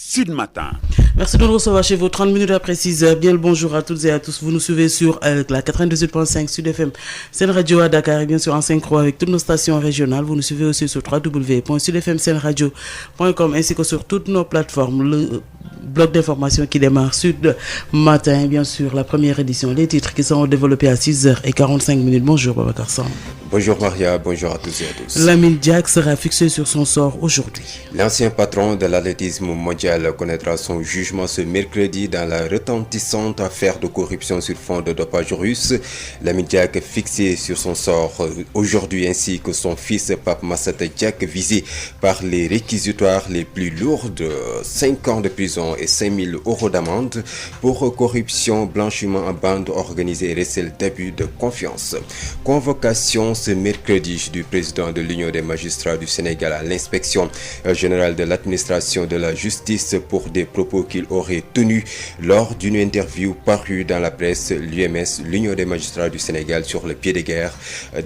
Sud Matin. Merci de nous recevoir chez vous. 30 minutes après 6h. Bien le bonjour à toutes et à tous. Vous nous suivez sur la 98.5 Sud FM, Sen Radio à Dakar et bien sûr en synchro avec toutes nos stations régionales. Vous nous suivez aussi sur www.sudfmsenradio.com ainsi que sur toutes nos plateformes. Le bloc d'information qui démarre Sud Matin, bien sûr, la première édition. Les titres qui seront développés à 6h45. Bonjour Babacar Sam. Bonjour Maria, bonjour à tous et à tous. Lamine Diack sera fixé sur son sort aujourd'hui. L'ancien patron de l'athlétisme mondial connaîtra son jugement ce mercredi dans la retentissante affaire de corruption sur fond de dopage russe. Lamine Diack fixé sur son sort aujourd'hui ainsi que son fils Pape Massata Diack visé par les réquisitoires les plus lourds, 5 ans de prison et 5 000 € d'amende pour corruption, blanchiment en bande organisée et recel d'abus de confiance. Convocation ce mercredi du président de l'Union des magistrats du Sénégal à l'inspection générale de l'administration de la justice pour des propos qu'il aurait tenus lors d'une interview parue dans la presse. L'UMS, l'Union des magistrats du Sénégal sur le pied de guerre,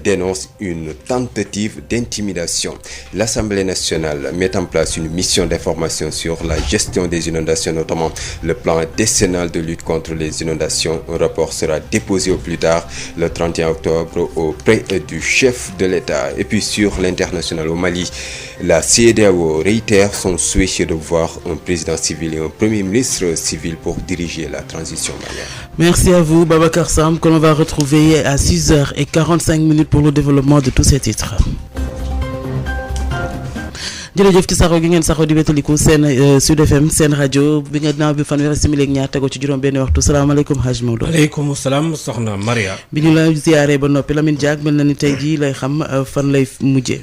dénonce une tentative d'intimidation. L'Assemblée nationale met en place une mission d'information sur la gestion des inondations, notamment le plan décennal de lutte contre les inondations. Un rapport sera déposé au plus tard le 31 octobre auprès du chef de l'État. Et puis sur l'international au Mali, la CEDEAO réitère son souhait de voir un président civil et un premier ministre civil pour diriger la transition malienne. Merci à vous Babacar Sam, que l'on va retrouver à 6h45 pour le développement de tous ces titres. jërëjëf ci saxo gi ngeen saxo di wétaliku seen Sud FM seen rajo bi nga naaw bi fanweeri simili ak ñaar tego ci juróom benn waxtu. Salaamaaleykum Hadj Maodo. aleykum salaam soxna Maria. bi ñu la ziyaare ba noppi Lamine Diack mel na ni tey jii lay xam fan lay mujjee.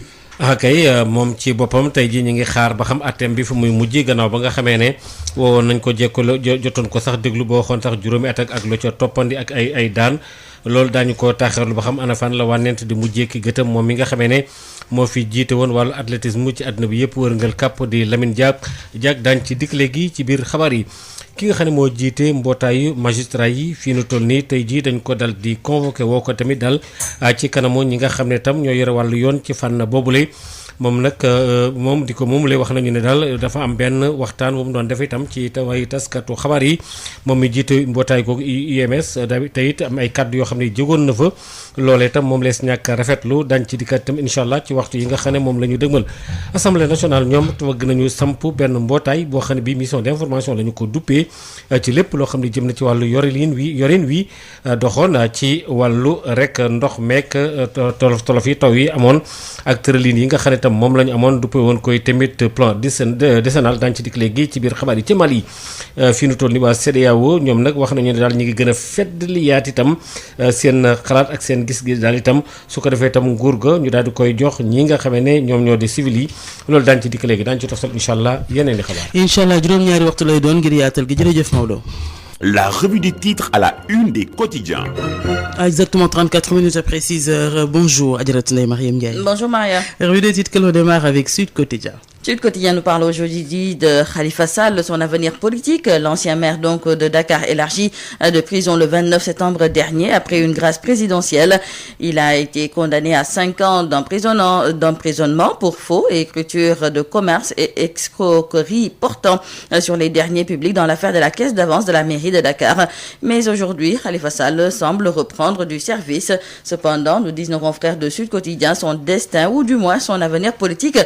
kay moom ci boppam tey jii ñu ngi xaar ba xam àtteem bi fu muy mujj gannaaw ba nga xamee ne woowoon nañ ko jekkalo jotoon ko sax déglu boo xoon sax juróomi at ak lu ca toppandi ak ay daan loolu daañu ko taaxirlu ba xam ana fan la wànnent di mujjee ki gëtëm moom mi nga xamee ne moo fi jiite woon wàllu athlétisme ci àdduna bi yëpp wërngal kàpp di Lamine Diack daañ ci dikk léegi ci biir xabaar yi. ki nga xam ne moo jiite mbootaayu magistrat yi fii nu toll nii tey jii dañ ko dal di convoqué woo ko tamit dal ci kanamu ñi nga xam ne tam ñoo yore wàllu yoon ci fànn boobule. moom nag moom di ko moom lay wax nañu ne daal dafa am benn waxtaan bu mu doon def itam ci way taskatu xabaar yi moom mi jiite mbootaay googu UMS te it am ay kàddu yoo xam ne jógoon na fa loolee itam moom lees ñàkk rafetlu dañ ci dikkat itam incha allah ci waxtu yi nga xam ne moom la ñu dëgmal. assemblée nationale ñoom bëgg nañu samp benn mbootaay boo xam ne bii mission d'information la ñu ko duppee ci lépp loo xam ne jëm na ci wàllu yorin wi doxoon ci wàllu rek ndox meek tolof yi taw yi amoon ak tëralin yi nga xam ne tam moom la ñu amoon duppee woon koy tamit plan décennal daañu ci dikk léegi ci biir xabaar yi ci Mali fii nu toll ni waa CEDEAO ñoom nag wax nañu ne daal ñu ngi gën a feddliyaat itam seen xalaat ak seen gis-gis daal itam su ko defee itam nguur ga ñu daal di koy jox ñi nga xamee ne ñoom ñoo di civil yi loolu daañu ci dikk léegi daañu ci toftal incha allah yeneen i xabaar. incha allah juróom-ñaari waxtu lay doon ngir yaatal gi jërëjëf Maodo. La revue des titres à la une des quotidiens. Exactement 34 minutes après 6h. Bonjour Adjaratou Ndeye Mariam Ndiaye. Bonjour Maria. Revue des titres que l'on démarre avec Sud Quotidien. Sud Quotidien nous parle aujourd'hui de Khalifa Sall, son avenir politique. L'ancien maire donc de Dakar élargi de prison le 29 septembre dernier après une grâce présidentielle. Il a été condamné à 5 ans d'emprisonnement pour faux et écriture de commerce et escroquerie portant sur les deniers publics dans l'affaire de la caisse d'avance de la mairie de Dakar. Mais aujourd'hui, Khalifa Sall semble reprendre du service. Cependant, nous disent nos confrères de Sud Quotidien, son destin ou du moins son avenir politique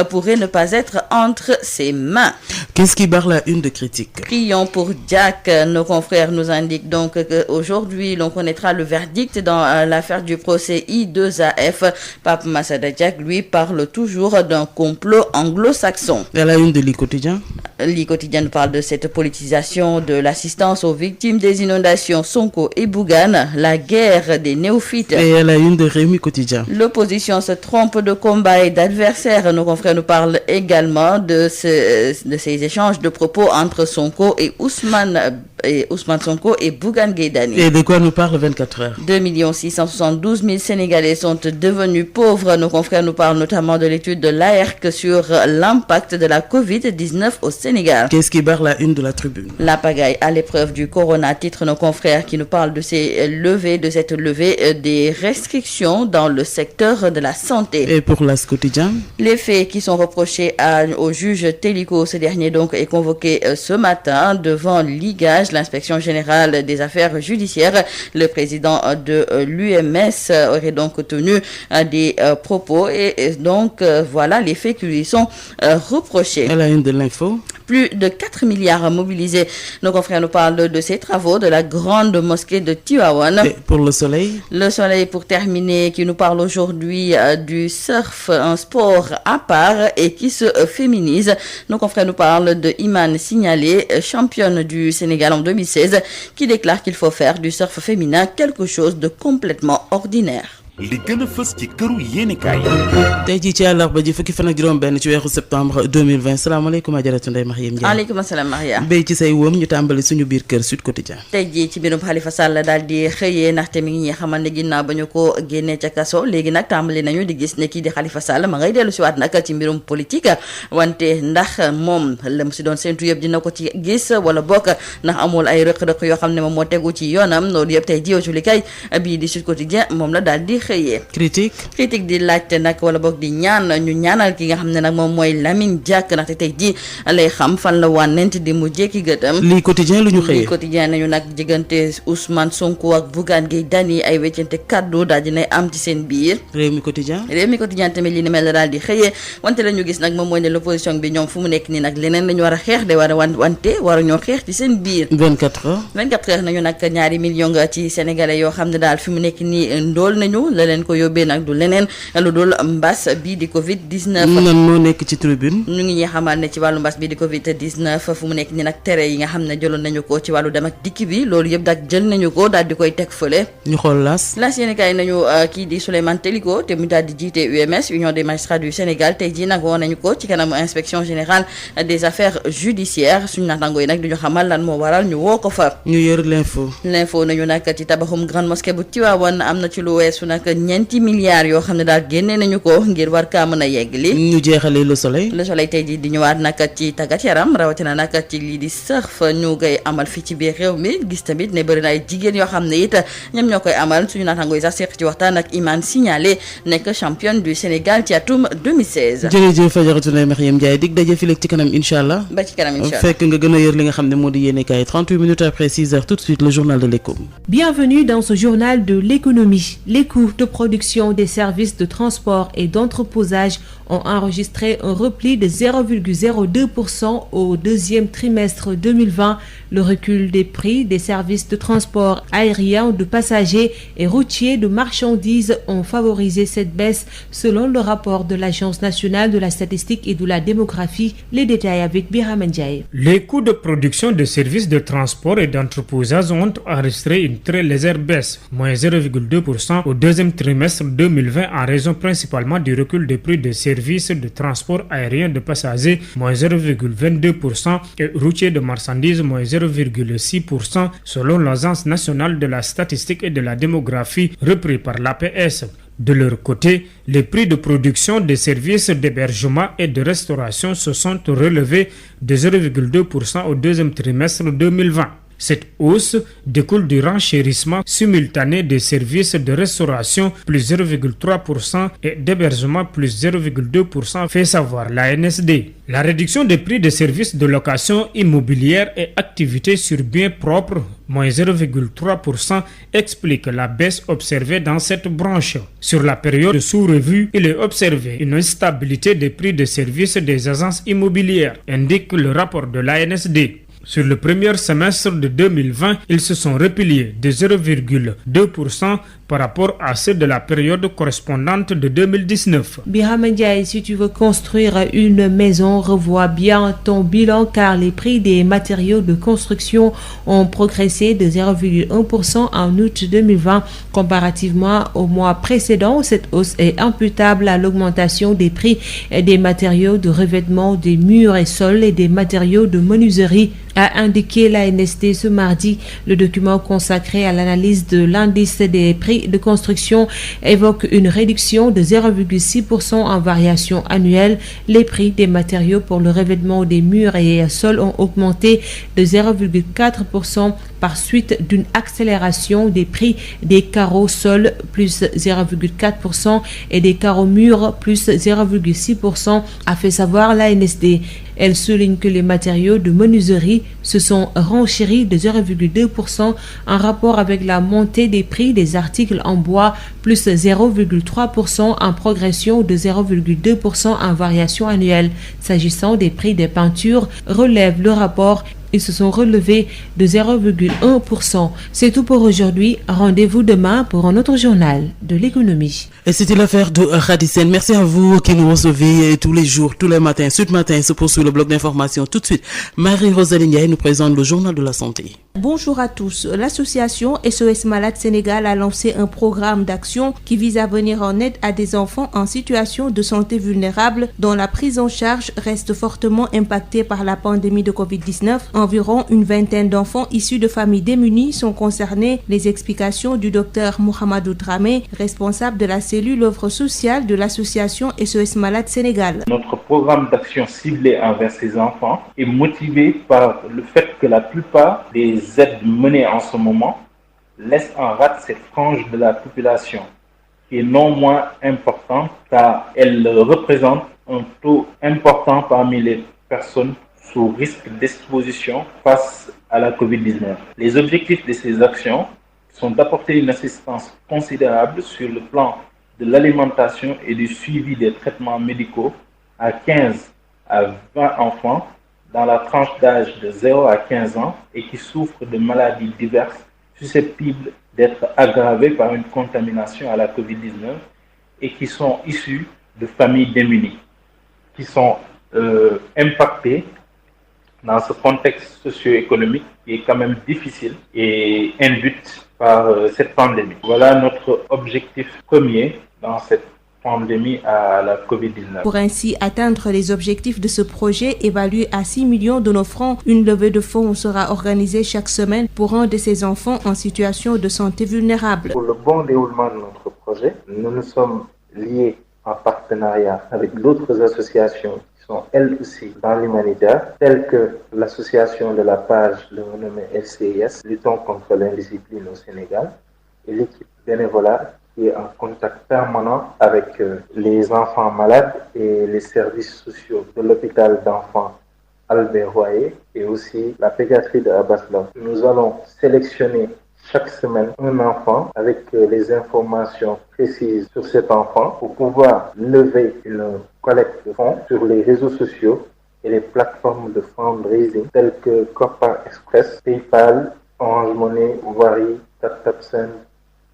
pourrait ne pas être entre ses mains. Qu'est-ce qui barre la une de critique? Prions pour Diack. Nos confrères nous indiquent donc qu'aujourd'hui, l'on connaîtra le verdict dans l'affaire du procès I2AF. Pape Massata Diack, lui, parle toujours d'un complot anglo-saxon. Et à la une de l'I Quotidien? L'I Quotidien nous parle de cette politisation de l'assistance aux victimes des inondations. Sonko et Bougane, la guerre des néophytes. Et à la une de Rewmi Quotidien? L'opposition se trompe de combat et d'adversaire. Nos confrères nous parlent également de ces échanges de propos entre Sonko et Ousmane et Ousmane Sonko et Bougane Gueye Dany. Et de quoi nous parle 24 heures? 2 672 000 Sénégalais sont devenus pauvres. Nos confrères nous parlent notamment de l'étude de l'AERC sur l'impact de la Covid-19 au Sénégal. Qu'est-ce qui barre la une de la tribune? La pagaille à l'épreuve du corona, titre nos confrères qui nous parlent de cette levée des restrictions dans le secteur de la santé. Et pour l'As quotidien? Les faits qui sont reprochés au juge Téliko, ce dernier donc est convoqué ce matin devant l'IGAJ, l'inspection générale des affaires judiciaires. Le président de l'UMS aurait donc tenu des propos et donc voilà les faits qui lui sont reprochés. À la une de l'info? Plus de 4 milliards mobilisés. Nos confrères nous parlent de ces travaux de la grande mosquée de Tivaouane. Et pour le soleil? Le soleil, pour terminer, qui nous parle aujourd'hui du surf, un sport à part et qui se féminise. Nos confrères nous parlent de Iman Signalé, championne du Sénégal en 2016, qui déclare qu'il faut faire du surf féminin quelque chose de complètement ordinaire. li gën a fës ci këru yéenekaay. tey jii ci àllarba ji fukki fan ak juróom-benn ci weeru septembre 2020 salaamaaleykum ajaratu Ndeye Mariam Ndiaye. aleykum salaam Maria. béy ci say wóom ñu tàmbali suñu biir kër Sud Quotidien. tey jii ci mbirum Khalifa Sall daal di xëyee ndaxte mi ngi ñuy xamal ne ginnaaw ba ñu ko génnee ca kaso léegi nag tàmbali nañu di gis ne kii di Khalifa Sall ma ngay dellu si waat nag ci mbirum politique wante ndax moom la mu si doon séntu yëpp dina ko ci gis wala bokk ndax amul ay rëq-rëq yoo xam ne moom moo tegu ci yoonam loolu yëpp tey jii julikay bii di Sud Quotidien moom la daal di xëyee. critique di laajte nag wala boog di ñu ñaanal ki nga xam ne nag moom mooy Lamine Diack ndaxte tey ji lay xam fan la wànnent di mu jékki gëtam. lii quotidien lu ñu xëyee lii quotidien nañu nag diggante Ousmane Sonko ak Bougane Gueye Dany ay weccante kaddu daal dinay am ci seen biir. réew mi quotidien tamit li ni mel la daal di xëyee wante la ñu gis nag moom mooy ne l'opposition bi ñoom fu mu nekk nii nag leneen la ñu war a xeex de war a wante war a ñoo xeex ci seen biir. 24 heures nañu nag ñaari million nga ci sénégalais yoo xam ne daal fi mu nekk nii ndóol nañu la leen ko yóbbee nag du leneen lu dul mbas bii di Covid 19. nan moo nekk ci tribune. ñu ngi ñuy xamal ne ci wàllu mbas bii di Covid 19 fu mu nekk ni nag tere yi nga xam ne jëloon nañu ko ci wàllu dem ak dikk bi loolu yëpp daal jël nañu ko daal di koy teg fële. ñu xool las yéen kaay nañu kii di Souleymane Teliko te mu daal di jiite UMS Union des magistrats du Sénégal tey jii nag woo nañu ko ci kanamu inspection générale des affaires judiciaires suñu naataangoo yi nag di ñu xamal lan moo waral ñu woo ko fa. ñu yor l'info nañu nag ci tabaxum grande mosquée bu Tivaouane am na ci lu weesu nag ñeenti milliards yoo xam ne daal génne nañu ko ngir war kaa mën a yeggali. ñu jeexalee le soleil tey jii di ñëwaat nag ci tàggat yaram rawatina nag ci lii di surf ñu koy amal fii ci biir réew mi gis tamit ne bëri na ay jigéen yoo xam ne it ñoom ñoo koy amal suñu naataangoo yi sax seq ci waxtaan ak Iman Signalé nekk championne du Sénégal ci atum 2016. jërëjëf Adjaratou Ndeye Mariam Ndiaye dig daje fi léegi ci kanam incha allah. ba ci kanam incha allah fekk nga gën a yër li nga xam ne moo di yéene kaay 38 minutes après 6 heures tout de suite le journal de l'éco. Bienvenue dans ce journal de l'économie. Les coûts de production des services de transport et d'entreposage ont enregistré un repli de 0,02% au deuxième trimestre 2020. Le recul des prix des services de transport aérien de passagers et routiers de marchandises ont favorisé cette baisse selon le rapport de l'Agence nationale de la statistique et de la démographie. Les détails avec Birame Ndiaye. Les coûts de production de services de transport et d'entreposage ont enregistré une très légère baisse, moins 0,2% au deuxième trimestre 2020 en raison principalement du recul des prix des services de transport aérien de passagers, moins 0,22% et routiers de marchandises, moins 0,6% selon l'Agence nationale de la statistique et de la démographie repris par l'APS. De leur côté, les prix de production des services d'hébergement et de restauration se sont relevés de 0,2% au deuxième trimestre 2020. Cette hausse découle du renchérissement simultané des services de restauration plus 0,3% et d'hébergement plus 0,2%, fait savoir l'ANSD. La réduction des prix des services de location immobilière et activités sur biens propres, moins 0,3%, explique la baisse observée dans cette branche. Sur la période sous-revue, il est observé une instabilité des prix de services des agences immobilières, indique le rapport de l'ANSD. Sur le premier semestre de 2020, ils se sont repliés de 0,2% par rapport à ceux de la période correspondante de 2019. Birame Ndiaye, si tu veux construire une maison, revois bien ton bilan car les prix des matériaux de construction ont progressé de 0,1% en août 2020 comparativement au mois précédent. Cette hausse est imputable à l'augmentation des prix des matériaux de revêtement des murs et sols et des matériaux de menuiserie. a indiqué l'ANSD ce mardi. Le document consacré à l'analyse de l'indice des prix de construction évoque une réduction de 0,6% en variation annuelle. Les prix des matériaux pour le revêtement des murs et sols ont augmenté de 0,4% par suite d'une accélération des prix des carreaux sols plus 0,4% et des carreaux murs plus 0,6%, a fait savoir l'ANSD. Elle souligne que les matériaux de menuiserie se sont renchéris de 0,2% en rapport avec la montée des prix des articles en bois, plus 0,3% en progression de 0,2% en variation annuelle. S'agissant des prix des peintures, relève le rapport, ils se sont relevés de 0,1%. C'est tout pour aujourd'hui. Rendez-vous demain pour un autre journal de l'économie. Et c'était l'affaire de Radicen. Merci à vous qui nous recevez tous les jours, tous les matins. Ce matin se poursuit le bloc d'information. Tout de suite, Marie-Rosalie Ndiaye nous présente le journal de la santé. Bonjour à tous. L'association SOS Malades Sénégal a lancé un programme d'action qui vise à venir en aide à des enfants en situation de santé vulnérable dont la prise en charge reste fortement impactée par la pandémie de Covid-19. Environ une vingtaine d'enfants issus de familles démunies sont concernés. Les explications du docteur Mohamedou Dramé, responsable de la cellule œuvre sociale de l'association SOS Malades Sénégal. Notre programme d'action ciblé envers ces enfants est motivé par le fait que la plupart des aides menées en ce moment laissent en rade cette frange de la population qui est non moins importante car elle représente un taux important parmi les personnes sous risque d'exposition face à la Covid-19. Les objectifs de ces actions sont d'apporter une assistance considérable sur le plan de l'alimentation et du suivi des traitements médicaux à 15 à 20 enfants dans la tranche d'âge de 0 à 15 ans et qui souffrent de maladies diverses susceptibles d'être aggravées par une contamination à la Covid-19 et qui sont issus de familles démunies, qui sont impactées dans ce contexte socio-économique qui est quand même difficile et induite par cette pandémie. Voilà notre objectif premier dans cette pandémie à la Covid-19. Pour ainsi atteindre les objectifs de ce projet évalué à 6 millions de nos francs, une levée de fonds sera organisée chaque semaine pour un de ces enfants en situation de santé vulnérable. Pour le bon déroulement de notre projet, nous nous sommes liés en partenariat avec d'autres associations qui sont elles aussi dans l'humanitaire, telles que l'association de la page de renommée LCIS, Luttons contre l'indiscipline au Sénégal, et l'équipe bénévolat qui est en contact permanent avec les enfants malades et les services sociaux de l'hôpital d'enfants Albert Royer et aussi la pédiatrie de Abbaslan. Nous allons sélectionner chaque semaine un enfant avec les informations précises sur cet enfant pour pouvoir lever une collecte de fonds sur les réseaux sociaux et les plateformes de fundraising telles que Corpa Express, PayPal, Orange Money, Wari, TapTapSend,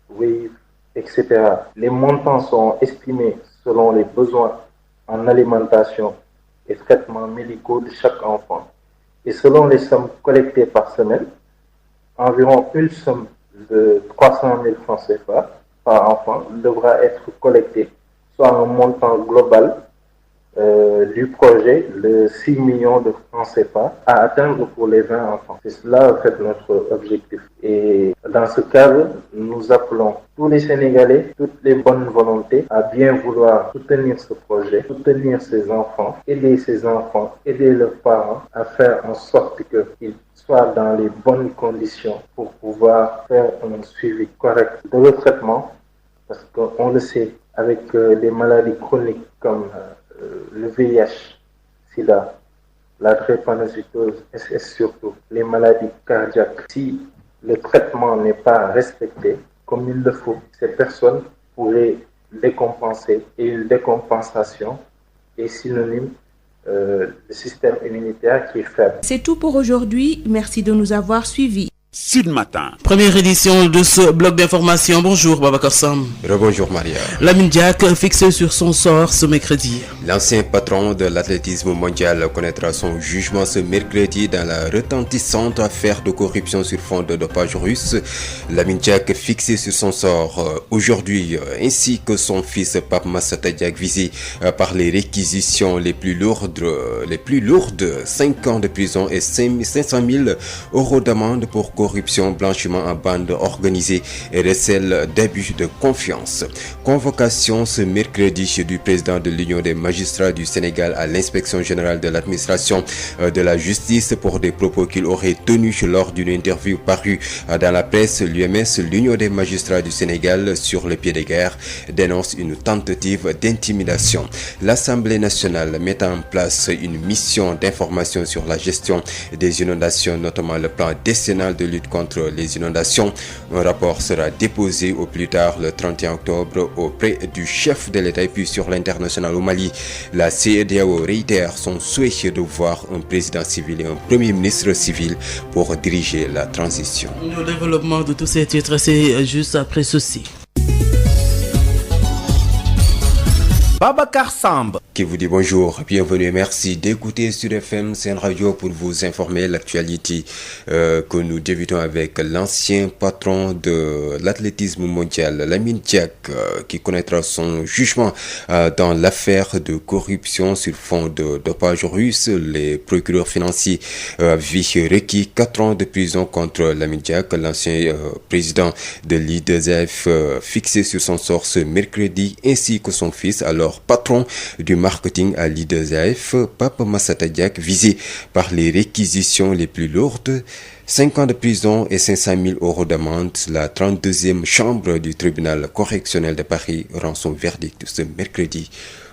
Wave, etc. Les montants sont estimés selon les besoins en alimentation et traitements médicaux de chaque enfant. Et selon les sommes collectées par semaine, environ une somme de 300 000 francs CFA par enfant devra être collectée, soit un montant global du projet de 6 millions de francs CFA à atteindre pour les 20 enfants. C'est cela en fait notre objectif. Et dans ce cadre, nous appelons tous les Sénégalais, toutes les bonnes volontés à bien vouloir soutenir ce projet, soutenir ces enfants, aider leurs parents à faire en sorte qu'ils soient dans les bonnes conditions pour pouvoir faire un suivi correct de leur traitement, parce qu'on le sait, avec des maladies chroniques comme le VIH, SIDA, la drépanocytose, et surtout les maladies cardiaques. Si le traitement n'est pas respecté comme il le faut, ces personnes pourraient décompenser et une décompensation est synonyme de système immunitaire qui est faible. C'est tout pour aujourd'hui. Merci de nous avoir suivis. Sud Matin. Première édition de ce bloc d'information. Bonjour Babacar Sam. Rebonjour Maria. Lamine Diack fixé sur son sort ce mercredi. L'ancien patron de l'athlétisme mondial connaîtra son jugement ce mercredi dans la retentissante affaire de corruption sur fond de dopage russe. Lamine Diack fixé sur son sort aujourd'hui, ainsi que son fils Pape Massata Diack visé par les réquisitions les plus lourdes, 5 ans de prison et 500 000 euros d'amende pour corruption, blanchiment en bande organisée et recel d'abus de confiance. Convocation ce mercredi du président de l'Union des magistrats du Sénégal à l'inspection générale de l'administration de la justice pour des propos qu'il aurait tenus lors d'une interview parue dans la presse. L'UMS, l'Union des magistrats du Sénégal, sur le pied de guerre, dénonce une tentative d'intimidation. L'Assemblée nationale met en place une mission d'information sur la gestion des inondations, notamment le plan décennal de lutte contre les inondations. Un rapport sera déposé au plus tard le 31 octobre auprès du chef de l'État. Et puis sur l'international au Mali, la CEDEAO réitère son souhait de voir un président civil et un premier ministre civil pour diriger la transition. Le développement de tous ces titres, c'est juste après ceci. Babacar Samb qui vous dit bonjour, bienvenue et merci d'écouter Sud FM Sen Radio pour vous informer l'actualité que nous débutons avec l'ancien patron de l'athlétisme mondial, Lamine Diack, qui connaîtra son jugement dans l'affaire de corruption sur fond de dopage russe. Les procureurs financiers avaient requis 4 ans de prison contre Lamine Diack, l'ancien président de l'I2F, fixé sur son sort ce mercredi, ainsi que son fils, alors patron du marketing à l'I2AF, Pape Massata Diack, visé par les réquisitions les plus lourdes. 5 ans de prison et 500 000 euros d'amende. La 32e chambre du tribunal correctionnel de Paris rend son verdict ce mercredi.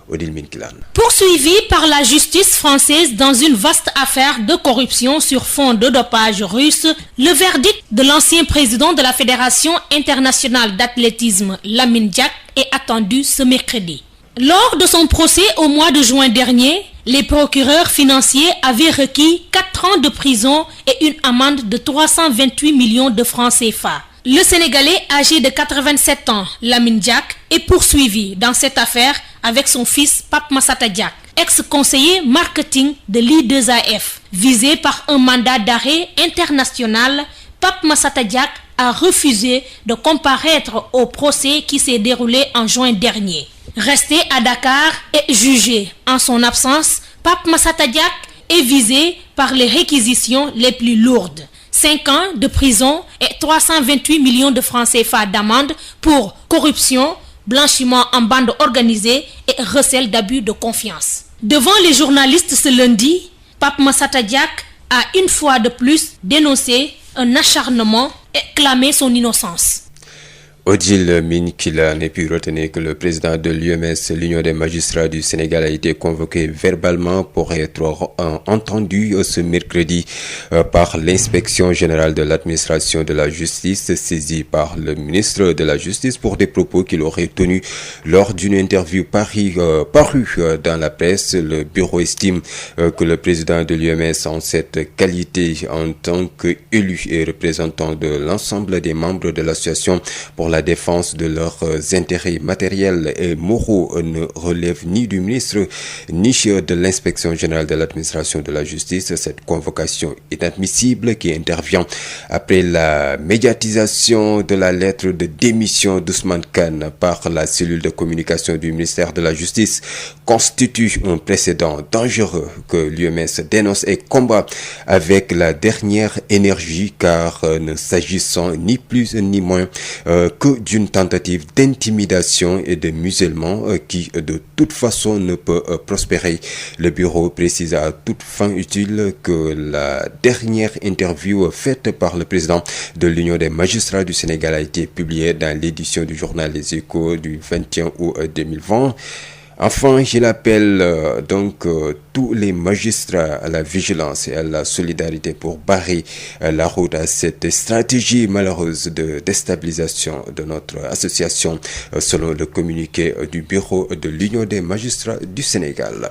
Odile Minkilan. Poursuivi par la justice française dans une vaste affaire de corruption sur fond de dopage russe, le verdict de l'ancien président de la Fédération internationale d'athlétisme, Lamine Diack, est attendu ce mercredi. Lors de son procès au mois de juin dernier, les procureurs financiers avaient requis 4 ans de prison et une amende de 328 millions de francs CFA. Le Sénégalais âgé de 87 ans, Lamine Diack, est poursuivi dans cette affaire avec son fils Pape Massata Diack, ex-conseiller marketing de l'I2AF. Visé par un mandat d'arrêt international, Pape Massata Diack a refusé de comparaître au procès qui s'est déroulé en juin dernier. Resté à Dakar et jugé en son absence, Pape Massata Diack est visé par les réquisitions les plus lourdes. 5 ans de prison et 328 millions de francs CFA d'amende pour corruption, blanchiment en bande organisée et recel d'abus de confiance. Devant les journalistes ce lundi, Pape Massata Diack a une fois de plus dénoncé un acharnement et clamé son innocence. Odile Minkilan et puis retenez que le président de l'UMS, l'Union des magistrats du Sénégal, a été convoqué verbalement pour être entendu ce mercredi par l'inspection générale de l'administration de la justice, saisie par le ministre de la Justice pour des propos qu'il aurait tenus lors d'une interview parue dans la presse. Le bureau estime que le président de l'UMS, en cette qualité en tant qu'élu et représentant de l'ensemble des membres de l'association pour la défense de leurs intérêts matériels et moraux, ne relève ni du ministre ni de l'inspection générale de l'administration de la justice. Cette convocation est inadmissible qui intervient après la médiatisation de la lettre de démission d'Ousmane Kane par la cellule de communication du ministère de la Justice, constitue un précédent dangereux que l'UMS dénonce et combat avec la dernière énergie, car ne s'agissant ni plus ni moins que d'une tentative d'intimidation et de musellement qui de toute façon ne peut prospérer. Le bureau précise à toute fin utile que la dernière interview faite par le président de l'Union des magistrats du Sénégal a été publiée dans l'édition du journal Les Échos du 21 août 2020. Enfin, je l'appelle tous les magistrats à la vigilance et à la solidarité pour barrer la route à cette stratégie malheureuse de déstabilisation de notre association, selon le communiqué du bureau de l'Union des magistrats du Sénégal.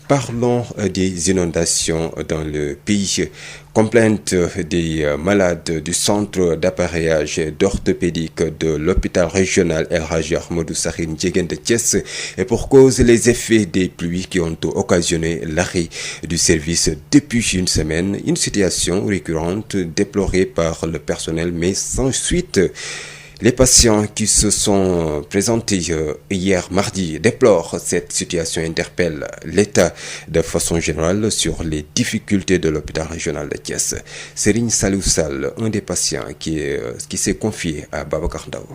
Parlons des inondations dans le pays. Complainte des malades du centre d'appareillage d'orthopédique de l'hôpital régional El Hadji Ahmadou Sakhir Ndiéguène de Thiès et pour cause les effets des pluies qui ont occasionné l'arrêt du service depuis une semaine, une situation récurrente déplorée par le personnel mais sans suite. Les patients qui se sont présentés hier mardi déplorent cette situation, interpellent l'État de façon générale sur les difficultés de l'hôpital régional de Thiès. Serigne Saliou Sall, un des patients qui s'est confié à Babacar Ndaw.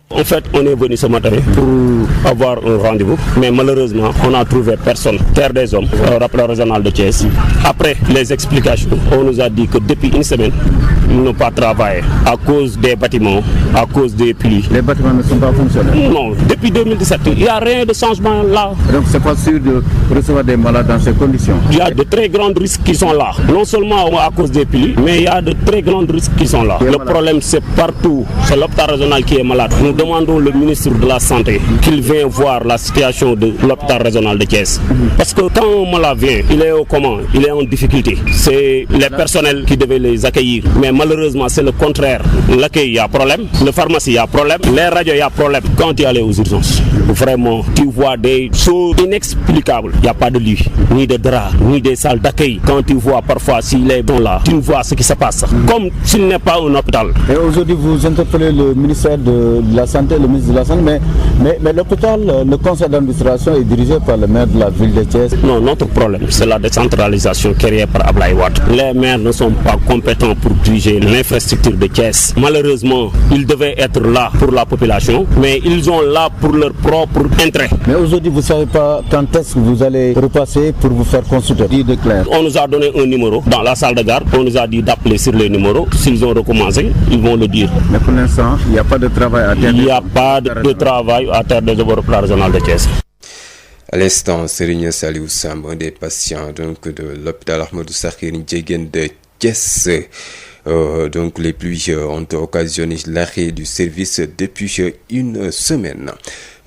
En fait, on est venu ce matin pour avoir un rendez-vous, mais malheureusement, on n'a trouvé personne. Terre des Hommes, au rappel régional de Thiès. Après les explications, on nous a dit que depuis une semaine, nous n'avons pas travaillé à cause des bâtiments, à cause des pluies. Les bâtiments ne sont pas fonctionnels? Non, depuis 2017, il n'y a rien de changement là. Donc, c'est pas sûr de recevoir des malades dans ces conditions? Il y a de très grands risques qui sont là. Non seulement à cause des pluies, mais il y a de très grands risques qui sont là. Le problème, c'est partout. C'est l'hôpital régional qui est malade. Nous demandons le ministre de la Santé qu'il vienne voir la situation de l'hôpital régional de Thiès. Parce que quand un malade vient, il est au comment? Il est en difficulté. C'est les personnels qui devaient les accueillir. Mais malheureusement, c'est le contraire. L'accueil, il y a problème. La pharmacie, il y a problème. Les radios, il y a problème. Quand tu es allé aux urgences, vraiment, tu vois des choses inexplicables. Il n'y a pas de lit, ni de drap, ni des salles d'accueil. Quand tu vois parfois s'il est bon là, tu vois ce qui se passe. Comme s'il n'est pas un hôpital. Et aujourd'hui, vous interpellez le ministère de la Santé, le ministre de la Santé, mais l'hôpital, le conseil d'administration est dirigé par le maire de la ville de Thiès. Non, notre problème, c'est la décentralisation créée par Ablaye Wade. Les maires ne sont pas compétents pour diriger l'infrastructure de Thiès. Malheureusement, ils devaient être là pour la population, mais ils sont là pour leur propre intérêt. Mais aujourd'hui, vous ne savez pas quand est-ce que vous allez repasser pour vous faire consulter? On nous a donné un numéro dans la salle de garde. On nous a dit d'appeler sur les numéros. S'ils ont recommencé, ils vont le dire. Mais pour l'instant, il n'y a pas de travail à terre. Il n'y a pas de travail à terre des opérateurs régional de Thiès. À l'instant, Serigne Saliou Sall, un des patients donc, de l'hôpital Ahmadou Sakhir Ndiéguène de Thiès. Donc les pluies ont occasionné l'arrêt du service depuis une semaine.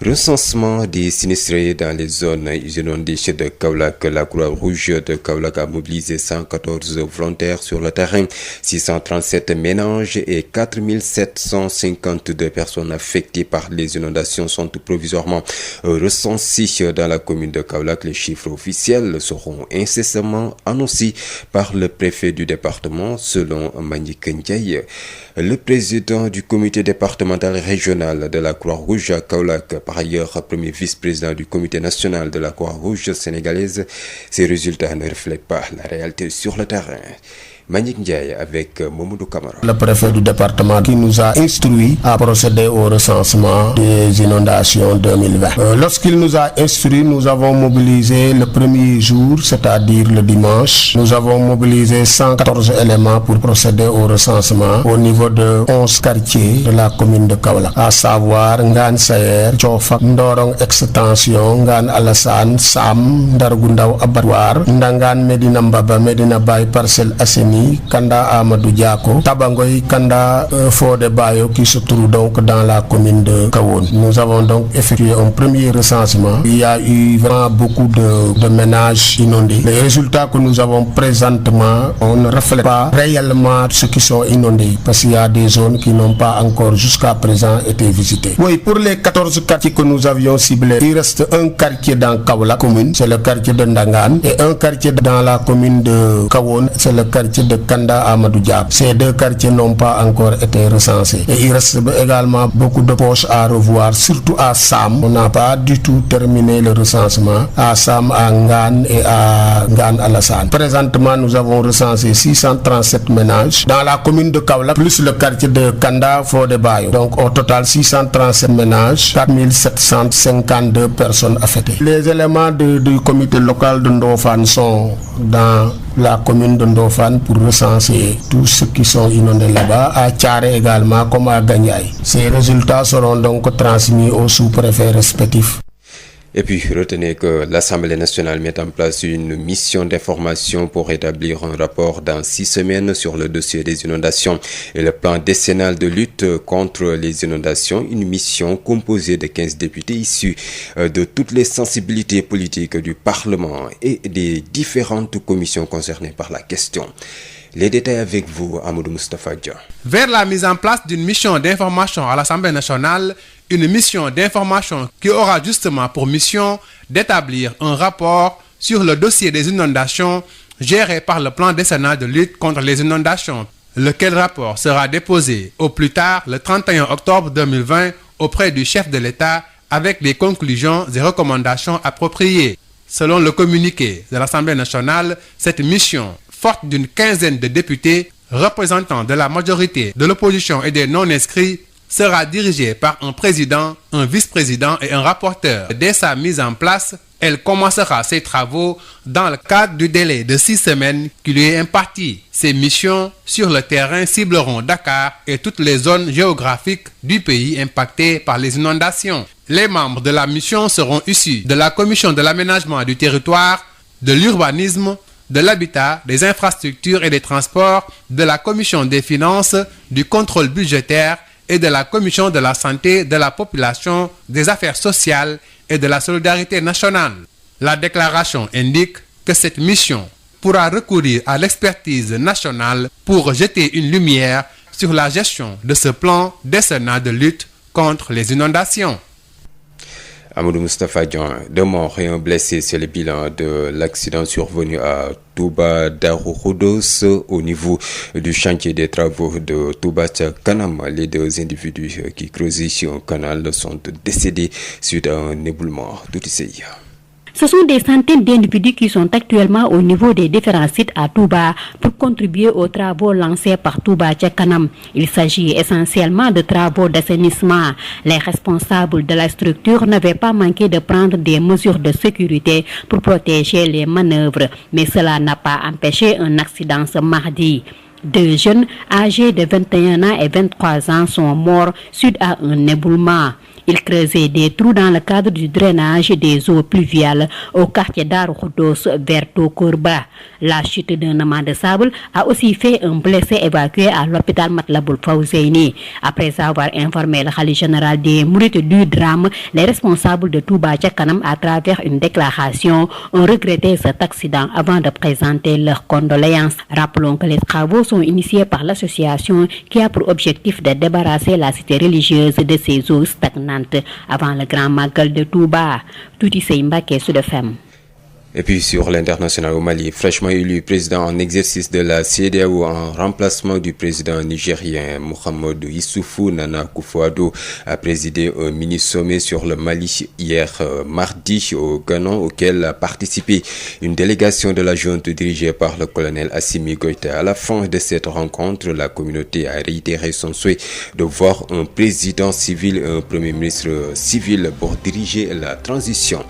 Recensement des sinistrés dans les zones inondées de Kaolack. La Croix-Rouge de Kaolack a mobilisé 114 volontaires sur le terrain, 637 ménages et 4752 personnes affectées par les inondations sont provisoirement recensées dans la commune de Kaolack. Les chiffres officiels seront incessamment annoncés par le préfet du département, selon Mbagnick Ndiaye. Le président du comité départemental régional de la Croix-Rouge à Kaolack, par ailleurs premier vice-président du comité national de la Croix-Rouge sénégalaise, ces résultats ne reflètent pas la réalité sur le terrain. Mbagnick Ndiaye avec Mamadou Camara. Le préfet du département qui nous a instruit à procéder au recensement des inondations 2020. Lorsqu'il nous a instruit, nous avons mobilisé le premier jour, c'est-à-dire le dimanche. Nous avons mobilisé 114 éléments pour procéder au recensement au niveau de 11 quartiers de la commune de Kaolack, à savoir Ngane Sayer, Thiofak, Ndorong Extension, Ngane Alassane, Sam, Ndargundaw Abattoir, Ndangan Medina Mbaba, Medina Baye, Parcelles Assainies, Kanda Amadou Diako, Tabangoy, Kanda Fodé Bayo qui se trouve donc dans la commune de Kahone. Nous avons donc effectué un premier recensement. Il y a eu vraiment beaucoup de ménages inondés. Les résultats que nous avons présentement, on ne reflète pas réellement ceux qui sont inondés parce qu'il y a des zones qui n'ont pas encore jusqu'à présent été visitées. Oui, pour les 14 quartiers que nous avions ciblés, il reste un quartier dans Kaolack commune, c'est le quartier de Ndangan, et un quartier dans la commune de Kahone, c'est le quartier de Kanda Amadou Diab. Ces deux quartiers n'ont pas encore été recensés. Et il reste également beaucoup de poches à revoir, surtout à Sam. On n'a pas du tout terminé le recensement à Sam, à Ngane et à Ngane Alassane. Présentement, nous avons recensé 637 ménages dans la commune de Kaolack, plus le quartier de Kanda Fodé Bayo. Donc au total 637 ménages, 4752 personnes affectées. Les éléments du comité local de Ndofane sont dans la commune de Ndofane pour recenser tous ceux qui sont inondés là-bas, à Thiaré également comme à Gagnaï. Ces résultats seront donc transmis aux sous-préfets respectifs. Et puis, retenez que l'Assemblée nationale met en place une mission d'information pour établir un rapport dans 6 semaines sur le dossier des inondations et le plan décennal de lutte contre les inondations. Une mission composée de 15 députés issus de toutes les sensibilités politiques du Parlement et des différentes commissions concernées par la question. Les détails avec vous, Amadou Moustapha Dia. Vers la mise en place d'une mission d'information à l'Assemblée nationale, une mission d'information qui aura justement pour mission d'établir un rapport sur le dossier des inondations géré par le plan décennal de lutte contre les inondations, lequel rapport sera déposé au plus tard le 31 octobre 2020 auprès du chef de l'État avec des conclusions et recommandations appropriées. Selon le communiqué de l'Assemblée nationale, cette mission, forte d'une quinzaine de députés représentant de la majorité de l'opposition et des non-inscrits, sera dirigée par un président, un vice-président et un rapporteur. Dès sa mise en place, elle commencera ses travaux dans le cadre du délai de 6 semaines qui lui est imparti. Ces missions sur le terrain cibleront Dakar et toutes les zones géographiques du pays impactées par les inondations. Les membres de la mission seront issus de la Commission de l'aménagement du territoire, de l'urbanisme, de l'habitat, des infrastructures et des transports, de la Commission des finances, du contrôle budgétaire et de la Commission de la santé, de la population, des affaires sociales et de la solidarité nationale. La déclaration indique que cette mission pourra recourir à l'expertise nationale pour jeter une lumière sur la gestion de ce plan décennal de lutte contre les inondations. Amadou Moustapha Dian, 2 morts et un blessé, c'est le bilan de l'accident survenu à Touba Darou Khoudoss au niveau du chantier des travaux de Touba Kanam. Les 2 individus qui creusaient un canal sont décédés suite à un éboulement. Tout ici. Ce sont des centaines d'individus qui sont actuellement au niveau des différents sites à Touba pour contribuer aux travaux lancés par Touba Kanam. Il s'agit essentiellement de travaux d'assainissement. Les responsables de la structure n'avaient pas manqué de prendre des mesures de sécurité pour protéger les manœuvres, mais cela n'a pas empêché un accident ce mardi. 2 jeunes âgés de 21 ans et 23 ans sont morts suite à un éboulement. Ils creusaient des trous dans le cadre du drainage des eaux pluviales au quartier Darou Khoudoss vers Tokourba. La chute d'un amas de sable a aussi fait un blessé évacué à l'hôpital Matlaboul Fawzeyni. Après avoir informé le khalife général des Mourides du drame, les responsables de Touba Kanam, à travers une déclaration, ont regretté cet accident avant de présenter leurs condoléances. Rappelons que les travaux sont initiés par l'association qui a pour objectif de débarrasser la cité religieuse de ses eaux stagnantes avant le grand magal de Touba. Touti Seimbake Sud FM. Et puis sur l'international au Mali, fraîchement élu président en exercice de la CEDEAO en remplacement du président nigérien Mohamed Issoufou, Nana Akufo-Addo a présidé un mini-sommet sur le Mali hier mardi au Ghana, auquel a participé une délégation de la junte dirigée par le colonel Assimi Goïta. À la fin de cette rencontre, la communauté a réitéré son souhait de voir un président civil et un premier ministre civil pour diriger la transition.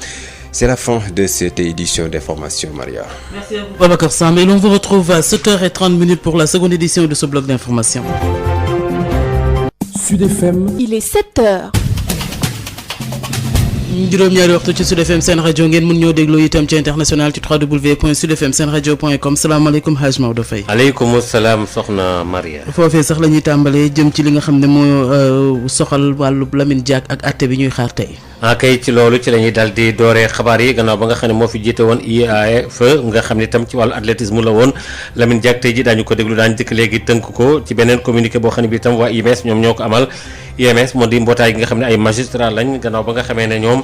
C'est la fin de cette édition d'information, Maria. Merci à vous, Babacar Sam. Et l'on vous retrouve à 7h30 pour la seconde édition de ce bloc d'information. Sud FM. Il est 7h. juróom-ñaari waxtu ci Sud FM seen rajo ngeen mun ñoo dégloo itam ci international ci www.sudfmsenradio.com. salaamaaleykum Hadj Maodo Faye. aleykum salaam soxna Maria. foofee sax la ñuy tàmbalee jëm ci li nga xam ne moo soxal wàllu Lamine Diack ak àtte bi ñuy xaar tey. kay ci loolu ci la ñuy dal di dooree xabaar yi gannaaw ba nga xam ne moo fi jiite woon IAAF nga xam ne itam ci wàllu athlétisme la woon Lamine Diack tey ji daañu ko déglu daañu dikk léegi tënk ko ci beneen communiqué boo xam ne bi itam waa IMS ñoom ñoo ko amal. IMS moo di mbootaay gi nga xam ne ay magistrat lañ gannaaw ba nga xamee ne ñoom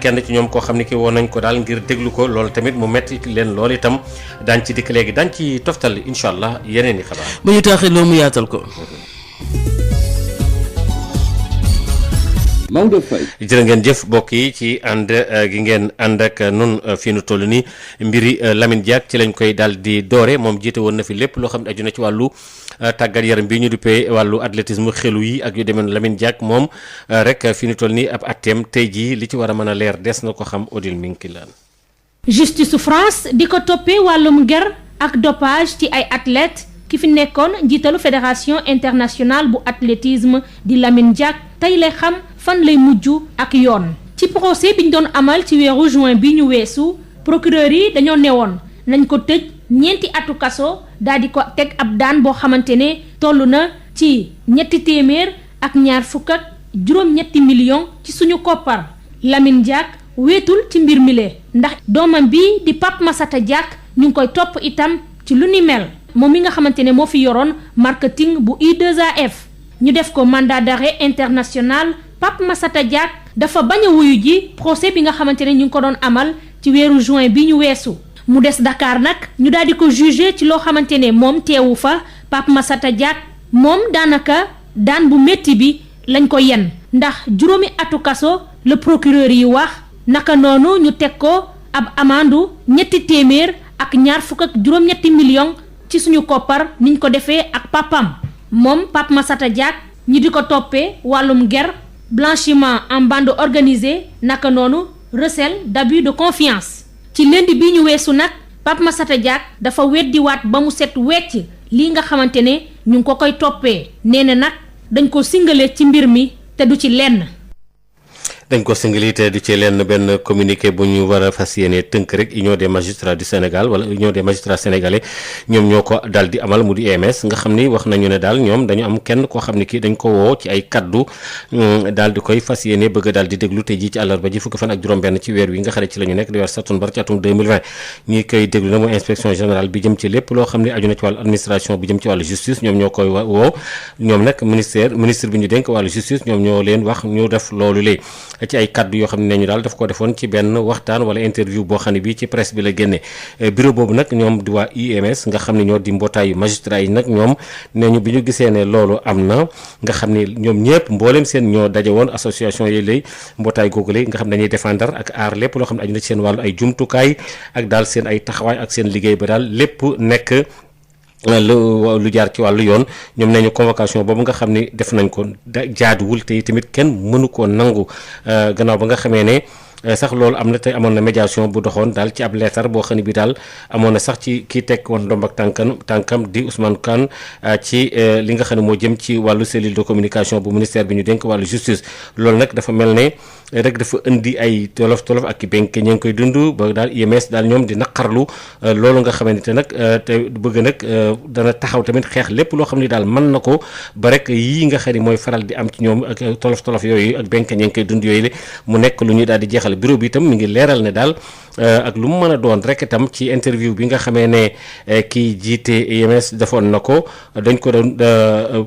kenn ci ñoom koo xam ne ki woon nañ ko daal ngir déglu ko loolu tamit mu metti leen loolu itam daañ ci dikk léegi daañ ci toftal incha allah yeneen i xabaar. ba ñu taaxee loo mu yaatal ko. Maodo Faye. jërë ngeen jëf mbokk yi ci ànd gi ngeen ànd ak nun fii nu toll nii mbiri Lamine Diack ci lañ koy daal di doore moom jiite woon na fi lépp loo xam ne aju na ci wàllu tàggat yaram bi ñu duppee wàllu athlétisme xelu yi ak yu demee Lamine Diack moom rek fii nu toll nii ab atteem tey jii li ci war a mën a leer des na ko xam Odile Minkilaan. justice France di ko toppee wàllum ger ak dopage ci ay athlètes ki fi nekkoon njiitalu fédération internationale bu athlétisme di Lamine Diack tey lay xam fan lay mujj ak yoon ci procès bi ñu doon amal ci weeru juin bi ñu weesu procureur yi dañoo newoon nañ ko tëj ñeenti atu kaso daal di ko teg ab daan boo xamante ne toll na ci 227 millions ci suñu koppar. Lamine Diack weetul ci mbir mi le ndax doomam bi di Pape Massata Diack ñu ngi koy topp itam ci lu ni mel moom mi nga xamante ne moo fi yoroon marketing bu I2AF ñu def ko mandat d'arrêt international. Pape Massata Diack dafa bañ a wuyu ji procès bi nga xamante ne ñu ngi ko doon amal ci weeru juin bi ñu weesu mu des Dakar nag ñu daal di ko jugé ci loo xamante ne moom teewu fa Pape Massata Diack moom daanaka daan bu métti bi lañ ko yen ndax juróomi atu kaso le procureur yi wax naka noonu ñu teg ko ab amandu 227 millions ci suñu koppar niñ ko defee ak papam moom Pape Massata Diack ñi di ko toppee wàllum ger blanchiment en bande organisée naka noonu recel d'abus de confiance ci lundi bi ñu weesu nag Pape Massata Diack dafa weddiwaat ba mu set wecc lii nga xamante ne ñu ngi ko koy toppee nee na nag dañ ko singale ci mbir mi te du ci lenn. dañ ko singali te du ci lenn benn communiqué bu ñu war a fas yéene tënk rek union des magistrats du Sénégal wala union des magistrats sénégalais ñoom ñoo ko daal di amal mu di UMS nga xam ni wax nañu ne daal ñoom dañu am kenn koo xam ne kii dañ ko woo ci ay kaddu daal di koy fas yéene bëgg daal di déglu te ji ci àllarba ji fukki fan ak juróom-benn ci weer wi nga xam ne ci la ñu nekk di weer sattumbar ci atum 2020 ñi koy déglu na mooy inspection générale bi jëm ci lépp loo xam ne aju na ci wàllu administration bi jëm ci wàllu justice ñoom ñoo koy woo ñoom nag ministre bi ñu dénk wàllu justice ñoom ñoo leen wax ñu def loolu lee ci ay kaddu yoo xam ne ñu daal daf ko defoon ci benn waxtaan wala interview boo xam ne bii ci presse bi la génne bureau boobu nag ñoom di waa UMS nga xam ne ñoo di mbootaayu magistrat yi nag ñoom nee ñu bi ñu gisee ne loolu am na nga xam ne ñoom ñëpp mbooleem seen ñoo daje woon association yi lay mbootaay googu lay nga xam ne dañuy défendre ak aar lépp loo xam ne aju na ci seen wàllu ay jumtukaay ak daal seen ay taxawaay ak seen liggéey ba daal lépp nekk lu jaar ci wàllu yoon ñoom nee ñu convocation boobu nga xam ne def nañ ko jaaduwul te tamit kenn mënu koo nangu gannaaw ba nga xamee ne sax loolu am na te amoon na médiation bu doxoon daal ci ab leetar boo xam ne bi daal amoon na sax ci kii teg woon ndomb ak tànkam di Ousmane Kane ci li nga xam ne moo jëm ci wàllu cellule de communication bu ministère bi ñu dénk wàllu justice loolu nag dafa mel ne rek dafa indi ay tolof ak benk ñi ngi koy dund ba daal UMS daal ñoom di naqarlu loolu nga xamante nag te bëgg nag dana taxaw tamit xeex lépp loo xam ne daal mën na ko ba rek yii nga xam ne mooy faral di am ci ñoom ak tolof yooyu ak benk ñi ngi koy dund yooyu mu nekk lu ñuy daal di jeexal bureau bi itam mi ngi leeral ne daal ak lu mu mën a doon rek itam ci interview bi nga xamee ne kii jiite UMS defoon na ko dañ ko doon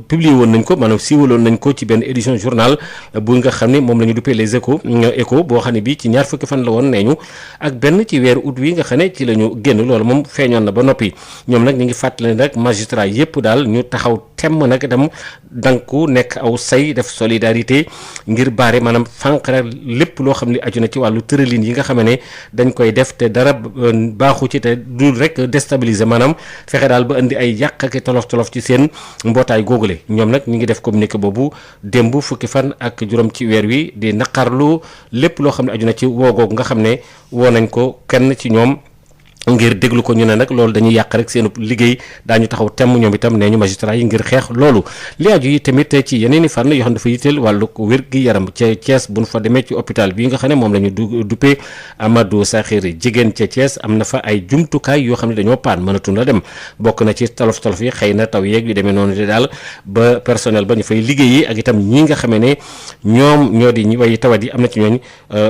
publier woon nañ ko maanaam siiwaloon nañ ko ci benn édition journal bu nga xam ne moom la ñu duppee les échos boo xam ne bii ci ñaar fukki fan la woon nee ñu ak benn ci weeru août wi nga xam ne ci la ñu génn loolu moom feeñoon na ba noppi ñoom nag ñu ngi fàttali ne nag magistrat yëpp daal ñu taxaw temm nag itam danku nekk aw say def solidarité ngir baare maanaam fànq rek lépp loo xam ne aju na ci wàllu tëralin yi nga xam ne dañ koy def te dara baaxu ci te dul rek déstabiliser maanaam fexe daal ba indi ay yàq ak tolof ci seen mbootaay googule ñoom nag ñu ngi def communiqué boobu démb fukki fan ak juróom ci weer wi di naqarlu lépp loo xam ne aju na ci woo googu nga xam ne woo nañ ko kenn ci ñoom ngir déglu ko ñu ne nag loolu dañuy yàq rek seen liggéey daañu taxaw temm ñoom itam nee ñu magistrat yi ngir xeex loolu li aju yi tamit ci yeneen i fànn yoo xam ne dafa yitteel wàllu wér gi yaram ca Thiès bu ñu fa demee ci hôpital bi nga xam ne moom la ñu duppee Amadou Sakhir jigéen ca Thiès am na fa ay jumtukaay yoo xam ne dañoo paan mënatun la dem bokk na ci tolof yi xëy na taw yeeg yu demee noonu de daal ba personnel ba ñu fay liggéeyee ak itam ñi nga xamee ne ñoom ñoo di ñi way tawat yi am na ci ñooñ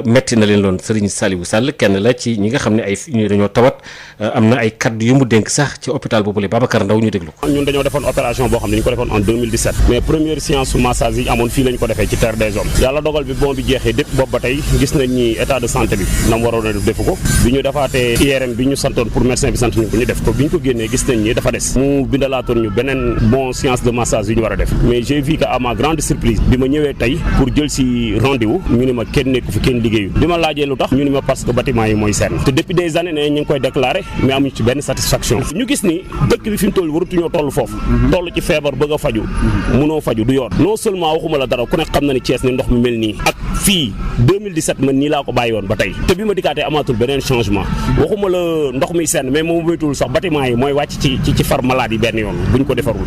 metti na leen loon Serigne Saliou Sall kenn la ci ñi nga xam ne ay dañoo tawat am na ay kaddu yu mu dénk sax ci hôpital boobule Babacar Ndaw ñu déglu ko. ñun dañoo defoon opération boo xam ne ñu ko defoon en 2017 mais première séance su massage yi amoon fii lañ ko defee ci terre des hommes yàlla dogal bi bon bi jeexee depuis boobu ba tey gis nañ ni état de santé bi na mu waroon a def defu ko bi ñu defaatee IRM bi ñu santoon pour médecin bi sant ñu ko ñu def ko bi ñu ko génnee gis nañ ni dafa des mu bindalaatoon ñu beneen bon séance de massage yu ñu war a def mais j'ai vu que à ma grande surprise bi ma ñëwee tey pour jël si rendez-vous ñu ni ma kenn nekku fi kenn liggéeyu bi ma laajee lu tax ñu ni ma parce que bâtiment yi mooy seen te depuis des années ne ñu ngi koy déclaré mais amuñu ci benn satisfaction ñu gis ni dëkk bi fi mu toll waratuñoo toll foofu toll ci feebar bëgg a faju munoo faju du yoon non seulement waxuma la dara ku nekk xam na ni Thiès ni ndox mi mel nii ak fii 2017 man nii laa ko bàyyi woon ba tey te bi ma dikkaatee amaatul beneen changement waxuma la ndox mi senn mais moom moytuwul sax bâtiment yi mooy wàcc ci far malade yi benn yoon bu ñu ko defarul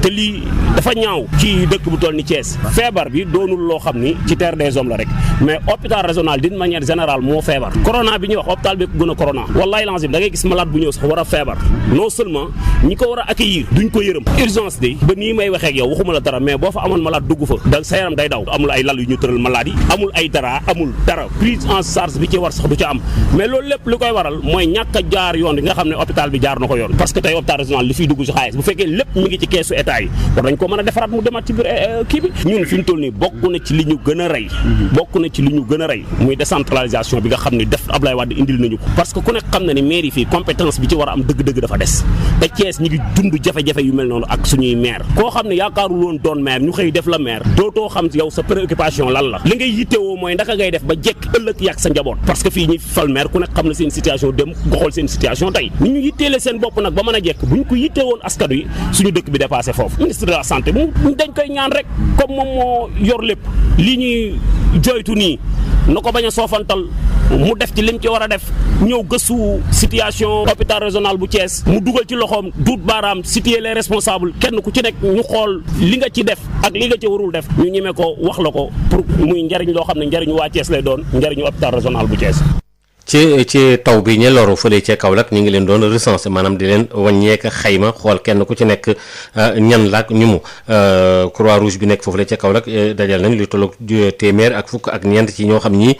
te lii dafa ñaaw ci dëkk bu toll ni Thiès feebar bi doonul loo xam ni ci terre des hommes la rek mais hôpital régional d'une manière générale moo feebar corona bi ñuy wax hôpital bi ko gën a corona wallahi lazim da ngay gis malade bu ñëw sax war a feebar non seulement ñi ko war a accueillir duñ ko yërëm urgence de ba nii may waxee ak yow waxuma la dara mais boo fa amoon malade dugg fa da sa yaram day daw amul ay lal yu ñu tëral malade yi amul ay dara amul dara prise en charge bi ci war sax du ca am mais loolu lépp li koy waral mooy ñàkk a jaar yoon bi nga xam ne hôpital bi jaar na ko yoon parce que tey hôpital régional li fiy dugg ci xaalis bu fekkee lépp mi ngi ci keesu état yi war nañ ko mën a defaraat mu demaat ci biir kii bi ñun fi mu toll nii bokk na ci li ñu gën a rey muy décentralisation bi nga xam ne def Ablaye Wade indil nañu ko parce que ku nekk xam na ni maire yi fii compétence bi ci war a am dëgg-dëgg dafa des te Thiès ñi ngi dund jafe-jafe yu mel noonu ak suñuy maire koo xam ne yaakaarul woon doon maire ñu xëy def la maire dootoo xam yow sa préoccupation lan la li ngay yittewoo mooy ndaka ngay def ba jekk ëllëg yàgg sa njaboot parce que fii ñi fal maire ku nekk xam na seen situation dem nga xool seen situation tey ni ñu yitteele seen bopp nag ba mën a jekk bu ñu ko yitteewoon askan wi suñu dëkk bi dépassé foofu ministre de la santé mu dañ koy ñaan rek comme moom moo yor lépp lii ñuy joytu nii na ko bañ a soofantal mu def ci lim ci war a def ñëw gëstu situation hôpital régional bu Thiès mu dugal ci loxoom duut baaraam situer les responsables kenn ku ci nekk ñu xool li nga ci def ak li nga ci warul def ñu ñeme ko wax la ko pour muy njariñ loo xam ne njariñu waa Thiès lay doon njariñu hôpital régional bu Thiès. ci taw bi ñe loru fële ca Kaolack ñu ngi leen doon recensé maanaam di leen wàññeeka xayma xool kenn ku ci nekk ñan laak ñu mu Croix Rouge bi nekk foofu la ca Kaolack dajal nañ lu tolloog téeméer ak fukk ak ñeent ci ñoo xam ñi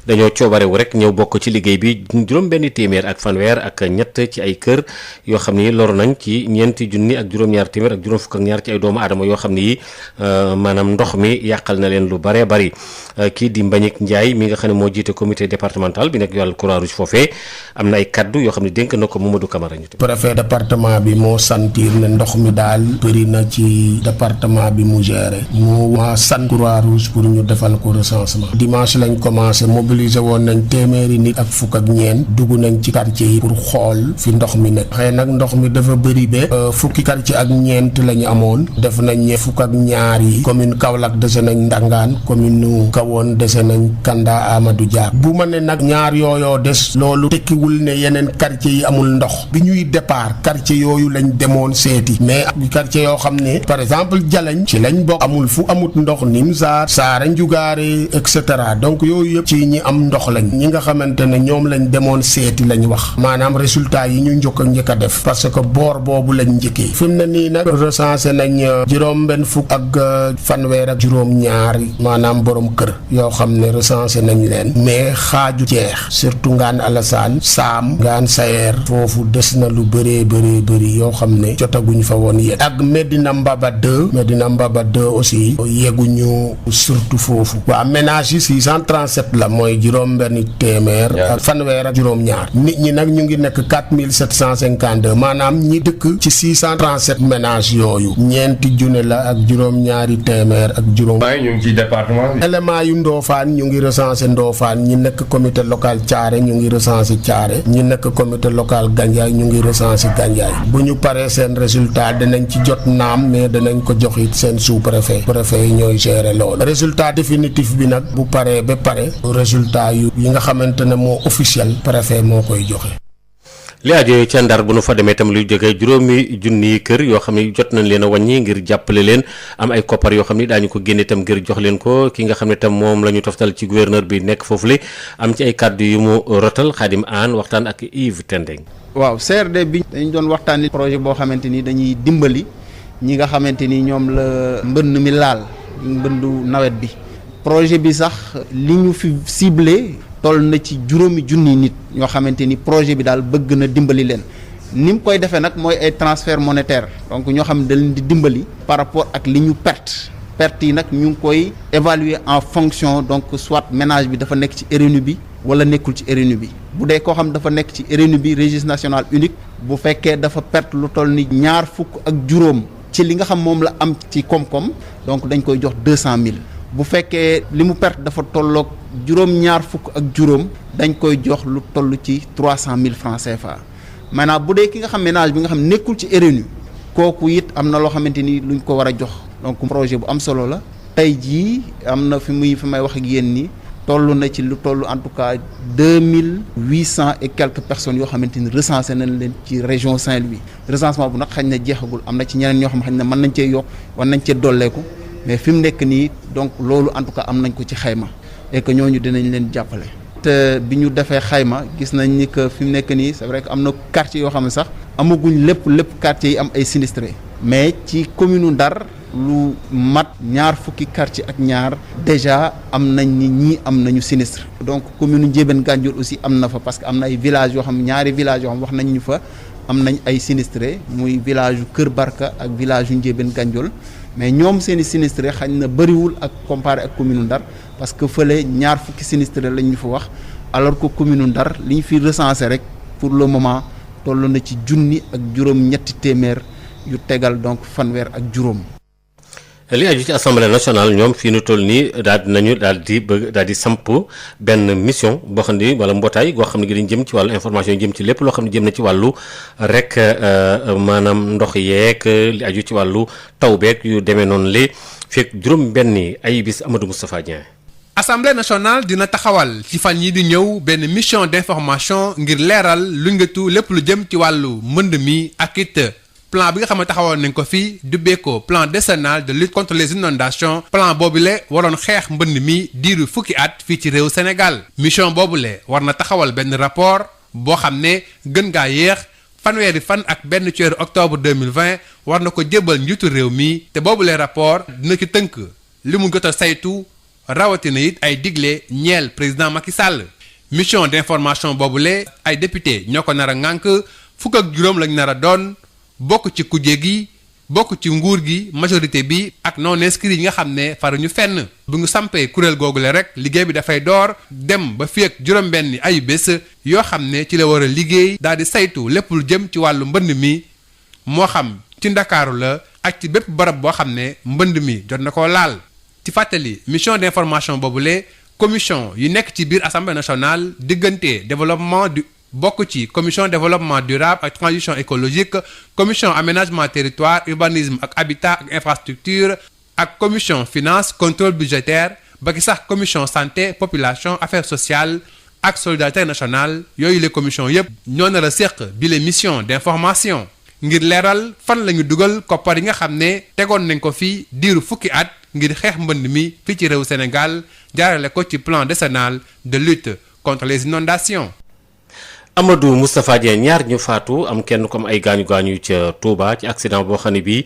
dañoo coobarewu rek ñëw bokk ci liggéey bi juróom benn téeméer ak fanweer ak ñett ci ay kër yoo xam ni loru nañ ci ñeenti junni ak juróom-ñaar téeméer ak juróom fukk ak ñaar ci ay doomu aadama yoo xam ni yi maanaam ndox mi yàqal na leen lu bare bari kii di Mbagnick Ndiaye mi nga xam ne moo jiite comité départemental bi nekk yàlla Croix-Rouge foofee am na ay kaddu yoo xam ne dénk na ko Mamadou Camara ñu préfet département bi moo sentir ne ndox mi daal bëri na ci département bi mu géré mu waa sant Croix-Rouge pour ñu defal ko recensement dimanche lañ commencé mobiliser woon nañ téeméeri nit ak fukk ak ñeent dugg nañ ci quartier yi pour xool fi ndox mi nekk xëy nag ndox mi dafa bëri ba fukki quartier ak ñeent la ñu amoon def nañ fukk ak ñaar yi commune Kaolack dese nañ Ndangaan commune Kawoon dese nañ Kanda Amadou Dia bu ma ne nag ñaar yooyoo des loolu tekkiwul ne yeneen quartier yi amul ndox bi ñuy départ quartier yooyu lañ demoon seeti mais ak quartier yoo xam ne par exemple Jalañ ci lañ bokk amul fu amut ndox Nimsaar Saara Njugaare et cetera donc yooyu yëpp ci ñi am ndox lañ ñi nga xamante ne ñoom lañ demoon seeti lañ wax maanaam résultat yi ñu njëkk a def parce que boor boobu lañ njëkkee fi mu ne nii nag recensé nañ juróom benn fukk ak fanweer ak juróom ñaari maanaam borom kër yoo xam ne recensé nañ leen mais xaaju jeex surtout Ngaan Alassane Saam Ngaan Sayer foofu des na lu bëree yoo xam ne jotaguñ fa woon yegg ak Medina Mbaba 2 aussi yegguñu surtout foofu waa ménage yi 637 la mooy juróom benn téeméer ak fanweer ak juróom ñaar nit ñi nag ñu ngi nekk 4752 maanaam ñi dëkk ci 637 ménage yooyu ñeenti junne la ak juróom ñaari téeméer ak juróom ñu ngi ci département bi élément yu Ndofane ñu ngi recensé Ndofane ñi nekk comité local Thiaré ñu ngi recensé Thiaré ñi nekk comité local Gandiaye ñu ngi recensé Gandiaye bu ñu paree seen résultat danañ ci jot naam mais danañ ko jox it seen sous-préfet yi ñooy gérer loolu résultat définitif bi nag bu paree ba pare résultat yi nga xamante ne moo officiel préfet moo koy joxe. li aju ca Ndar bu nu fa demee itam lu jógee juróomi junniy kër yoo xam ne jot nañ leen a wàññi ngir jàppale leen am ay koppar yoo xam ni daañu ko génne itam ngir jox leen ko ki nga xam ne itam moom la ñu toftal ci gouverneur bi nekk foofu le am ci ay kàddu yu mu rotal Khadim Anne waxtaan ak Yves Tendeng. waaw CRD bi dañ doon waxtaanee projet boo xamante ni dañuy dimbali ñi nga xamante ni ñoom la mbënn mi laal mbëndu nawet bi projet bi sax li ñu fi ciblé. toll na ci juróomi junni nit ñoo xamante ni projet bi daal bëgg na dimbali leen ni mu koy defee nag mooy ay transfert monétaire donc ñoo xam ne da leen di dimbali par rapport ak li ñu perte yi nag ñu ngi koy évaluer en fonction donc soit ménage bi dafa nekk ci RNU bi wala nekkul ci RNU bi bu dee koo xam dafa nekk ci RNU bi registre national unique bu fekkee dafa perte lu toll ni ñaar fukk ak juróom ci li nga xam moom la am ci koom-koom donc dañ koy jox 200 000 bu fekkee li mu perte dafa tolloog juróom-ñaar fukk ak juróom dañ koy jox lu toll ci 300 000 francs CFA maintenant bu dee ki nga xam ménage bi nga xam nekkul ci RNU kooku it am na loo xamante ni luñ ko war a jox donc projet bu am solo la tey jii am na fi may wax ak yéen ni toll na ci lu toll en tout cas 2800 et quelques personnes yoo xamante ni recensé nañ leen ci région Saint-Louis recensement bu nag xañ na jeexagul am na ci ñeneen ñoo xam xañ na mën nañ cee yokk war nañ cee dolleeku mais fi mu nekk nii donc loolu en tout cas am nañ ko ci xayma et que ñooñu dinañ leen jàppale. te bi ñu defee xayma gis nañ ni que fi mu nekk nii c'est vrai que am na quartier yoo xam ne sax amaguñ lépp quartier yi am ay sinistrés mais ci commune Ndar lu mat ñaar fukki quartier ak ñaar déjà am nañ ni ñii am nañu sinistre donc commune Ndiébène Gandiol aussi am na fa parce que am na ay villages yoo xam ñaari villages yoo xam wax nañ ñu fa am nañ ay sinistrés muy village yu Kër Barka ak village yu Ndiébène Gandiol mais ñoom seeni sinistrés xañ na bëriwul ak comparé ak commune Ndar parce que fële ñaar fukki sinistrés lañ ñu fa wax alors que commune Ndar li ñu fi recensé rek pour le moment toll na ci junni ak juróom-ñetti téeméer yu tegal donc fanweer ak juróom. li aju ci assemblée nationale ñoom fii nu toll nii daal di samp benn mission boo xam ne wala mbootaay goo xam ne gi dañ jëm ci wàllu information jëm ci lépp loo xam ne jëm na ci wàllu rek maanaam ndox yeeg li aju ci wàllu taw beeg yu demee noonu li fekk juróom benni ay bis Amadou Moustapha Dieng. Assemblée nationale dina taxawal ci fan yi di ñëw benn mission d'information ngir leeral lu ngatu lépp lu jëm ci wàllu mbënd mi ak it plan bi nga xam ne taxawoon nañ ko fii dubbee ko plan décennal de lutte contre les inondations plan boobule waroon xeex mbënd mi diiru fukki at fii ci réew Sénégal mission boobule war na taxawal benn rapport boo xam ne gën ngaa yéex fanweeri fan ak benn ci weeru octobre 2020 war na ko jébbal njiitu réew mi te boobule rapport dina ci tënk li mu jot a saytu rawatina it ay digle ñeel président Macky Sall mission d'information boobule ay député ñoo ko nar a ŋànk fukk ak juróom lañ nar a doon. bokk ci kujje gi bokk ci nguur gi majorité bi ak non inscrits yi nga xam ne faruñu fenn bu ñu sampee kuréel googule rek liggéey bi dafay door dem ba fii ak juróom-benni ayu bés yoo xam ne ci la war a liggéey daal di saytu lépp lu jëm ci wàllu mbënd mi moo xam ci ndakaaru la ak ci bépp barab boo xam ne mbënd mi jot na koo laal. ci fàttali mission d'information boobule commission yu nekk ci biir assemblée nationale diggante développement du. bokk ci commission développement durable ak transition écologique commission aménagement territoire urbanisme ak habitat ak infrastructure ak commission finance contrôle budgétaire ba ki sax commission santé population affaires sociales ak solidarité nationale yooyu les commissions yépp ñoo nar a séq bi les missions d'information ngir leeral fan la ñu dugal koppar yi nga xam ne tegoon nañ ko fi diiru fukki at ngir xeex mbënd mi fii ci réew Sénégal jaarale ko ci plan décennal de lutte contre les inondations. Amadou Moustapha Dieng ñaar ñu faatu am kenn comme ay gaañu ca Touba ci accident boo xam ne bii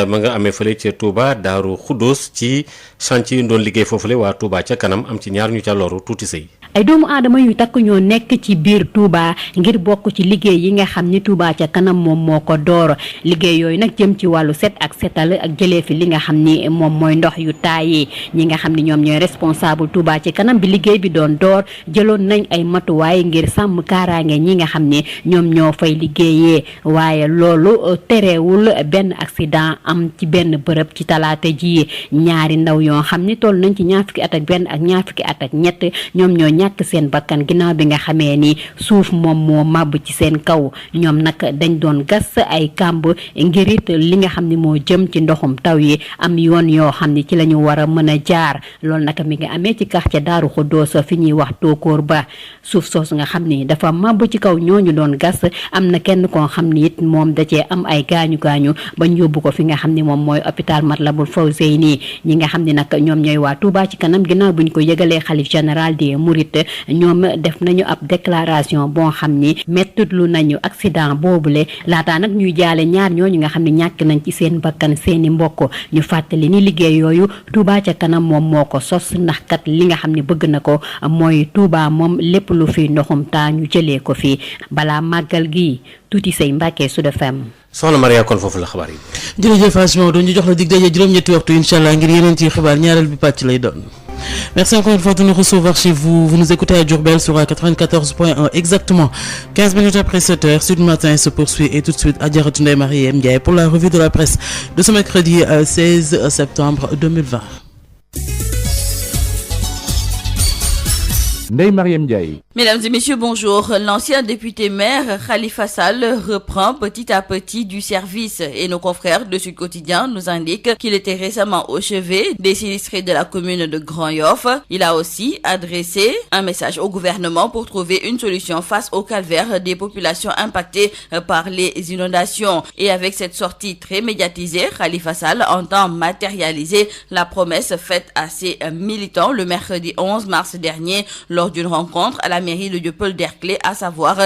ma nga amee fële ca Touba Daaru Xuddoos ci chantier yi doon liggéey foofule waa Touba ca kanam am ci ñaar ñu ca loru tuuti sëy ay doomu aadama yu takk ñoo nekk ci biir Touba ngir bokk ci liggéey yi nga xam ni Touba ca kanam moom moo ko door liggéey yooyu nag jëm ci wàllu set ak setal ak jëlee fi li nga xam ni moom mooy ndox yu taayee ñi nga xam ni ñoom ñooy responsable Touba ci kanam bi liggéey bi doon door jëloon nañ ay matuwaay ngir sàmm kaaraange ñi nga xam ni ñoom ñoo fay liggéeyee waaye loolu terewul benn accident am ci benn bërëb ci talaata ji ñaari ndaw yoo xam ni toll nañ ci ñaar fukki at ak benn ak ñaar fukki at ak ñett ñoom ñoo ñàkk seen bakkan ginnaaw bi nga xamee ni suuf moom moo màbb ci seen kaw ñoom nag dañ doon gas ay kàmb ngir it li nga xam ni moo jëm ci ndoxum taw yi am yoon yoo xam ni ci la ñu war a mën a jaar loolu nag mi ngi amee ci quartier Daaru Xuddoos fi ñuy wax Tokóor Ba suuf soosu nga xam ni dafa màbb ci kaw ñooñu doon gas am na kenn koo xam ni it moom da cee am ay gaañu bañ yóbbu ko fi nga xam ni moom mooy hôpital Matlaboul Fawzeyni ñi nga xam ni nag ñoom ñooy waa Touba ci kanam ginnaaw buñ ko yëgalee xalif général des Mourides ñoom def nañu ab déclaration boo xam ni mettitlu nañu accident boobule laataa nag ñuy jaale ñaar ñooñu nga xam ne ñàkk nañ ci seen bakkan seeni mbokk ñu fàttali ni liggéey yooyu Touba ca kanam moom moo ko sos ndax kat li nga xam ne bëgg na ko mooy Touba moom lépp lu fi ndoxum taa ñu jëlee ko fi balaa màggal gi tuuti say Mbàkke Sud FM. soxna Maria kon foofu la xabaar yi. jërëjëf Asma doon ñu jox la dig daje juróom-ñetti waxtu incha allah ngir yeneen ci xibaar ñaareel bi pàcc lay doon. Merci encore une fois de nous recevoir chez vous. Vous nous écoutez à Diourbel sur la 94.1 exactement 15 minutes après 7h. Sud Matin se poursuit et tout de suite Adjaratou Ndeye Marie Ndiaye pour la revue de la presse de ce mercredi 16 septembre 2020. Ndeye Mariam Ndiaye. Mesdames et messieurs, bonjour. L'ancien député maire Khalifa Sall reprend petit à petit du service et nos confrères de Sud Quotidien nous indiquent qu'il était récemment au chevet des sinistrés de la commune de Grand-Yoff. Il a aussi adressé un message au gouvernement pour trouver une solution face au calvaire des populations impactées par les inondations. Et avec cette sortie très médiatisée, Khalifa Sall entend matérialiser la promesse faite à ses militants le mercredi 11 mars dernier lors d'une rencontre à la mairie de Dieuppeul-Derklé, à savoir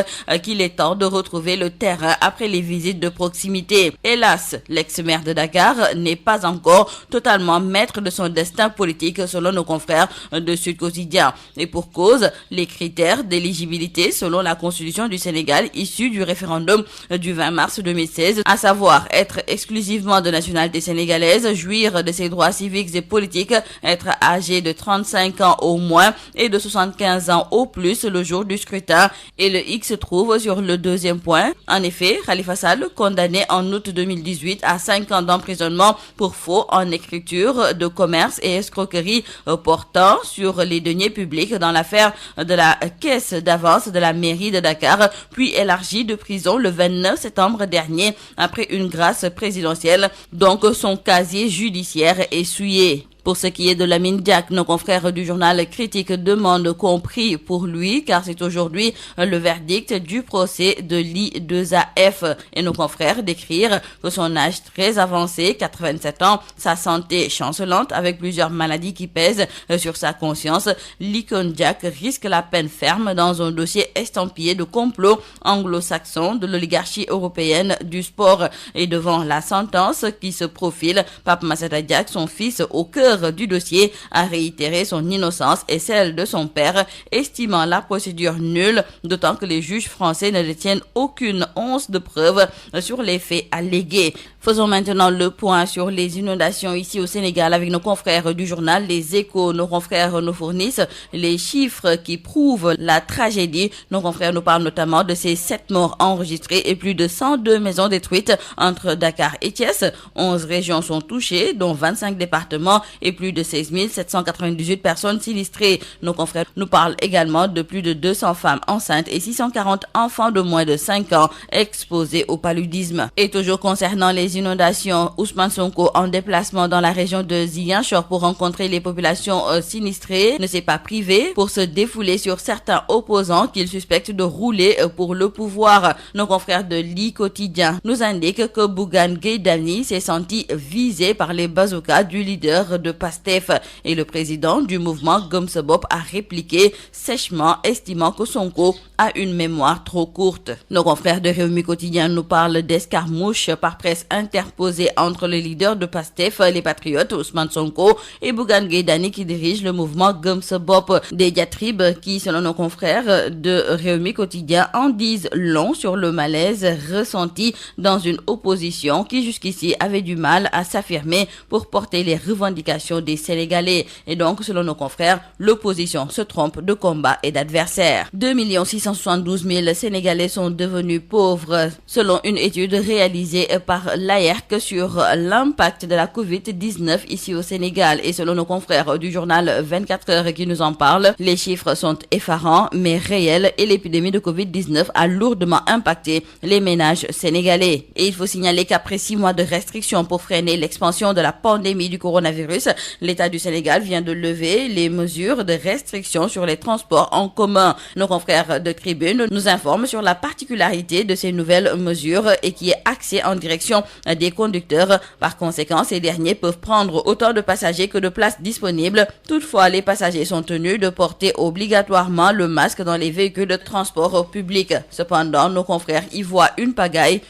qu'il est temps de retrouver le terrain après les visites de proximité. Hélas, l'ex-maire de Dakar n'est pas encore totalement maître de son destin politique selon nos confrères de Sud Quotidien. Et pour cause, les critères d'éligibilité selon la Constitution du Sénégal issue du référendum du 20 mars 2016, à savoir être exclusivement de nationalité sénégalaise, jouir de ses droits civiques et politiques, être âgé de 35 ans au moins et de 75 ans au plus le jour du scrutin, et le X se trouve sur le deuxième point. En effet, Khalifa Sall, condamné en août 2018 à 5 ans d'emprisonnement pour faux en écriture de commerce et escroquerie portant sur les deniers publics dans l'affaire de la caisse d'avance de la mairie de Dakar, puis élargi de prison le 29 septembre dernier après une grâce présidentielle. Donc son casier judiciaire est souillé. Pour ce qui est de Lamine Diack, nos confrères du journal Critique demandent qu'on prie pour lui car c'est aujourd'hui le verdict du procès de l'I2AF. Et nos confrères décrivent que son âge très avancé, 87 ans, sa santé chancelante avec plusieurs maladies qui pèsent sur sa conscience, l'icône Diack risque la peine ferme dans un dossier estampillé de complot anglo-saxon de l'oligarchie européenne du sport. Et devant la sentence qui se profile, Pape Massata Diack, son fils au cœur du dossier, a réitéré son innocence et celle de son père, estimant la procédure nulle, d'autant que les juges français ne détiennent aucune once de preuve sur les faits allégués. Faisons maintenant le point sur les inondations ici au Sénégal avec nos confrères du journal Les Échos. Nos confrères nous fournissent les chiffres qui prouvent la tragédie. Nos confrères nous parlent notamment de ces 7 morts enregistrés et plus de 102 maisons détruites entre Dakar et Thiès. 11 régions sont touchées, dont 25 départements et plus de 16 798 personnes sinistrées. Nos confrères nous parlent également de plus de 200 femmes enceintes et 640 enfants de moins de 5 ans exposés au paludisme. Et toujours concernant les inondations, Ousmane Sonko, en déplacement dans la région de Ziguinchor pour rencontrer les populations sinistrées, ne s'est pas privé pour se défouler sur certains opposants qu'il suspecte de rouler pour le pouvoir. Nos confrères de l'I Quotidien nous indiquent que Bougane Gueye Dany s'est senti visé par les bazookas du leader de PASTEF et le président du mouvement Gëm Sa Bopp a répliqué sèchement, estimant que Sonko a une mémoire trop courte. Nos confrères de Rewmi Quotidien nous parlent d'escarmouches par presse interposée entre le leader de PASTEF, les Patriotes, Ousmane Sonko, et Bougane Gueye Dany qui dirige le mouvement Gëm Sa Bopp. Des diatribes qui, selon nos confrères de Rewmi Quotidien, en disent long sur le malaise ressenti dans une opposition qui jusqu'ici avait du mal à s'affirmer pour porter les revendications des Sénégalais. Et donc, selon nos confrères, l'opposition se trompe de combat et d'adversaire. 2 672 000 Sénégalais sont devenus pauvres, selon une étude réalisée par l'AERC sur l'impact de la Covid-19 ici au Sénégal. Et selon nos confrères du journal 24 heures qui nous en parlent, les chiffres sont effarants mais réels et l'épidémie de Covid-19 a lourdement impacté les ménages sénégalais. Et il faut signaler qu'après 6 mois de restrictions pour freiner l'expansion de la pandémie du coronavirus, l'État du Sénégal vient de lever les mesures de restriction sur les transports en commun. Nos confrères de Tribune nous informent sur la particularité de ces nouvelles mesures et qui est axée en direction des conducteurs. Par conséquent, ces derniers peuvent prendre autant de passagers que de places disponibles. Toutefois, les passagers sont tenus de porter obligatoirement le masque dans les véhicules de transport public. Cependant, nos confrères y voient une pagaille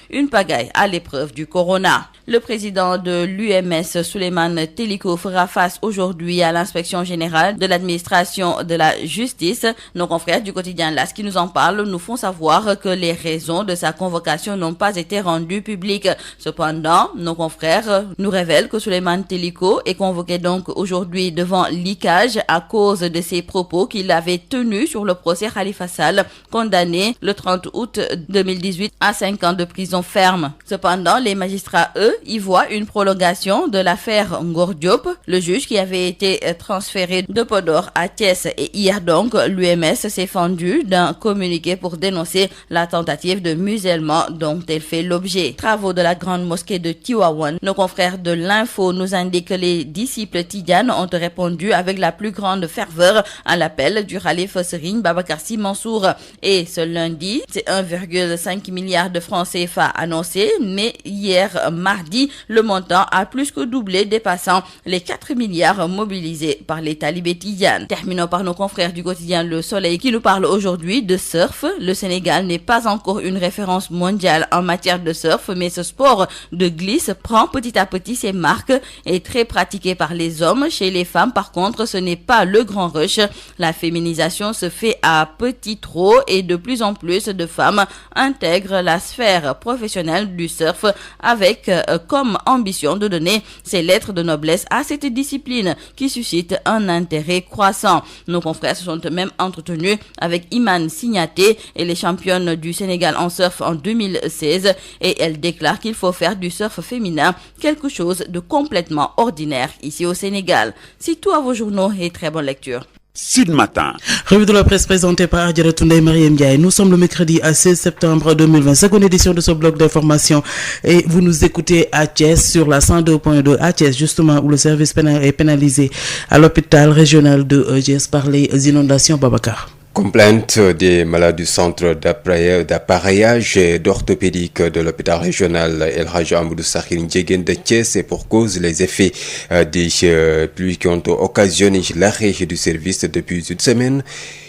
à l'épreuve du corona. Le président de l'UMS, Souleymane Teliko, fera face aujourd'hui à l'inspection générale de l'administration de la justice. Nos confrères du quotidien LAS qui nous en parlent nous font savoir que les raisons de sa convocation n'ont pas été rendues publiques. Cependant, Cependant, nos confrères nous révèlent que Souleymane Teliko est convoqué donc aujourd'hui devant l'ICAJ à cause de ses propos qu'il avait tenus sur le procès Khalifa Sall, condamné le 30 août 2018 à 5 ans de prison ferme. Cependant, les magistrats, eux, y voient une prolongation de l'affaire Ngor Diop, le juge qui avait été transféré de Podor à Thiès. Et hier donc, l'UMS s'est fendu d'un communiqué pour dénoncer la tentative de musellement dont elle fait l'objet. Travaux de la grande mosquée de Tivaouane. Nos confrères de l'Info nous indiquent que les disciples Tidianes ont répondu avec la plus grande ferveur à l'appel du khalife Serigne Babacar Sy Mansour. Et ce lundi, c'est 1,5 milliard de francs CFA annoncés, mais hier, mardi, le montant a plus que doublé, dépassant les 4 milliards mobilisés par les talibés Tidianes. Terminons par nos confrères du quotidien Le Soleil qui nous parle aujourd'hui de surf. Le Sénégal n'est pas encore une référence mondiale en matière de surf, mais ce sport de glisse prend petit à petit ses marques et est très pratiqué par les hommes. Chez les femmes, par contre, ce n'est pas le grand rush. La féminisation se fait à petit trot et de plus en plus de femmes intègrent la sphère professionnelle du surf avec comme ambition de donner ses lettres de noblesse à cette discipline qui suscite un intérêt croissant. Nos confrères se sont même entretenus avec Imane Signaté et les championnes du Sénégal en surf en 2016 et elle déclare qu'il faut faire du surf féminin quelque chose de complètement ordinaire ici au Sénégal. C'est tout à vos journaux et très bonne lecture. Sud Matin. Revue de la presse présentée par Adjaratou Ndeye Marième Ndiaye. Nous sommes le mercredi à 16 septembre 2020. Seconde édition de ce bloc d'information. Et vous nous écoutez à Thiès sur la 102.2 à Thiès, justement, où le service pénal est pénalisé à l'hôpital régional de Thiès par les inondations. Babacar. Complainte des malades du centre d'appareillage et d'orthopédique de l'hôpital régional El Hadj Amadou Sakhir Ndiéguène de Thiès et pour cause les effets des pluies qui ont occasionné l'arrêt du service depuis une semaine.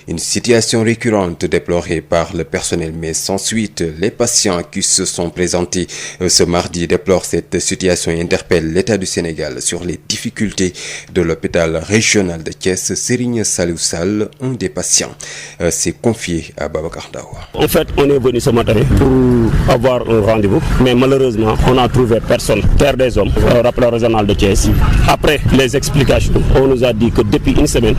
Une situation récurrente déplorée par le personnel, mais sans suite. Les patients qui se sont présentés ce mardi déplorent cette situation et interpellent l'État du Sénégal sur les difficultés de l'hôpital régional de Thiès. Serigne Salou Sall, un des patients, s'est confié à Babacar Dawa. En fait, on est venu ce matin pour avoir un rendez-vous, mais malheureusement, on n'a trouvé personne. Terre des Hommes, au rapport régional de Thiès. Après les explications, on nous a dit que depuis une semaine,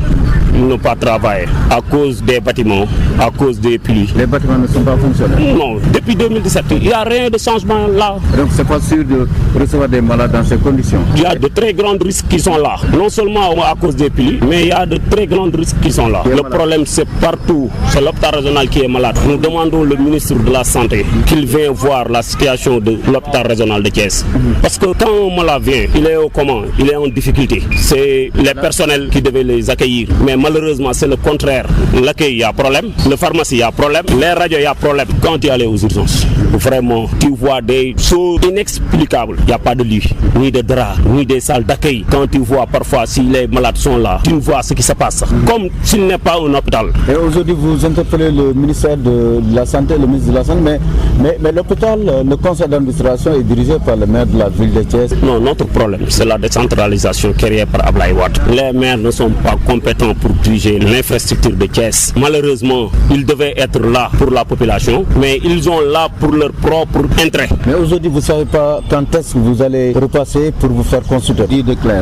ils n'ont pas travaillé à cause des bâtiments, à cause des pluies. Les bâtiments ne sont pas fonctionnels? Non, depuis 2017, il n'y a rien de changement là. Donc c'est pas sûr de recevoir des malades dans ces conditions? Il y a de très grands risques qui sont là. Non seulement à cause des pluies, mais il y a de très grands risques qui sont là. Le problème c'est partout. C'est l'hôpital régional qui est malade. Nous demandons au ministre de la Santé qu'il vienne voir la situation de l'hôpital régional de Thiès. Parce que quand un malade vient, il est au comment? Il est en difficulté. C'est les personnels qui devaient les accueillir. Mais malheureusement, c'est le contraire. L'accueil, il y a problème. Le pharmacie, il y a problème. Les radios, il y a problème. Quand tu es allé aux urgences, vraiment, tu vois des choses inexplicables. Il n'y a pas de lit, ni de drap, ni des salles d'accueil. Quand tu vois parfois si les malades sont là, tu vois ce qui se passe. Comme s'il n'est pas un hôpital. Et aujourd'hui, vous interpellez le ministère de la Santé, le ministre de la Santé, mais l'hôpital, le conseil d'administration est dirigé par le maire de la ville de Thiès. Non, notre problème, c'est la décentralisation créée par Ablaye Wade. Les maires ne sont pas compétents pour diriger l'infrastructure de Thiès. Malheureusement, ils devaient être là pour la population, mais ils sont là pour leur propre intérêt. Mais aujourd'hui, vous ne savez pas quand est-ce que vous allez repasser pour vous faire consulter?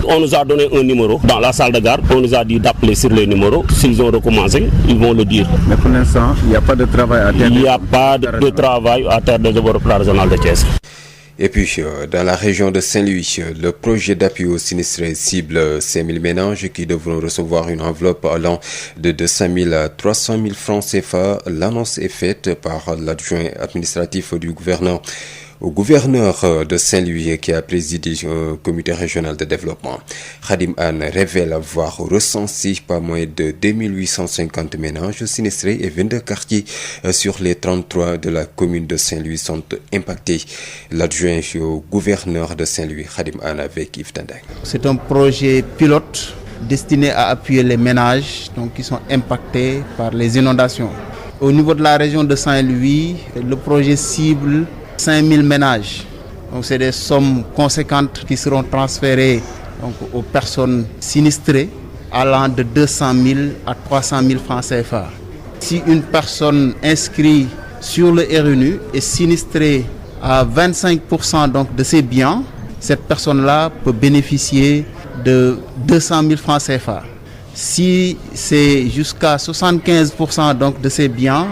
On nous a donné un numéro dans la salle de garde. On nous a dit d'appeler sur les numéros. S'ils ont recommencé, ils vont le dire. Mais pour l'instant, il n'y a pas de travail à terre. Il n'y a pas de travail à terre de l'hôpital régional de Thiès. Et puis, dans la région de Saint-Louis, le projet d'appui aux sinistrés cible 5 000 ménages qui devront recevoir une enveloppe allant de 200 000 à 300 000 francs CFA. L'annonce est faite par l'adjoint administratif du gouverneur de Saint-Louis qui a présidé un comité régional de développement. Khadim Anne révèle avoir recensé pas moins de 2850 ménages sinistrés et 22 quartiers sur les 33 de la commune de Saint-Louis sont impactés. L'adjoint au gouverneur de Saint-Louis, Khadim Anne, avec Yves Tandeng. C'est un projet pilote destiné à appuyer les ménages qui sont impactés par les inondations. Au niveau de la région de Saint-Louis, le projet cible 5000 ménages. Donc c'est des sommes conséquentes qui seront transférées aux personnes sinistrées allant de 200 000 à 300 000 francs CFA. Si une personne inscrite sur le RNU est sinistrée à 25% donc de ses biens, cette personne-là peut bénéficier de 200 000 francs CFA. Si c'est jusqu'à 75% donc de ses biens,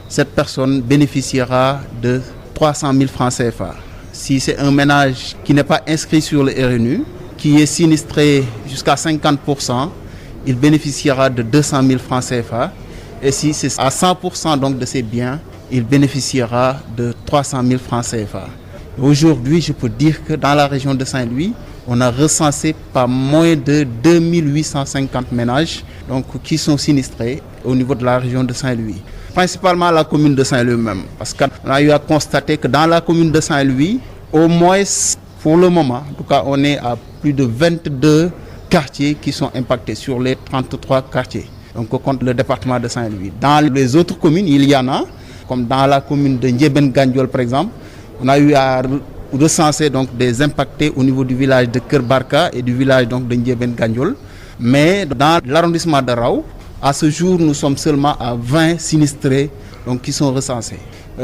cette personne bénéficiera de 300 000 francs CFA. Si c'est un ménage qui n'est pas inscrit sur le RNU, qui est sinistré jusqu'à 50%, il bénéficiera de 200 000 francs CFA. Et si c'est à 100% donc de ses biens, il bénéficiera de 300 000 francs CFA. Aujourd'hui, je peux dire que dans la région de Saint-Louis, on a recensé pas moins de 2850 ménages donc, qui sont sinistrés au niveau de la région de Saint-Louis. Principalement la commune de Saint-Louis même, parce qu'on a eu à constater que dans la commune de Saint-Louis, au moins pour le moment, en tout cas on est à plus de 22 quartiers qui sont impactés sur les 33 quartiers, donc contre le département de Saint-Louis. Dans les autres communes, il y en a, comme dans la commune de Ndiébène-Gandiol par exemple, on a eu à recenser donc des impactés au niveau du village de Kerbarka et du village donc de Ndiébène-Gandiol. Mais dans l'arrondissement de Rao, à ce jour, nous sommes seulement à 20 sinistrés donc, qui sont recensés.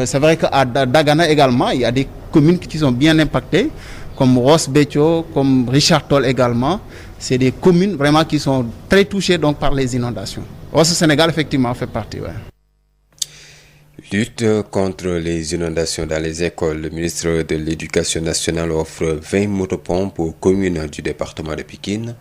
C'est vrai qu'à Dagana également, il y a des communes qui sont bien impactées, comme Ross Béthio, comme Richard Toll également. C'est des communes vraiment qui sont très touchées donc, par les inondations. Ross Sénégal, effectivement, fait partie. Ouais. Lutte contre les inondations dans les écoles. Le ministre de l'Éducation nationale offre 20 motopompes aux communes du département de Pikine.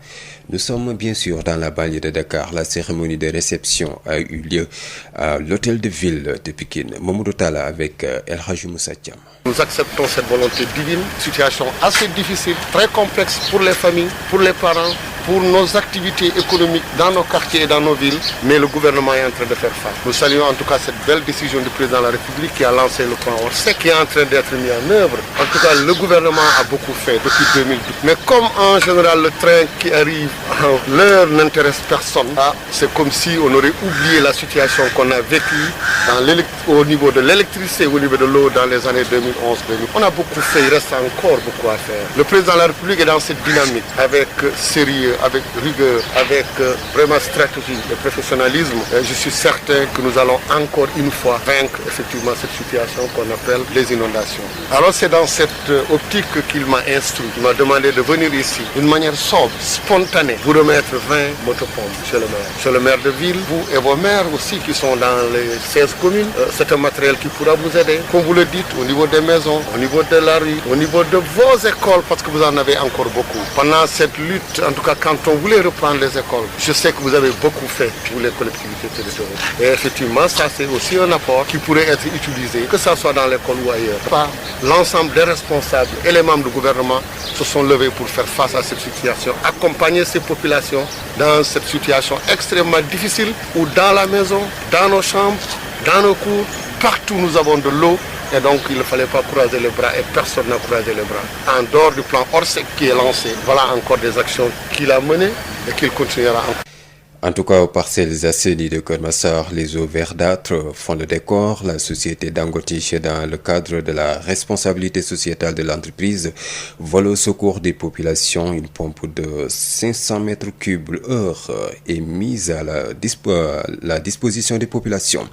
Nous sommes bien sûr dans la banlieue de Dakar. La cérémonie de réception a eu lieu à l'hôtel de ville de Pikine. Mamoudou Tala avec El Hadji Moussa Thiam. Nous acceptons cette volonté divine, situation assez difficile, très complexe pour les familles, pour les parents, pour nos activités économiques dans nos quartiers et dans nos villes, mais le gouvernement est en train de faire face. Nous saluons en tout cas cette belle décision du président de la République qui a lancé le plan Orsec, qui est en train d'être mis en œuvre. En tout cas, le gouvernement a beaucoup fait depuis 2012. Mais comme en général le train qui arrive à l'heure n'intéresse personne, c'est comme si on aurait oublié la situation qu'on a vécue au niveau de l'électricité, au niveau de l'eau dans les années 2011-2012. On a beaucoup fait, il reste encore beaucoup à faire. Le président de la République est dans cette dynamique avec sérieux, avec rigueur, avec vraiment stratégie et professionnalisme. Et je suis certain que nous allons encore une fois vaincre effectivement cette situation qu'on appelle les inondations. Alors c'est dans cette optique qu'il m'a instruit. Il m'a demandé de venir ici d'une manière sobre, spontanée, vous remettre 20 motopompes, monsieur le maire. Monsieur le maire de ville, vous et vos maires aussi qui sont dans les 16 communes, c'est un matériel qui pourra vous aider. Comme vous le dites, au niveau des maisons, au niveau de la rue, au niveau de vos écoles, parce que vous en avez encore beaucoup. Pendant cette lutte, en tout cas quand on voulait reprendre les écoles, je sais que vous avez beaucoup fait pour les collectivités territoriales. Et effectivement, ça c'est aussi un apport qui pourrait être utilisé, que ce soit dans l'école ou ailleurs. L'ensemble des responsables et les membres du gouvernement se sont levés pour faire face à cette situation, accompagner ces populations dans cette situation extrêmement difficile où dans la maison, dans nos chambres, dans nos cours, partout nous avons de l'eau. Et donc il ne fallait pas croiser les bras et personne n'a croisé les bras. En dehors du plan Orsec qui est lancé, voilà encore des actions qu'il a menées et qu'il continuera encore. En tout cas, aux parcelles assainies de Kermassar, les eaux verdâtres font le décor. La société Dangote, dans le cadre de la responsabilité sociétale de l'entreprise, vole au secours des populations. Une pompe de 500 mètres cubes heure est mise à la disposition des populations.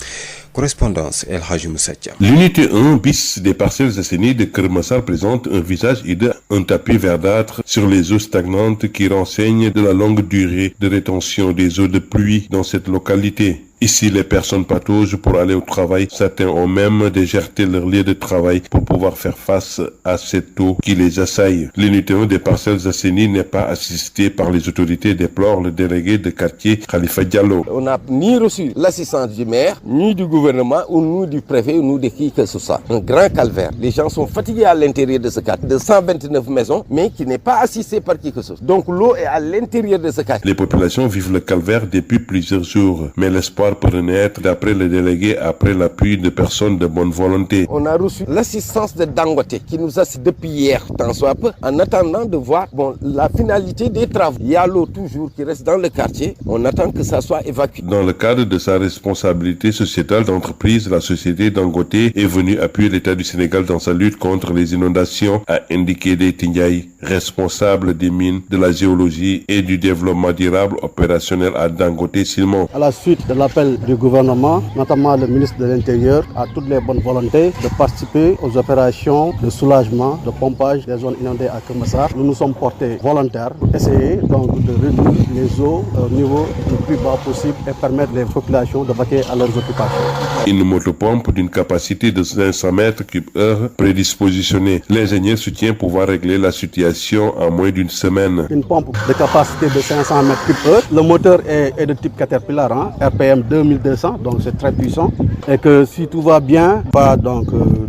Correspondance El Hadji Moussa Thiam. L'unité 1 bis des parcelles assainies de Kermassar présente un visage hideux, un tapis verdâtre sur les eaux stagnantes qui renseignent de la longue durée de rétention des eaux de pluie dans cette localité. Ici, les personnes pataugent pour aller au travail. Certains ont même déserté leur lieu de travail pour pouvoir faire face à cette eau qui les assaille. L'unité 1 des parcelles assainies n'est pas assistée par les autorités, déplore le délégué de quartier Khalifa Diallo. On n'a ni reçu l'assistance du maire, ni du gouvernement, ou nous du préfet, ou nous de qui que ce soit. Un grand calvaire. Les gens sont fatigués à l'intérieur de ce quartier, de 129 maisons, mais qui n'est pas assisté par qui que ce soit. Donc l'eau est à l'intérieur de ce quartier. Les populations vivent le calvaire depuis plusieurs jours, mais l'espoir pour renaître, d'après le délégué, après l'appui de personnes de bonne volonté. On a reçu l'assistance de Dangote qui nous assiste depuis hier, tant soit peu, en attendant de voir la finalité des travaux. Il y a l'eau toujours qui reste dans le quartier, on attend que ça soit évacué. Dans le cadre de sa responsabilité sociétale d'entreprise, la société Dangote est venue appuyer l'État du Sénégal dans sa lutte contre les inondations, a indiqué Deytindiaye, responsable des mines, de la géologie et du développement durable opérationnel à Dangote Silmon. À la suite de l'appel appel du gouvernement, notamment le ministre de l'Intérieur, à toutes les bonnes volontés de participer aux opérations de soulagement, de pompage des zones inondées à Keur Massar. Nous nous sommes portés volontaires pour essayer donc de réduire les eaux au niveau le plus bas possible et permettre les populations de vaquer à leurs occupations. Une motopompe d'une capacité de 500 mètres cubes heure prédispositionnée. L'ingénieur soutient pouvoir régler la situation en moins d'une semaine. Une pompe de capacité de 500 mètres cubes heure. Le moteur est de type Caterpillar, RPM 2200, donc c'est très puissant. Et que si tout va bien, pas donc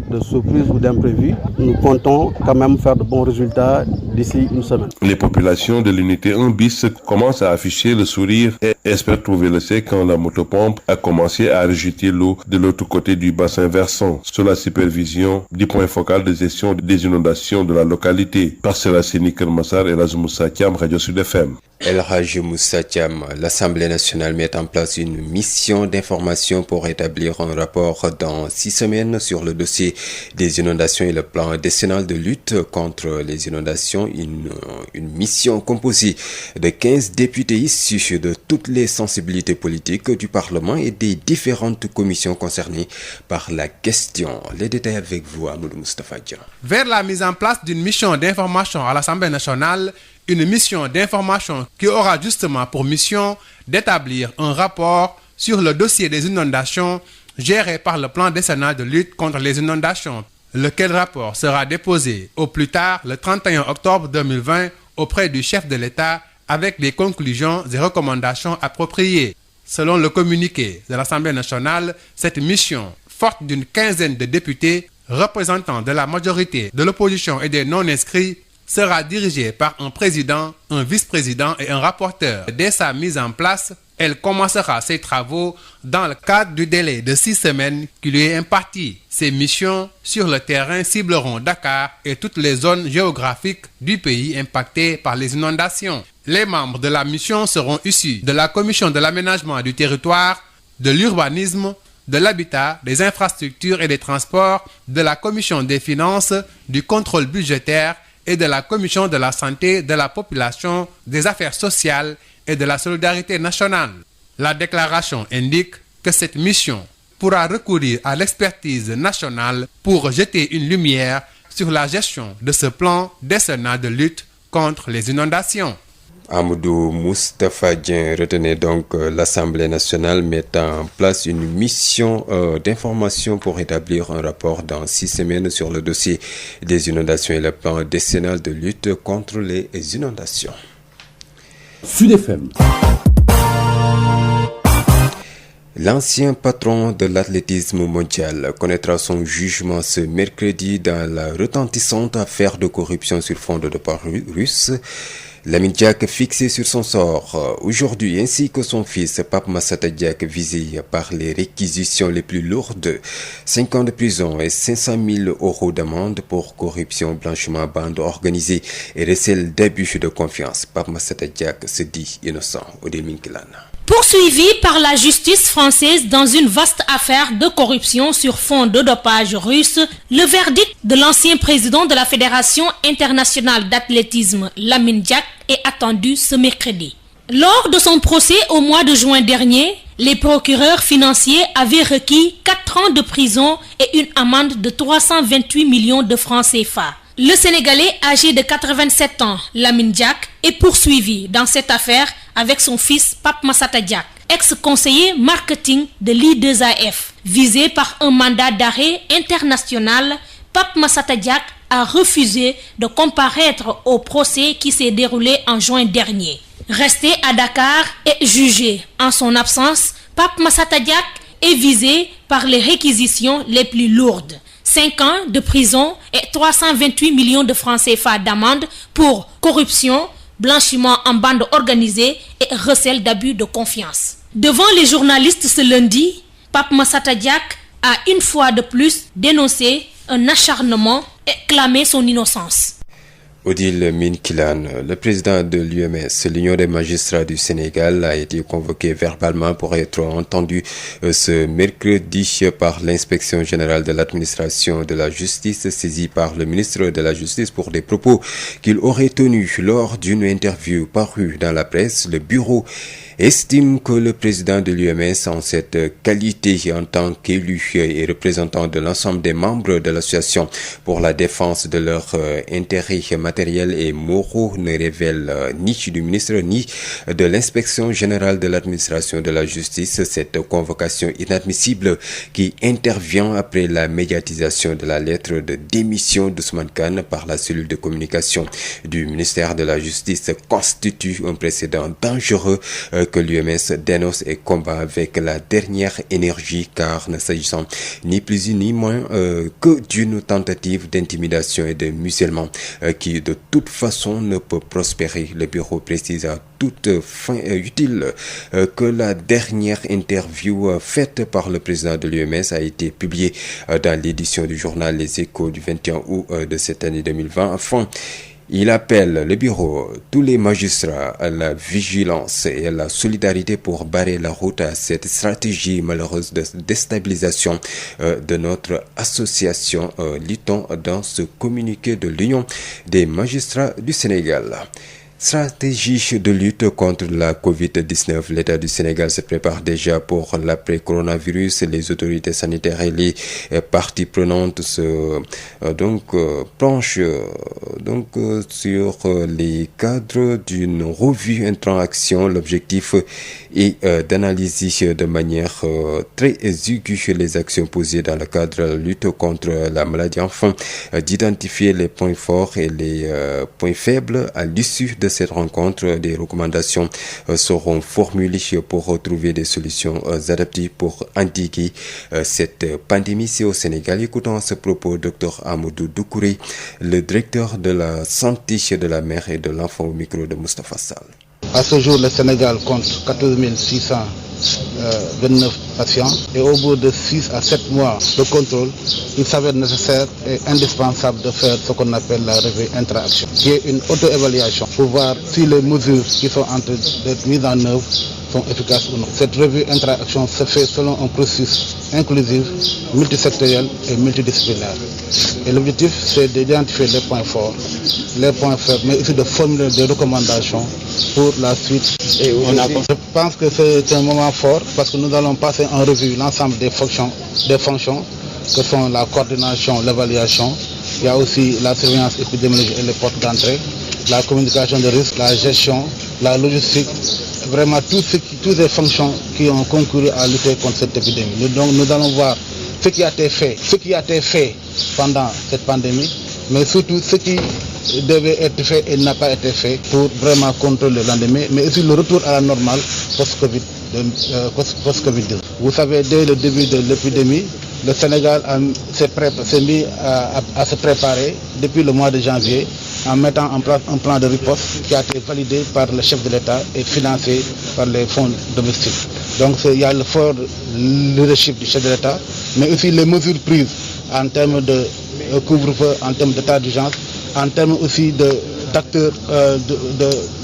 de surprise ou d'imprévu, nous comptons quand même faire de bons résultats d'ici une semaine. Les populations de l'unité 1 bis commencent à afficher le sourire et espèrent trouver le sec quand la motopompe a commencé à rejeter l'eau de l'autre côté du bassin versant, sous la supervision du point focal de gestion des inondations de la localité. Parcelles Assainies Keur Massar, El Hadj Moussa Thiam, Radio Sud FM. El Hadj Moussa Thiam, l'Assemblée nationale met en place une mission d'information pour établir un rapport dans 6 semaines sur le dossier des inondations et le plan décennal de lutte contre les inondations. Une mission composée de 15 députés issus de toutes les sensibilités politiques du Parlement et des différentes commissions concernées par la question. Les détails avec vous, Amadou Moustapha Dia. Vers la mise en place d'une mission d'information à l'Assemblée nationale, une mission d'information qui aura justement pour mission d'établir un rapport sur le dossier des inondations géré par le plan décennal de lutte contre les inondations, lequel rapport sera déposé au plus tard le 31 octobre 2020 auprès du chef de l'État avec les conclusions et recommandations appropriées. Selon le communiqué de l'Assemblée nationale, cette mission, forte d'une quinzaine de députés représentant de la majorité de l'opposition et des non-inscrits, sera dirigée par un président, un vice-président et un rapporteur. Dès sa mise en place, elle commencera ses travaux dans le cadre du délai de 6 semaines qui lui est imparti. Ces missions sur le terrain cibleront Dakar et toutes les zones géographiques du pays impactées par les inondations. Les membres de la mission seront issus de la Commission de l'aménagement du territoire, de l'urbanisme, de l'habitat, des infrastructures et des transports, de la Commission des finances, du contrôle budgétaire et de la Commission de la santé, de la population, des affaires sociales et de la solidarité nationale. La déclaration indique que cette mission pourra recourir à l'expertise nationale pour jeter une lumière sur la gestion de ce plan décennal de lutte contre les inondations. Amadou Moustapha Dieng, retenez donc l'Assemblée nationale met en place une mission d'information pour établir un rapport dans 6 semaines sur le dossier des inondations et le plan décennal de lutte contre les inondations. Sud FM. L'ancien patron de l'athlétisme mondial connaîtra son jugement ce mercredi dans la retentissante affaire de corruption sur fond de dopage russe. Lamine Diack fixé sur son sort aujourd'hui, ainsi que son fils Pape Massata Diack visé par les réquisitions les plus lourdes, 5 ans de prison et 500 000 € d'amende pour corruption, blanchiment, bande organisée et recel d'abus de confiance. Pape Massata Diack se dit innocent. Odile Minkilan. Poursuivi par la justice française dans une vaste affaire de corruption sur fond de dopage russe, le verdict de l'ancien président de la Fédération internationale d'athlétisme, Lamine Diack, est attendu ce mercredi. Lors de son procès au mois de juin dernier, les procureurs financiers avaient requis 4 ans de prison et une amende de 328 millions de francs CFA. Le Sénégalais âgé de 87 ans, Lamine Diack, est poursuivi dans cette affaire avec son fils Pape Massata Diack, ex-conseiller marketing de l'I2AF. Visé par un mandat d'arrêt international, Pape Massata Diack a refusé de comparaître au procès qui s'est déroulé en juin dernier. Resté à Dakar et jugé en son absence, Pape Massata Diack est visé par les réquisitions les plus lourdes. 5 ans de prison et 328 millions de francs CFA d'amende pour corruption, blanchiment en bande organisée et recel d'abus de confiance. Devant les journalistes ce lundi, Pape Massata Diack a une fois de plus dénoncé un acharnement et clamé son innocence. Odile Minkilan, le président de l'UMS, l'Union des magistrats du Sénégal, a été convoqué verbalement pour être entendu ce mercredi par l'inspection générale de l'administration de la justice, saisie par le ministre de la Justice pour des propos qu'il aurait tenus lors d'une interview parue dans la presse. Le bureau estime que le président de l'UMS, en cette qualité en tant qu'élu et représentant de l'ensemble des membres de l'association pour la défense de leurs intérêts matériels et moraux, ne révèle ni du ministre ni de l'inspection générale de l'administration de la justice. Cette convocation inadmissible qui intervient après la médiatisation de la lettre de démission d'Ousmane Kane par la cellule de communication du ministère de la Justice constitue un précédent dangereux que l'UMS dénonce et combat avec la dernière énergie, car ne s'agissant ni plus ni moins que d'une tentative d'intimidation et de musulmans qui de toute façon ne peut prospérer. Le bureau précise à toute fin utile que la dernière interview faite par le président de l'UMS a été publiée dans l'édition du journal Les Échos du 21 août de cette année 2020. Enfin, il appelle le bureau, tous les magistrats à la vigilance et à la solidarité pour barrer la route à cette stratégie malheureuse de déstabilisation de notre association, lit-on dans ce communiqué de l'Union des magistrats du Sénégal. Stratégie de lutte contre la Covid-19. L'État du Sénégal se prépare déjà pour l'après-coronavirus. Les autorités sanitaires et les parties prenantes se penchent sur les cadres d'une revue intra-action. L'objectif est d'analyser de manière très aiguë les actions posées dans le cadre de la lutte contre la maladie, enfin d'identifier les points forts et les points faibles. À l'issue de cette rencontre, des recommandations seront formulées pour trouver des solutions adaptées pour endiguer cette pandémie ici au Sénégal. Écoutons à ce propos Dr Amadou Doucouré, le directeur de la santé de la mère et de l'enfant, au micro de Moustapha Sall. À ce jour, le Sénégal compte 14 629 patients et au bout de 6 à 7 mois de contrôle, il s'avère nécessaire et indispensable de faire ce qu'on appelle la revue intra-action, qui est une auto-évaluation pour voir si les mesures qui sont en train d'être mises en œuvre sont efficaces ou non. Cette revue intra-action se fait selon un processus inclusif, multisectoriel et multidisciplinaire. Et l'objectif, c'est d'identifier les points forts, les points faibles, mais aussi de formuler des recommandations pour la suite. Je pense que c'est un moment fort parce que nous allons passer en revue l'ensemble des fonctions que sont la coordination, l'évaluation. Il y a aussi la surveillance épidémiologique et les portes d'entrée, la communication de risques, la gestion, la logistique, vraiment toutes les fonctions qui ont concouru à lutter contre cette épidémie. Donc nous allons voir ce qui a été fait pendant cette pandémie, mais surtout ce qui devait être fait et n'a pas été fait pour vraiment contrôler l'endémie, mais aussi le retour à la normale post-Covid-19. Vous savez, dès le début de l'épidémie, le Sénégal s'est mis à se préparer depuis le mois de janvier en mettant en place un plan de riposte qui a été validé par le chef de l'État et financé par les fonds domestiques. Donc il y a le fort leadership du chef de l'État, mais aussi les mesures prises en termes de couvre-feu, en termes d'état d'urgence, en termes aussi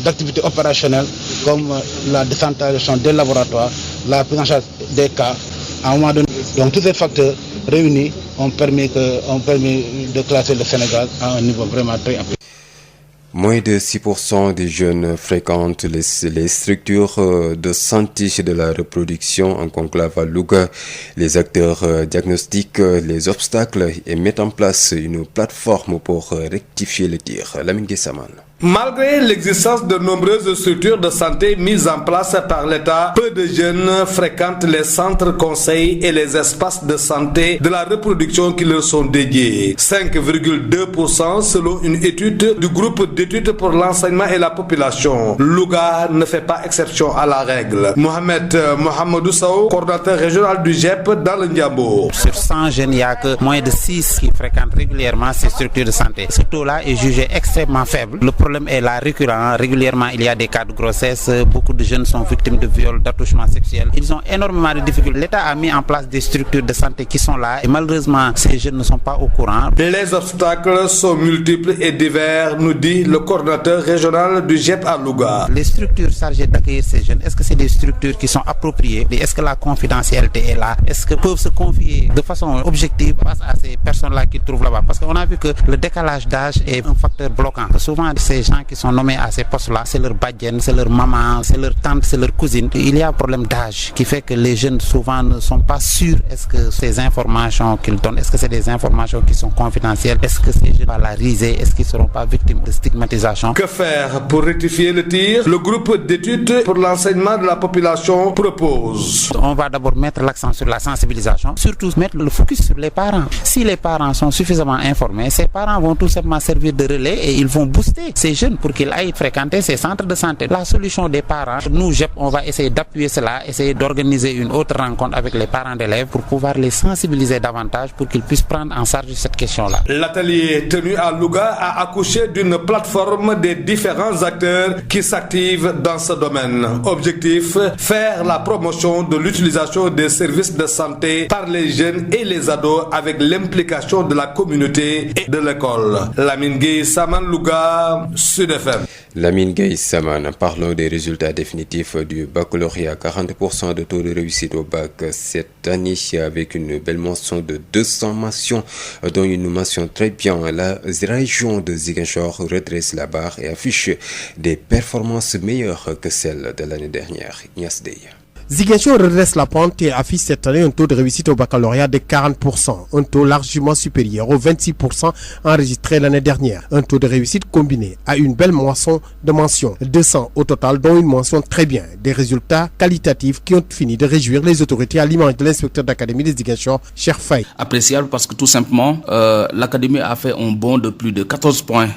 d'activités opérationnelles comme la décentralisation des laboratoires, la prise en charge des cas à un moment donné. Donc tous ces facteurs réunis ont permis de classer le Sénégal à un niveau vraiment très important. Moins de 6% des jeunes fréquentent les structures de santé de la reproduction en conclave à Louga. Les acteurs diagnostiquent les obstacles et mettent en place une plateforme pour rectifier le tir. Lamine Guessaman. Malgré l'existence de nombreuses structures de santé mises en place par l'État, peu de jeunes fréquentent les centres conseils et les espaces de santé de la reproduction qui leur sont dédiés. 5,2% selon une étude du groupe d'études pour l'enseignement et la population. Louga ne fait pas exception à la règle. Mohamedou Sow, coordinateur régional du GEP dans le Ndiambo. Sur 100 jeunes, il n'y a que moins de 6 qui fréquentent régulièrement ces structures de santé. Ce taux-là est jugé extrêmement faible. Le problème est là récurrent. Régulièrement, il y a des cas de grossesse. Beaucoup de jeunes sont victimes de viols, d'attouchements sexuels. Ils ont énormément de difficultés. L'État a mis en place des structures de santé qui sont là et malheureusement, ces jeunes ne sont pas au courant. Les obstacles sont multiples et divers, nous dit le coordinateur régional du GEP à Louga. Les structures chargées d'accueillir ces jeunes, est-ce que c'est des structures qui sont appropriées? Est-ce que la confidentialité est là? Est-ce que peuvent se confier de façon objective face à ces personnes-là qu'ils trouvent là-bas? Parce qu'on a vu que le décalage d'âge est un facteur bloquant. Souvent, ces ces gens qui sont nommés à ces postes-là, c'est leur badienne, c'est leur maman, c'est leur tante, c'est leur cousine. Il y a un problème d'âge qui fait que les jeunes souvent ne sont pas sûrs est-ce que ces informations qu'ils donnent, est-ce que c'est des informations qui sont confidentielles, est-ce que ces jeunes vont la riser, est-ce qu'ils ne seront pas victimes de stigmatisation. Que faire pour rectifier le tir? Le groupe d'études pour l'enseignement de la population propose. On va d'abord mettre l'accent sur la sensibilisation, surtout mettre le focus sur les parents. Si les parents sont suffisamment informés, ces parents vont tout simplement servir de relais et ils vont booster ces jeunes pour qu'ils aillent fréquenter ces centres de santé. La solution des parents, nous, GEP, on va essayer d'appuyer cela, essayer d'organiser une autre rencontre avec les parents d'élèves pour pouvoir les sensibiliser davantage pour qu'ils puissent prendre en charge cette question-là. L'atelier tenu à Louga a accouché d'une plateforme des différents acteurs qui s'activent dans ce domaine. Objectif, faire la promotion de l'utilisation des services de santé par les jeunes et les ados avec l'implication de la communauté et de l'école. Lamine Gueye Saman, Louga, Sud FM. Lamine Gueye Saman, parlons des résultats définitifs du baccalauréat. 40% de taux de réussite au bac cette année avec une belle mention de 200 mentions, dont une mention très bien. La région de Ziguinchor redresse la barre et affiche des performances meilleures que celles de l'année dernière. Ignace Dey. Ziguinchor redresse la pente et affiche cette année un taux de réussite au baccalauréat de 40%, un taux largement supérieur aux 26% enregistrés l'année dernière. Un taux de réussite combiné à une belle moisson de mentions, 200 au total, dont une mention très bien. Des résultats qualitatifs qui ont fini de réjouir les autorités à l'image de l'inspecteur d'académie de Ziguinchor, Cheikh Faye. Appréciable parce que tout simplement, l'académie a fait un bond de plus de 14 points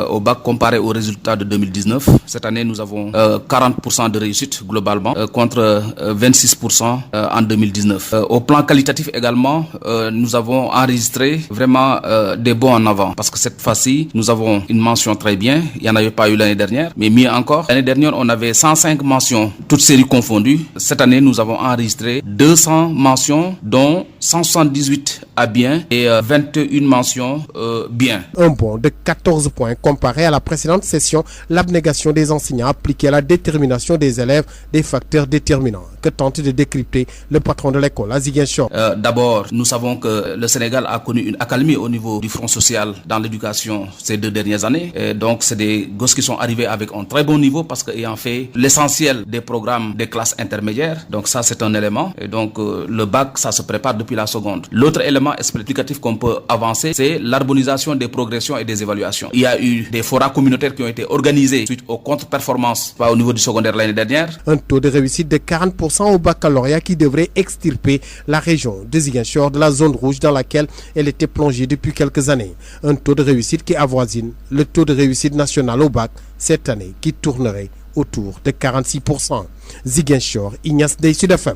au bac comparé aux résultats de 2019. Cette année, nous avons 40% de réussite globalement contre 26% en 2019. Au plan qualitatif également, nous avons enregistré vraiment des bons en avant parce que cette fois-ci, nous avons une mention très bien. Il n'y en avait pas eu l'année dernière, mais mieux encore. L'année dernière, on avait 105 mentions, toutes séries confondues. Cette année, nous avons enregistré 200 mentions, dont 178 à bien et 21 mentions bien. Un bond de 14 points comparé à la précédente session, l'abnégation des enseignants appliquée à la détermination des élèves, des facteurs déterminants que tente de décrypter le patron de l'école à Ziguinchor. D'abord, nous savons que le Sénégal a connu une accalmie au niveau du front social dans l'éducation ces 2 dernières années. Et donc, c'est des gosses qui sont arrivés avec un très bon niveau parce qu'ayant fait l'essentiel des programmes des classes intermédiaires. Donc ça, c'est un élément. Et donc, le bac, ça se prépare depuis la seconde. L'autre élément explicatif qu'on peut avancer, c'est l'harmonisation des progressions et des évaluations. Il y a eu des forats communautaires qui ont été organisés suite aux contre-performances pas au niveau du secondaire l'année dernière. Un taux de réussite de 40% au baccalauréat qui devrait extirper la région de Ziguinchor de la zone rouge dans laquelle elle était plongée depuis quelques années. Un taux de réussite qui avoisine le taux de réussite national au bac cette année qui tournerait autour de 46%. Ziguinchor, Ignace Dey, Sud FM.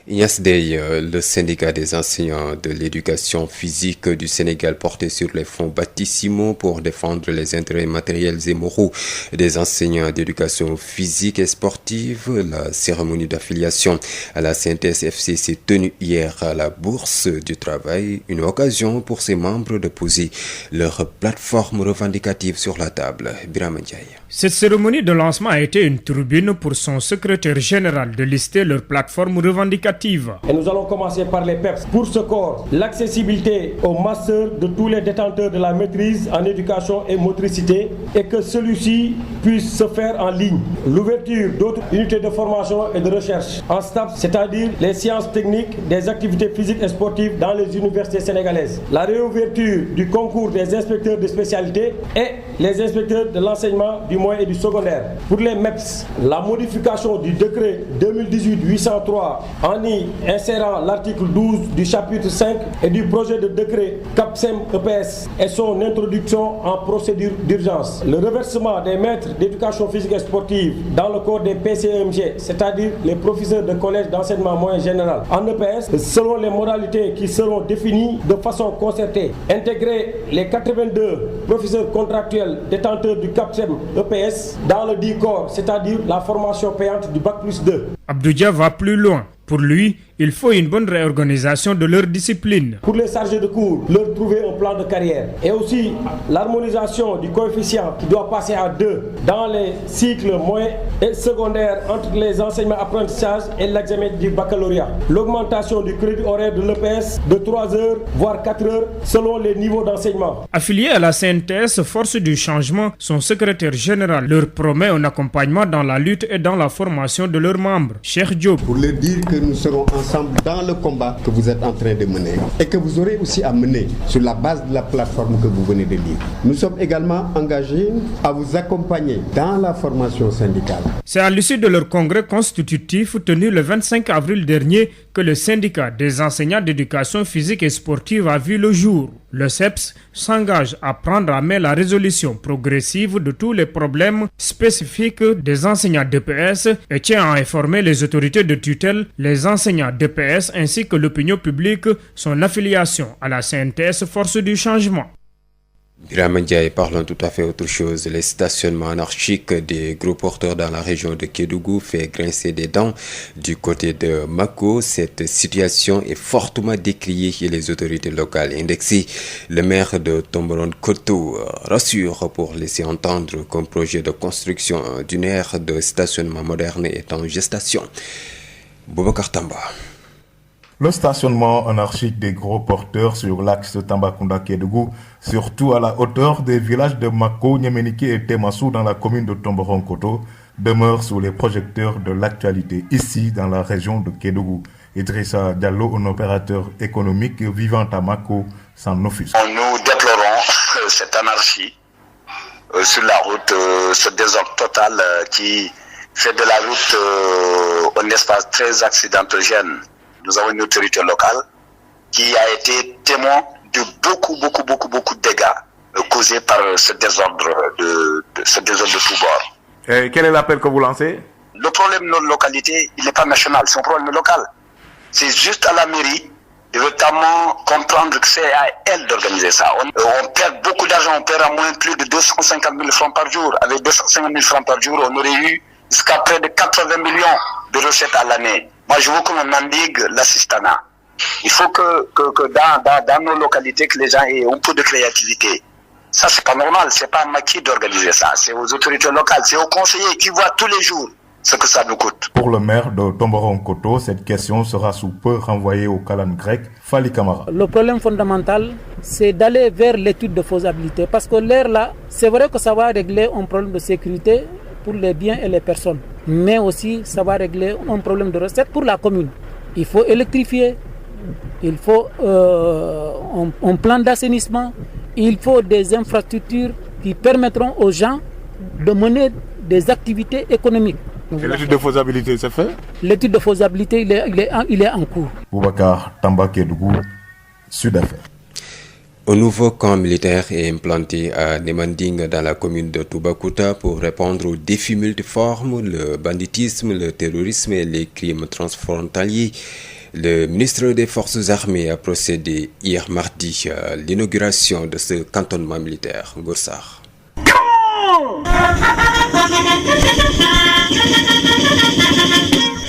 Ignace Dey, le syndicat des enseignants de l'éducation physique du Sénégal porté sur les fonds baptismaux pour défendre les intérêts matériels et moraux des enseignants d'éducation physique et sportive. La cérémonie d'affiliation à la CNTS-FC s'est tenue hier à la Bourse du Travail, une occasion pour ses membres de poser leur plateforme revendicative sur la table. Birame Ndiaye. Cette cérémonie de lancement a été une tribune pour son secrétaire général de lister leur plateforme revendicative. Et nous allons commencer par les PEPS. Pour ce corps, l'accessibilité au master de tous les détenteurs de la maîtrise en éducation et motricité et que celui-ci puisse se faire en ligne. L'ouverture d'autres unités de formation et de recherche en STAPS, c'est-à-dire les sciences techniques des activités physiques et sportives dans les universités sénégalaises. La réouverture du concours des inspecteurs de spécialité et les inspecteurs de l'enseignement du moyen et du secondaire. Pour les MEPS, la modification du décret 2018-803 en insérant l'article 12 du chapitre 5 et du projet de décret CAPSEM-EPS et son introduction en procédure d'urgence. Le reversement des maîtres d'éducation physique et sportive dans le corps des PCMG, c'est-à-dire les professeurs de collège d'enseignement moyen général en EPS, selon les modalités qui seront définies de façon concertée. Intégrer les 82 professeurs contractuels détenteurs du CAPSEM-EPS dans le dit corps, c'est-à-dire la formation payante du Bac+2. Abdou Dia va plus loin. Pour lui, il faut une bonne réorganisation de leur discipline. Pour les chargés de cours, leur trouver un plan de carrière. Et aussi l'harmonisation du coefficient qui doit passer à 2 dans les cycles moyens et secondaires entre les enseignements apprentissages et l'examen du baccalauréat. L'augmentation du crédit horaire de l'EPS de 3 heures, voire 4 heures, selon les niveaux d'enseignement. Affilié à la CNTS, Force du Changement, son secrétaire général leur promet un accompagnement dans la lutte et dans la formation de leurs membres. Cheikh Diop. Pour leur dire que nous serons ensemble dans le combat que vous êtes en train de mener et que vous aurez aussi à mener sur la base de la plateforme que vous venez de lire. Nous sommes également engagés à vous accompagner dans la formation syndicale. C'est à l'issue de leur congrès constitutif tenu le 25 avril dernier que le syndicat des enseignants d'éducation physique et sportive a vu le jour. Le CEPS s'engage à prendre en main la résolution progressive de tous les problèmes spécifiques des enseignants d'EPS et tient à informer les autorités de tutelle, les enseignants d'EPS ainsi que l'opinion publique son affiliation à la CNTS Force du Changement. Birame Ndiaye, parlons tout à fait autre chose. Les stationnements anarchiques des gros porteurs dans la région de Kédougou fait grincer des dents du côté de Mako. Cette situation est fortement décriée chez les autorités locales indexées. Le maire de Tomboronkoto rassure pour laisser entendre qu'un projet de construction d'une aire de stationnement moderne est en gestation. Boubacar Tamba. Le stationnement anarchique des gros porteurs sur l'axe Tambacounda-Kédougou, surtout à la hauteur des villages de Mako, Nyemenike et Temassou dans la commune de Tomboronkoto, demeure sous les projecteurs de l'actualité ici dans la région de Kédougou. Idrissa Diallo, un opérateur économique vivant à Mako, s'en offusque. Nous déplorons cette anarchie sur la route, ce désordre total qui fait de la route un espace très accidentogène. Nous avons une autorité locale qui a été témoin de beaucoup de dégâts causés par ce désordre de tous bords. Et quel est l'appel que vous lancez? Le problème de notre localité, il n'est pas national, c'est un problème local. C'est juste à la mairie de notamment comprendre que c'est à elle d'organiser ça. On perd beaucoup d'argent, on perd à moins plus de 250 000 francs par jour. Avec 250 000 francs par jour, on aurait eu jusqu'à près de 80 millions de recettes à l'année. Moi, je veux qu'on endigue l'assistanat. Il faut que dans nos localités, que les gens aient un peu de créativité. Ça, c'est pas normal. C'est pas à Maki d'organiser ça. C'est aux autorités locales. C'est aux conseillers qui voient tous les jours ce que ça nous coûte. Pour le maire de Tomboronkoto, cette question sera sous peu renvoyée au Kalan grec, Fali Kamara. Le problème fondamental, c'est d'aller vers l'étude de faisabilité. Parce que l'air là, c'est vrai que ça va régler un problème de sécurité pour les biens et les personnes. Mais aussi, ça va régler un problème de recettes pour la commune. Il faut électrifier, il faut un plan d'assainissement, il faut des infrastructures qui permettront aux gens de mener des activités économiques. Et l'étude de faisabilité, c'est fait? L'étude de faisabilité, il est en cours. Boubacar Tamba Kédougou, Sud FM. Un nouveau camp militaire est implanté à Nemanding dans la commune de Toubacouta pour répondre aux défis multiformes, le banditisme, le terrorisme et les crimes transfrontaliers. Le ministre des Forces armées a procédé hier mardi à l'inauguration de ce cantonnement militaire. Goursar.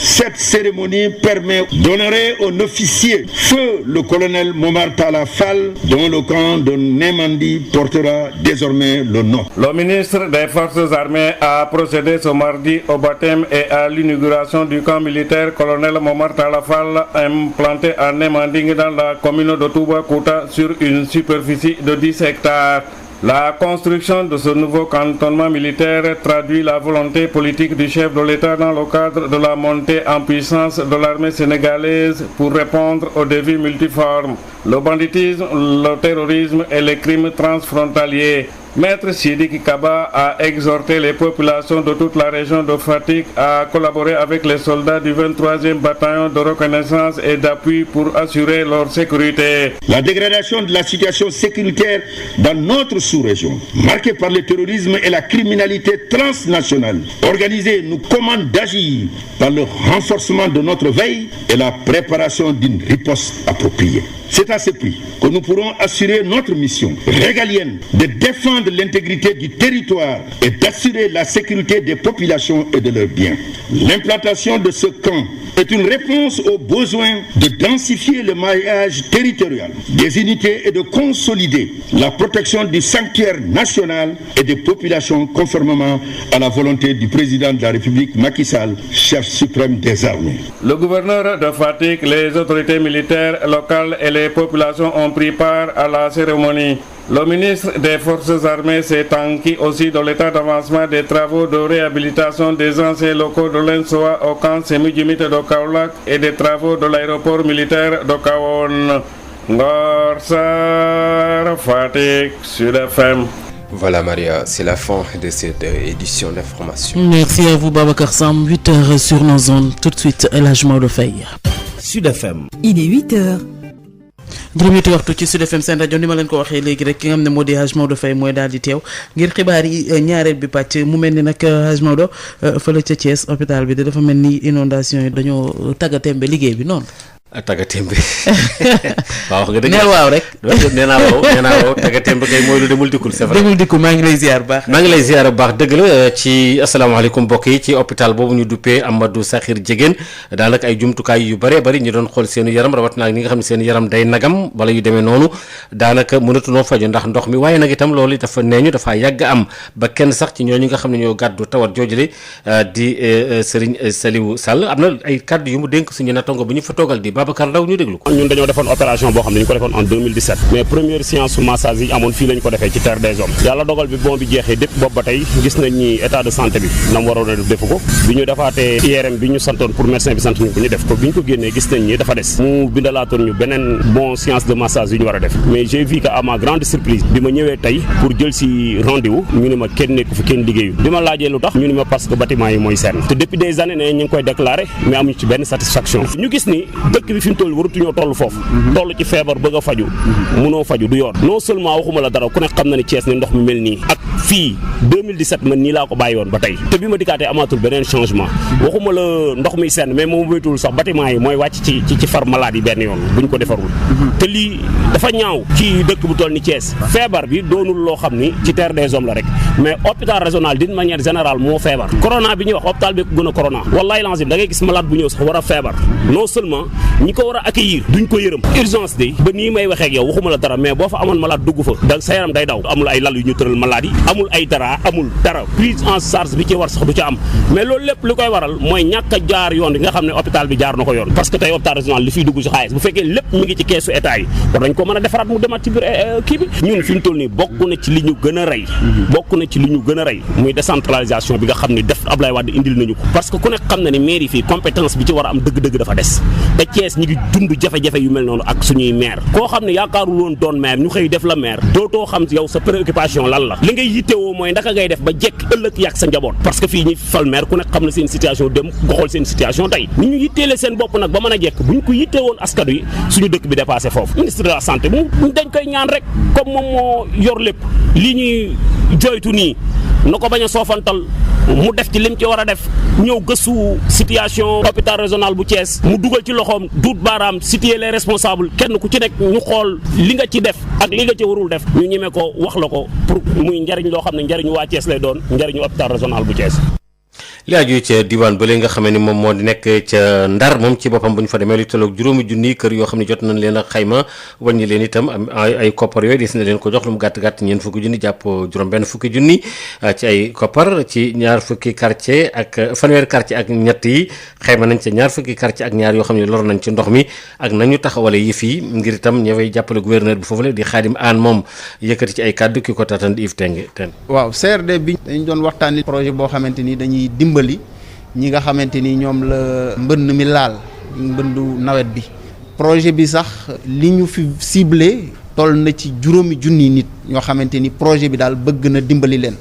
Cette cérémonie permet d'honorer un officier, feu le colonel Momar Talla Fall, dont le camp de Nemandi portera désormais le nom. Le ministre des Forces armées a procédé ce mardi au baptême et à l'inauguration du camp militaire colonel Momar Talla Fall, implanté à Nemanding dans la commune de Toubacouta sur une superficie de 10 hectares. La construction de ce nouveau cantonnement militaire traduit la volonté politique du chef de l'État dans le cadre de la montée en puissance de l'armée sénégalaise pour répondre aux défis multiformes, le banditisme, le terrorisme et les crimes transfrontaliers. Maître Sidiki Kaba a exhorté les populations de toute la région de Fatick à collaborer avec les soldats du 23e bataillon de reconnaissance et d'appui pour assurer leur sécurité. La dégradation de la situation sécuritaire dans notre sous-région, marquée par le terrorisme et la criminalité transnationale, organisée nous commande d'agir par le renforcement de notre veille et la préparation d'une riposte appropriée. C'est à ce prix que nous pourrons assurer notre mission régalienne de défendre l'intégrité du territoire et d'assurer la sécurité des populations et de leurs biens. L'implantation de ce camp est une réponse au besoin de densifier le maillage territorial des unités et de consolider la protection du sanctuaire national et des populations conformément à la volonté du président de la République Macky Sall, chef suprême des armées. Le gouverneur de Fatick, les autorités militaires locales et les populations ont pris part à la cérémonie. Le ministre des Forces armées s'est enquis aussi de l'état d'avancement des travaux de réhabilitation des anciens locaux de l'ENSOA au camp semi-humide de Kaolack et des travaux de l'aéroport militaire de Kahone. Ngor Sarr, Fatick, Sud FM. Voilà Maria, c'est la fin de cette édition d'information. Merci à vous Babacar Sam, 8h sur nos ondes. Tout de suite, El Hadj Maodo Faye. Sud FM. Il est 8h. juróomi waxtu ci Sud FM seen rajo ni ma leen ko waxee léegi rek ki nga xam ne moo di Hadj Maodo Faye mooy daal di teew ngir xibaar yi ñaareel bi pàcc mu mel ni nag Hadj Maodo fële ca Thiès hôpital bi dafa mel ni inondation yi dañoo tàggatémbe liggéey bi noonu. tàggatémbe waaw wax nga dëgg. neel waaw rek. nee naa waaw tàggatémbe kay mooy lu demul dikkul c'est vrai. demul dikkul maa ngi lay ziar bu baax. maa ngi lay ziar bu baax dëgg la ci asalaamaaleykum mbokk yi ci hôpital boobu ñu duppee Amadou Sakhir Ndiéguène daanaka ay jumtukaay yu bëree bëri ñu doon xool seen yaram rawatina ak ñi nga xam ne seen yaram day nagam wala yu demee noonu daanaka mënatunoo faju ndax ndox mi waaye nag itam loolu dafa neeñu dafa yàgg am ba kenn sax ci ñooñu nga xam ne ñoo gàddu tawat joojule di Serigne Saliou Sall am na ay kàddu yu mu dénk suñu natango bu ñu fa toogal di Babacar Ndaw ñu déglu ko. ñun dañoo defoon opération boo xam ne ñu ko defoon en 2017 mais première séance su massage yi amoon fii lañ ko defee ci Terre des Hommes yàlla dogal bi bon bi jeexee depuis boobu ba tey gis nañ ni état de santé bi na mu waroon a def defu ko bi ñu defaatee IRM bi ñu santoon pour médecin bi sant ñu ko ñu def ko bi ñu ko génnee gis nañ ni dafa des mu bindalaatoon ñu beneen bon séance de massage yu ñu war a def mais j'ai vu que à ma grande surprise bi ma ñëwee tey pour jël si rendez-vous ñu ne ma kenn nekku fi kenn liggéeyu bi ma laajee lu tax ñu ne ma parce que bâtiment yi mooy seen te depuis des années ne ñu ngi koy déclaré mais amuñu ci benn satisfaction ñu gis ni dëkk bi fi mu toll waratuñoo toll foofu toll ci feebar bëgg a faju munoo faju du yoon non seulement waxuma la dara ku nekk xam na ne Thiès ne ndox mi mel nii ak fii 2017 man nii laa ko bàyyi woon ba tey te bi ma dikkaatee amaatul beneen changement waxuma la ndox mi senn mais moom moytul sax bâtiment yi mooy wàcc ci far malade yi benn yoon buñ ko defarul te lii dafa ñaaw ci dëkk bu toll ni Thiès feebar bi doonul loo xam ni ci Terre des Hommes la rek mais hôpital régional d'une manière générale moo feebar corona bi ñuy wax hôpital bi ko gën a corona wallahi lazim da ngay gis malade bu ñëw sax war a feebar non seulement ñi ko war a accueillir duñ ko yërëm urgence de ba nii may waxee ak yow waxuma la dara mais boo fa amoon malade dugg fa da sa yaram day daw amul ay lal yu ñu tëral malade yi amul ay dara amul dara prise en charge bi ci war sax du ci am mais loolu lépp li koy waral mooy ñàkk a jaar yoon bi nga xam ne hôpital bi jaar na ko yoon parce que tey hôpital régional li fiy dugg ci xaalis bu fekkee lépp mi ngi ci keesu état yi war nañ ko mën a defaraat mu demaat ci biir kii bi ñun fi mu toll nii bokk na ci li ñu gën a rey muy décentralisation bi nga xam ne def Ablaye Wade indil nañu ko parce que ku nekk xam na ni mairie fii compétence bi ci war a am dëgg-dëgg dafa des te Thiès ñi ngi dund jafe-jafe yu mel noonu ak suñuy maire koo xam ne yaakaarul woon doon maire ñu xëy def la maire dootoo xam yow sa préoccupation lan la li ngay yittewoo mooy ndaka ngay def ba jekk ëllëg yàgg sa njaboot parce que fii ñi fal maire ku nekk xam na seen situation dem nga xool seen situation tey ni ñu yitteele seen bopp nag ba mën a jekk buñ ko yitteewoon askan wi suñu dëkk bi dépassé foofu ministre de la santé mu dañ koy ñaan rek comme moom moo yor lépp lii ñuy joytu nii na ko bañ a soofantal mu def ci lim ci war a def ñëw gëstu situation hôpital régional bu Thiès mu dugal ci loxoom duut baaraam situer les responsables kenn ku ci nekk ñu xool li nga ci def ak li nga ci warul def ñu ñeme ko wax la ko pour muy njariñ loo xam ne njariñu waa Thiès lay doon njariñu hôpital régional bu Thiès. li aju ca diwaan ba léegi nga xamee ni moom moo di nekk ca Ndar moom ci boppam bu ñu fa demee lu tolloog 5,000 kër yoo xam ne jot nañ leen a xayma wàññi leen itam ay koppar yooyu des na leen ko jox lu mu gàtt-gàtt ñeent fukki junni jàpp juróom-benn fukki junni ci ay koppar ci ñaar fukki quartier ak fanweeri quartier ak ñett yi xayma nañ ca ñaar fukki quartier ak ñaar yoo xam ne lor nañ ci ndox mi ak nañu taxawale yi fii ngir itam ñëwee jàppale gouverneur bi foofu la di Khadim Anne moom yëkkati ci ay kàddu ki ko taatan di Yves Ten waaw CRD bi dañ doon waxtaani projet boo xamante ni dañuy dimbali ñi nga xamante ni ñoom la mbënn mi laal mbëndu nawet bi projet bi sax li ñu fi ciblé toll na ci 5,000 nit ñoo xamante ni projet bi daal bëgg na dimbali leen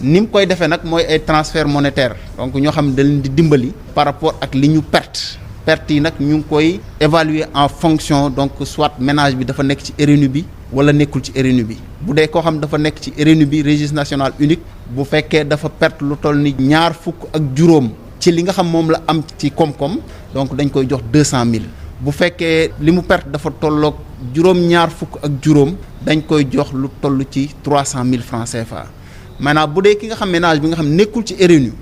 ni mu koy defee nag mooy ay transfert monétaire donc ñoo xam ne da leen di dimbali par rapport ak li ñu perte yi nag ñu ngi koy évaluer en fonction donc soit ménage bi dafa nekk ci RNU bi wala nekkul ci RNU bi bu dee koo xam dafa nekk ci RNU bi registre national unique bu fekkee dafa perte lu toll ni 20 ak juróom ci li nga xam moom la am ci koom-koom donc dañ koy jox 200 000 bu fekkee li mu perte dafa tolloog juróom-ñaar fukk ak juróom dañ koy jox lu toll ci 300 000 francs CFA maanaam bu dee ki nga xam ménage bi nga xam nekkul ci RNU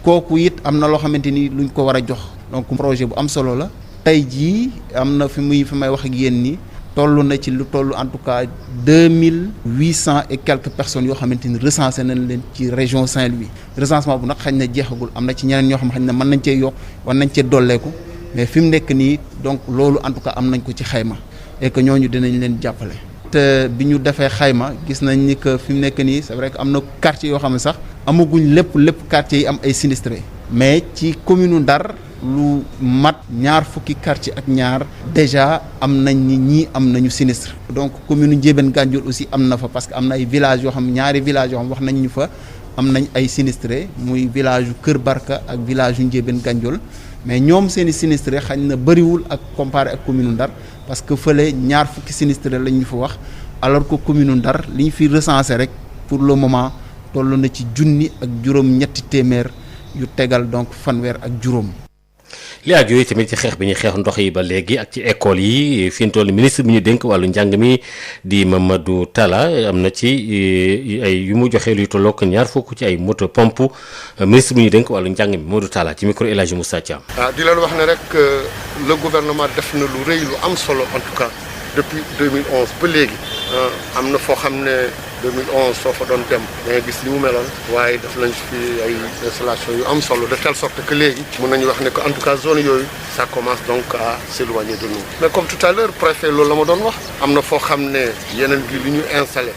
kooku it am na loo xamante ni luñ ko war a jox donc projet bu am solo la tey jii am na fi may wax ak yéen ni toll na ci lu toll en tout cas 2800 et quelques personnes yoo xamante ni recensé nañ leen ci région Saint-Louis recensement bu nag xañ na jeexagul am na ci ñeneen ñoo xam xañ na mën nañ cee yokk war nañ cee dolleeku mais fi mu nekk nii donc loolu en tout cas am nañ ko ci xayma et que ñooñu dinañ leen jàppale. te bi ñu defee xayma gis nañ ni que fi mu nekk nii c'est vrai que am na quartier yoo xam ne sax amaguñ lépp quartier yi am ay sinistrés mais ci commune Ndar lu mat ñaar fukki quartier ak ñaar déjà am nañ ni ñii am nañu sinistre donc commune Ndiébène Gandiol aussi am na fa parce que am na ay villages yoo xam ñaari villages yoo xam wax nañ ñu fa am nañ ay sinistré muy village yu Kër Barka ak village yu Ndiébène Gandiol mais ñoom seen i sinistré xañ na bëriwul ak comparé ak commune Ndar parce que fële ñaar fukki sinistré lañ ñu fa wax alors que commune Ndar li ñu fi recensé rek pour le moment toll na ci junni ak juróom-ñetti téeméer yu tegal donc fanweer ak juróom. li aju yooyu tamit ci xeex bi ñuy xeex ndox yi ba léegi ak ci école yi fi mu toll ministre bi ñu dénk wàllu njàng mi di Mamadou Talla am na ci ay yu mu joxe luy tolloog ñaar fukk ci ay moto pompe ministre bi ñu dénk wàllu njàng mi Mamadou Talla ci micro El Hadji Moussa Thiam. di leen wax ne rek le gouvernement def na lu rëy lu am solo en tout cas depuis 2011 ba léegi am na foo xam ne 2011 soo fa doon dem da nga gis li mu meloon waaye def nañ fi ay installation yu am solo de telle sorte que léegi mun nañu wax ne que en tout cas zone yooyu ça commence donc à s'éloigner de nous mais comme tout à l'heure préfet loolu la ma doon wax am na foo xam ne yeneen gi li ñu installé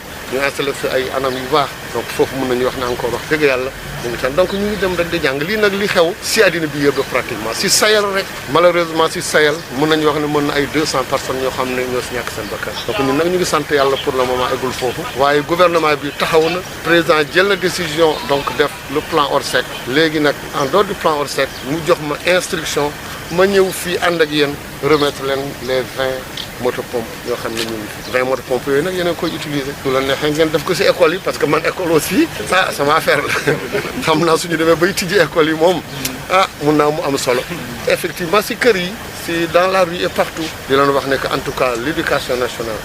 fi ay anam yu baax donc foofu mun nañu wax ne encore wax dëgg yàlla mu ngi tan donc ñu ngi dem rek di jàng lii nag li xew si àddina bi yëpp pratiquement si Sahel rek malheureusement si Sahel mun nañu wax ne mën na ay 200 personnes yoo xam ne ñoo si ñàkk seen bakkan donc ñun nag ñu ngi sant yàlla pour le moment eggul foofu waaye gouvernement bi taxaw na président jël na décision donc def le plan Orsec léegi nag en dehors du plan Orsec mu jox ma instruction ma ñëw fii ànd ak yéen remettre leen les 20 motopompes yoo xam ne ñu ngi fi 20 motopompes yooyu nag yéen a koy utiliser su la neexee ngeen def ko si école yi parce que man école aussi ça sama affaire la xam naa suñu demee bay tijji école yi moom mun naa mu am solo effectivement si kër yi si dans la rue et partout di leen wax ne que en tout cas l'éducation nationale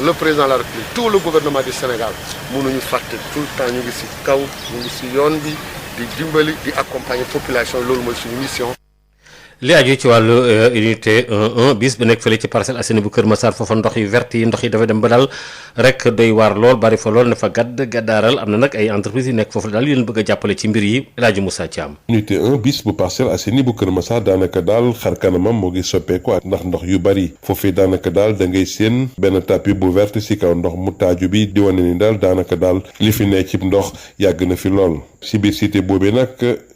le président de la République tout le gouvernement du Sénégal mënuñu fàtte tout le temps ñu ngi si kaw ñu ngi si yoon bi di dimbali di accompagner population loolu mooy suñu mission. li aju ci wàllu unité 1 bis ba nekk fële ci Parcelles Assainies bu Kër Massar foofa ndox yu vert yi ndox yi dafa dem ba daal rek doy waar lool bari fa lool ne fa gaddaaral am na nag ay entreprises yi nekk foofu daal yu leen bëgg a jàppale ci mbir yi El Hadji Moussa Thiam. unité 1 bis bu Parcelles Assainies bu Kër Massar daanaka daal xar kanamam moo ngi soppeeku ndax ndox yu bari foofee daanaka daal da ngay seen benn tapis bu vert si kaw ndox mu taaju bi di wane ni daal daanaka daal li fi ne ci ndox yàgg na fi lool si biir cité boobee nag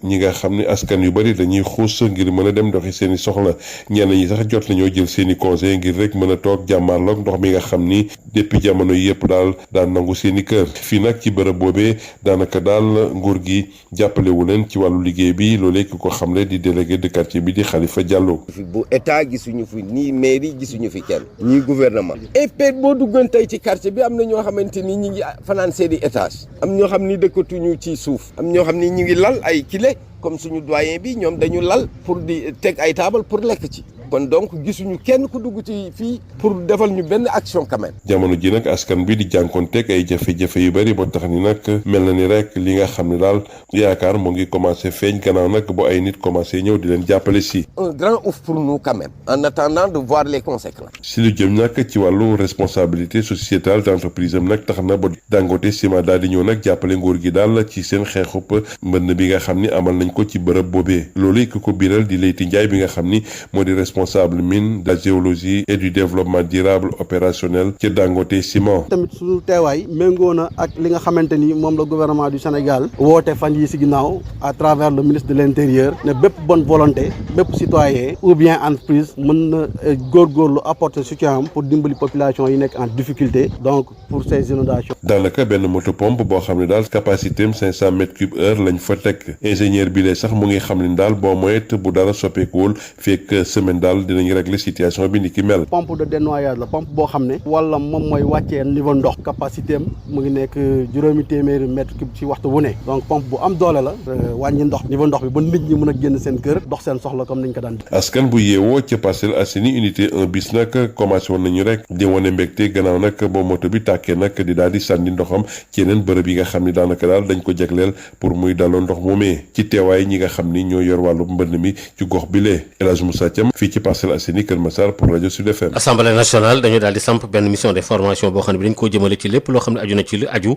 ñi nga xam ne askan yu bari dañuy xuus ngir mën a dem doxi seeni soxla ñenn ñi sax jot nañoo jël seeni conseil ngir rek mën a toog jàmmaarloog ndox mi nga xam ni depuis jamono yi yëpp daal daan nangu seeni kër fii nag ci bërëb boobee daanaka daal nguur gi jàppalewu leen ci wàllu liggéey bi loolee ki ko xamle di délégué de quartier bi di Khalifa Diallo. bu état gisuñu fi nii mairie gisuñu fi kenn ñuy gouvernement et peut-être boo duggoon tey ci quartier bi am na ñoo xamante ni ñi ngi fanaan seeni étage am ñoo xam ni dëkkatuñu ci suuf am ñoo xam ni ñi ngi lal ay kile comme suñu doyen bi ñoom dañu lal pour di teg ay taabal pour lekk ci kon donc gisuñu kenn ku dugg ci fii pour defal ñu benn action quand même. jamono ji nag askan bi di jànkoonteeg ay jafe-jafe yu bëri ba tax ni nag mel na ni rek li nga xam ne daal yaakaar moo ngi commencé feeñ gannaaw nag bu ay nit commencé ñëw di leen jàppale si. un grand ouf pour nous quand même en attendant de voir les conséquences. si lu jëm nag ci wàllu responsabilité sociétale d'entreprise am nag tax na ba Dangote Ciment daal di ñëw nag jàppale nguur gi daal ci seen xeexup mbënn bi nga xam ni amal nañ ko ci bërëb boobee loolu ki ko biral di Leyti Ndiaye bi nga xam ni moo di responsable mine de la géologie et du développement durable opérationnel ci Dangote Ciment. tamit suñu teewaay méngoo na ak li nga xamante ni moom la gouvernement du Sénégal woote fan yi si ginnaaw à travers le ministre de l'intérieur ne bépp bonne volonté bépp citoyen ou bien entreprise mën na góorgóorlu apporter soutien pour dimbali population yi nekk en difficulté donc pour ces inondations. daanaka benn motopompe boo xam ne daal capacité am 500 mètres cube heure lañ fa teg ingénieur bi lee sax mu ngi xam ne daal boo moyet bu dara soppeekuwul fekk semaine daal dinañ régler situation bi ni ki mel. pompe de dénoyage la pompe boo xam ne wala moom mooy wàccee niveau ndox capacité am mu ngi nekk juróomi téeméeri mètre cube ci waxtu wu ne donc pompe bu am doole la wàññi ndox niveau ndox bi ba nit ñi mën a génn seen kër dox seen soxla comme niñ ko daan. askan bu yeewoo ca Parcelles Assainies unité 1 bis nag commencé woon nañu rek di wane mbégte gannaaw nag boo moto bi tàkkee nag di daal di sànni ndoxam ci yeneen bërëb yi nga xam ni daanaka daal dañ ko jagleel pour muy daloo ndox moomee ci teewaay ñi nga xam ni ñoo yor wàllu mbënd mi ci gox bi lee El Hadj Moussa Thiam fii ci Parcelles Assainies Kër Massar pour rajo Sud FM. Assemblée nationale dañu daal di samp benn mission d'information boo xam ne bi dañ koo jëmale ci lépp loo xam ne aju na ci lu aju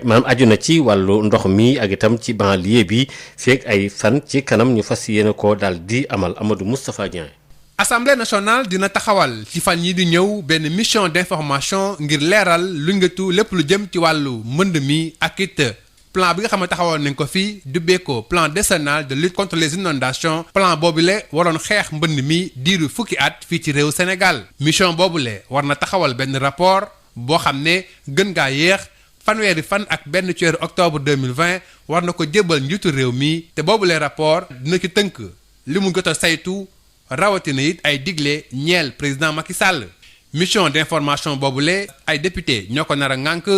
maanaam aju na ci wàllu ndox mi ak itam ci banlieue bi feek ay fan ci kanam ñu fas yéene koo daal di amal Amadou Moustapha Dieng. Assemblée nationale dina taxawal ci fan yi di ñëw benn mission d'information ngir leeral lu ngatu lépp lu jëm ci wàllu mbënd mi ak it plan bi nga xam ne taxawal nañ ko fii dubbee ko plan décennal de lutte contre les inondations plan boobule waroon xeex mbënd mi diiru fukki at fii ci réew Sénégal mission boobule war na taxawal benn rapport boo xam ne gën ngaa yéex fanweeri fan ak benn ci weeru octobre 2020 war na ko jébbal njiitu réew mi te boobule rapport dina ci tënk li mu jot a saytu rawatina it ay digle ñeel président Macky Sall mission d'information boobule ay député ñoo ko nar a ŋànk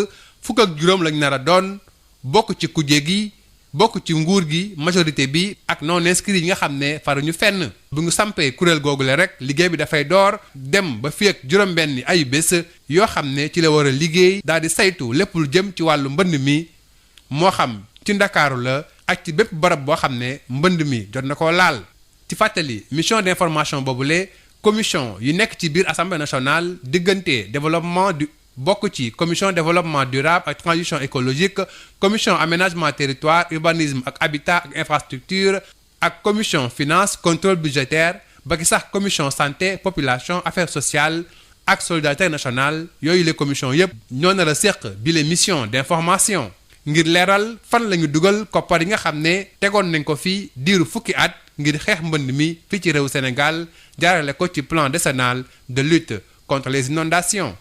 fukk ak juróom lañ nar a doon bokk ci kujje gi bokk ci nguur gi majorité bi ak non inscrits yi nga xam ne faruñu fenn bu ñu sampee kuréel googule rek liggéey bi dafay door dem ba fii ak juróom-benni ayu bés yoo xam ne ci la war a liggéey daal di saytu lépp lu jëm ci wàllu mbënd mi moo xam ci ndakaaru la ak ci bépp barab boo xam ne mbënd mi jot na koo laal. ci fàttali mission d'information boobule commission yi nekk ci biir assemblée nationale diggante développement du bokk ci commission développement durable ak transition écologique commission aménagement territoire urbanisme ak habitat ak infrastructure ak commission finance contrôle budgétaire ba ki sax commission santé population affaires sociales ak solidarité nationale yooyu les commissions yépp ñoo nar a séq bi les missions d'information ngir leeral fan la ñu dugal koppar yi nga xam ne tegoon nañ ko fi diiru fukki at ngir xeex mbënd mi fii ci réew Sénégal jaarale ko ci plan décennal de lutte contre les inondations.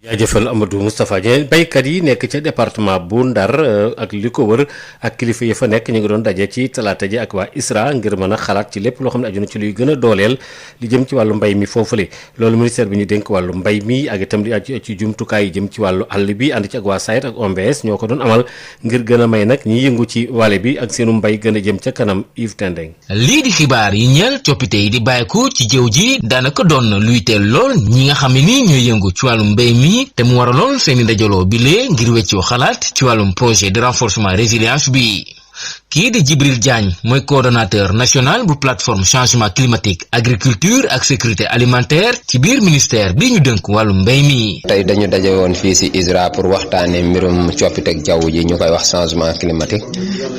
jaajëfal Amadou Moustapha Dieng baykat yi nekk ca département bu Ndar ak li ko wër ak kilifa yi fa nekk ñu ngi doon daje ci talaata ji ak waa ISRA ngir mën a xalaat ci lépp loo xam ne aju na ci luy gën a dooleel li jëm ci wàllu mbay mi foofule loolu ministère bi ñu dénk wàllu mbay mi ak itam li aju ci jumtukaay yi jëm ci wàllu àll bi ànd ci ak waa SAED ak OMVS ñoo ko doon amal ngir gën a may nag ñi yëngu ci wàlle bi ak seenu mbay gën a jëm ca kanam Yves Tendeng. lii di xibaar yi ñeel coppite yi di bàyyeeku ci jëw ji daanaka doon luy teel lool ñi nga xam ne ni ñooy yëngu ci wàllu mbay mi te mu waraloon seeni dajaloo bi lee ngir weccoo xalaat ci wàllum projet de renforcement résilience bi kii di Djibril Diagne mooy coordonnateur national bu plateforme changement climatique agriculture ak sécurité alimentaire ci biir ministère bi ñu dënk wàllum mbéy mi. tey dañu daje woon fii ci ISRA pour waxtaanee mbirum coppiteg jaww ji ñu koy wax changement climatique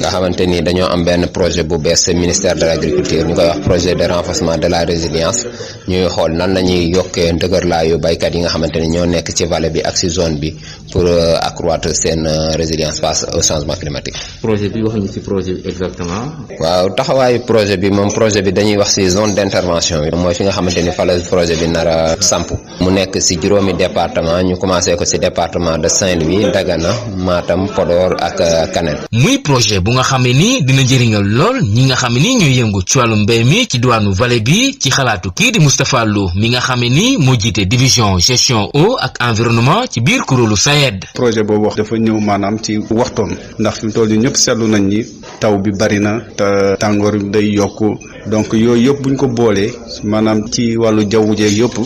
nga xamante ni dañoo am benn projet bu bees ministère de l'agriculture ñu koy wax projet de renforcement de la résilience ñuy xool nan la ñuy yokkee ndëgërlaayu baykat yi nga xamante ni ñoo nekk ci vallée bi ak ci zone bi pour accroître seen résilience face au changement climatique. projet bi wax ñu ci projet bi exactement. waaw taxawaayu projet bi moom projet bi dañuy wax ci zone d'intervention bi mooy fi nga xamante ni fa la projet bi nar a samp mu nekk ci juróomi département ñu commencé ko ci département de Saint-Louis Dagana Matam Podor ak Kanel. muy projet bu nga xam ne ni dina jëriñal lool ñi nga xam ne ni ñooy yëngu ci wàllu mbéy mi ci diwaanu vallée bi ci xalaatu kii di Moustapha Lo mi nga xam ne ni moo jiite division gestion eau ak environnement ci biir kuréelu SAED. projet boobu wax dafa ñëw maanaam ci waxtoon ndax fi mu toll nii ñëpp seetlu nañ ni taw bi bari na te tàngoor bi day yokku donc yooyu yëpp buñ ko boolee maanaam ci wàllu jaww jeeg yëpp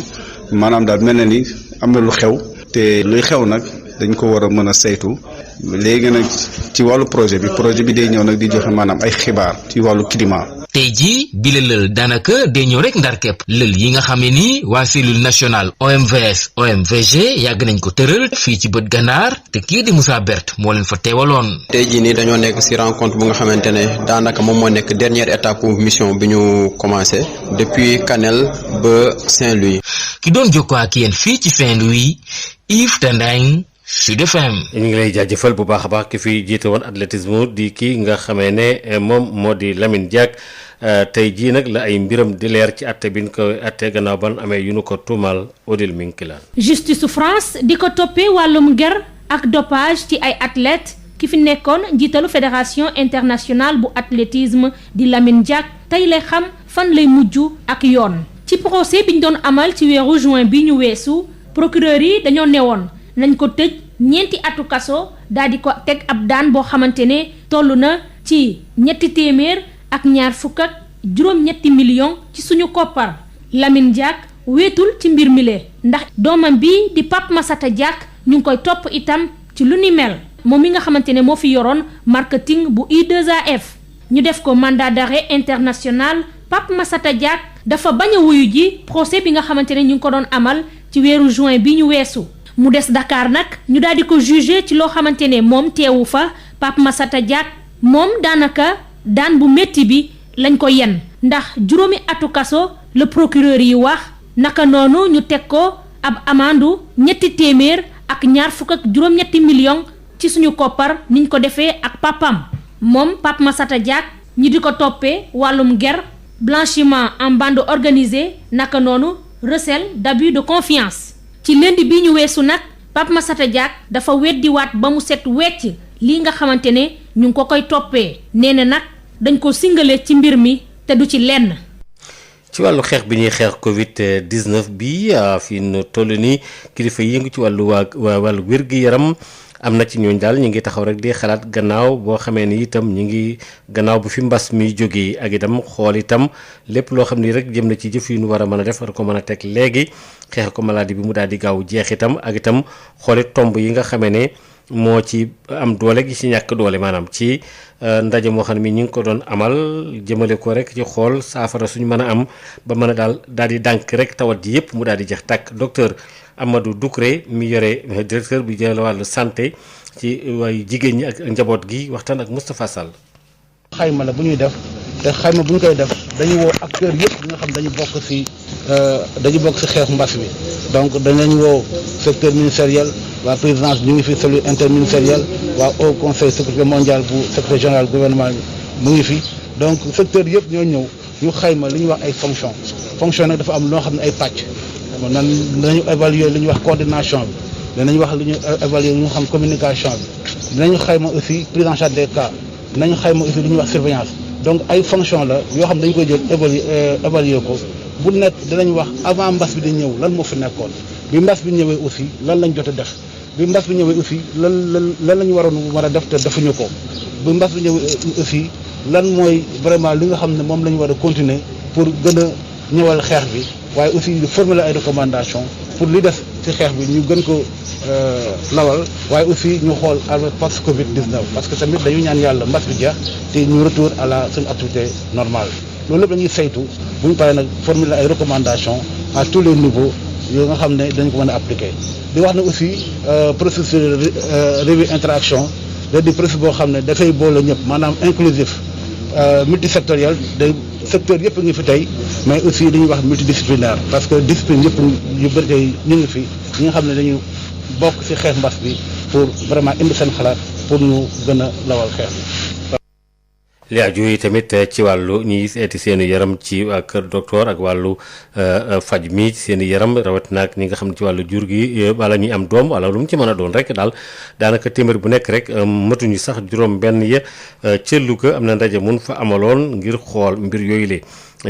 maanaam daal mel na ni am na lu xew te luy xew nag dañ ko war a mën a saytu léegi nag ci wàllu projet bi day ñëw nag di joxe maanaam ay xibaar ci wàllu climat. tey jii bi la lël daanaka day ñëw rek ndar képp lël yi nga xam ne nii waa cellule nationale OMVS OMVG yàgg nañ ko tëral fii ci bët gànnaar te kii di Moussa Bert moo leen fa teewaloon. tey jii nii dañoo nekk ci rencontre bu nga xamante ne daanaka moom moo nekk dernière étape mission bi ñu commencé depuis Kanel ba Saint-Louis. ki doon jokkoo ak yéen fii ci Saint-Louis Yves Tendeng Sud FM. ñu ngi lay jaajëfal bu baax a baax ki fi jiite woon athlétisme di kii nga xamee ne moom moo di Lamine Diack tey jii nag la ay mbiram di leer ci atte bi ñu ko atte gannaaw ban amee yu nu ko tuumal Odile Minkilaan. justice France di ko toppee wàllum ger ak dopage ci ay athlètes ki fi nekkoon njiitalu fédération internationale bu athlétisme di Lamine Diack tey lay xam fan lay mujj ak yoon. ci procès bi ñu doon amal ci weeru juin bi ñu weesu procureur yi dañoo newoon nañ ko tëj ñeenti atu kaso daal di ko teg ab daan boo xamante ne toll na ci 227 millions ci suñu koppar. Lamine Diack weetul ci mbir mi le ndax doomam bi di Pape Massata Diack ñu ngi koy topp itam ci lu ni mel moom mi nga xamante ne moo fi yoroon marketing bu I2AF ñu def ko mandat d'arrêt international. Pape Massata Diack dafa bañ a wuyu ji procès bi nga xamante ne ñu ngi ko doon amal ci weeru juin bi ñu weesu mu des Dakar nag ñu daal di ko jugé ci loo xamante ne moom teewu fa. Pape Massata Diack moom daanaka daan bu métti bi lañ ko yen ndax juróomi atu kaso le procureur yi wax naka noonu ñu teg ko ab amandu 227 millions ci suñu koppar niñ ko defee ak papam moom Pape Massata Diack ñi di ko toppee wàllum ger blanchiment en bande organisée naka noonu recel d'abus de confiance. ci lundi bi ñu weesu nag Pape Massata Diack dafa weddiwaat ba mu set wecc lii nga xamante ne ñu ngi ko koy toppee nee na nag dañ ko singale ci mbir mi te du ci lenn. ci wàllu xeex bi ñuy xeex Covid 19 bi fii nu toll nii kilifa yi yëngu ci wàllu wér-gi-yaram am na ci ñooñ daal ñu ngi taxaw rek di xalaat gannaaw boo xamee ni itam ñu ngi gannaaw bu fi mbas mi jógee ak itam xool itam lépp loo xam ni rek jëm na ci jëf yu nu war a mën a def war ko mën a teg léegi xeex ko maladie bi mu daal di gaaw jeex itam ak itam xooli tomb yi nga xamee ne moo ci am doole gi ci ñàkk doole maanaam ci ndaje moo xam ne ñu ngi ko doon amal jëmale ko rek ci xool saafara suñu mën a am ba mën a daal di dànk rek tawat ji yëpp mu daal di jeex tàkk docteur Amadou Doucouré mi yore directeur bi jël wàllu santé ci way jigéen ñi ak njaboot gi waxtaan ak Moustapha Sall. xayma la bu ñuy def te xayma bu ñu koy def dañu woo acteurs yëpp ñi nga xam dañu bokk ci xeex mbas bi donc danañ woo secteur ministériel waa présidence ñu ngi fi cellule interministérielle waa Haut Conseil sécurité mondiale bu secrétaire général gouvernement bi mu ngi fi donc secteur yëpp ñoo ñëw ñu xayma li ñuy wax ay fonction nag dafa am loo xam ne ay pàcc nan dinañu évaluer li ñuy wax coordination bi dinañu wax li ñuy évaluer li ñu xam communication bi dinañu xayma aussi prise en charge des cas dinañu xayma aussi li ñuy wax surveillance donc ay fonction la yoo xam ne dañu koy jël évaluer ko bu nekk dinañ wax avant mbas bi di ñëw lan moo fi nekkoon bi mbas bi ñëwee aussi lan lañ jot a def bi mbas bi ñëwee aussi lan la ñu war a def te defuñu ko bi mbas bi ñëwee aussi lan mooy vraiment li nga xam ne moom la ñu war a continuer pour gën a ñëwal xeex bi waaye aussi di formuler ay recommandations pour li def ci xeex bi ñu gën ko lawal waaye aussi ñu xool avec post Covid 19 parce que tamit dañu ñaan yàlla mbas bi jeex te ñu retour à la suñu activité normale loolu lépp dañuy saytu bu ñu paree nag formuler ay recommandations à tous les niveaux yoo nga xam ne dañ ko mën a appliquer di wax ne aussi processus revue interaction da di processus boo xam ne dafay boole ñëpp maanaam inclusif multisectoriel day secteur yëpp ngi fi tey mais aussi dañuy wax multidisciplinaire parce que discipline yëpp yu bëri tey ñu ngi fi ñi nga xam ne dañu bokk ci xeex mbas bi pour vraiment indi seen xalaat pour ñu gën a lawal xeex bi. li aju yi tamit ci wàllu ñuy seeti seeni yaram ci kër docteur ak wàllu faj mi seeni yaram rawatina ak ñi nga xam ne ci wàllu jur gi wala ñuy am doom wala lu mu ci mën a doon rek daal daanaka téeméer bu nekk rek matuñu sax juróom benn ya ca Louga am na ndaje mun fa amaloon ngir xool mbir yooyu le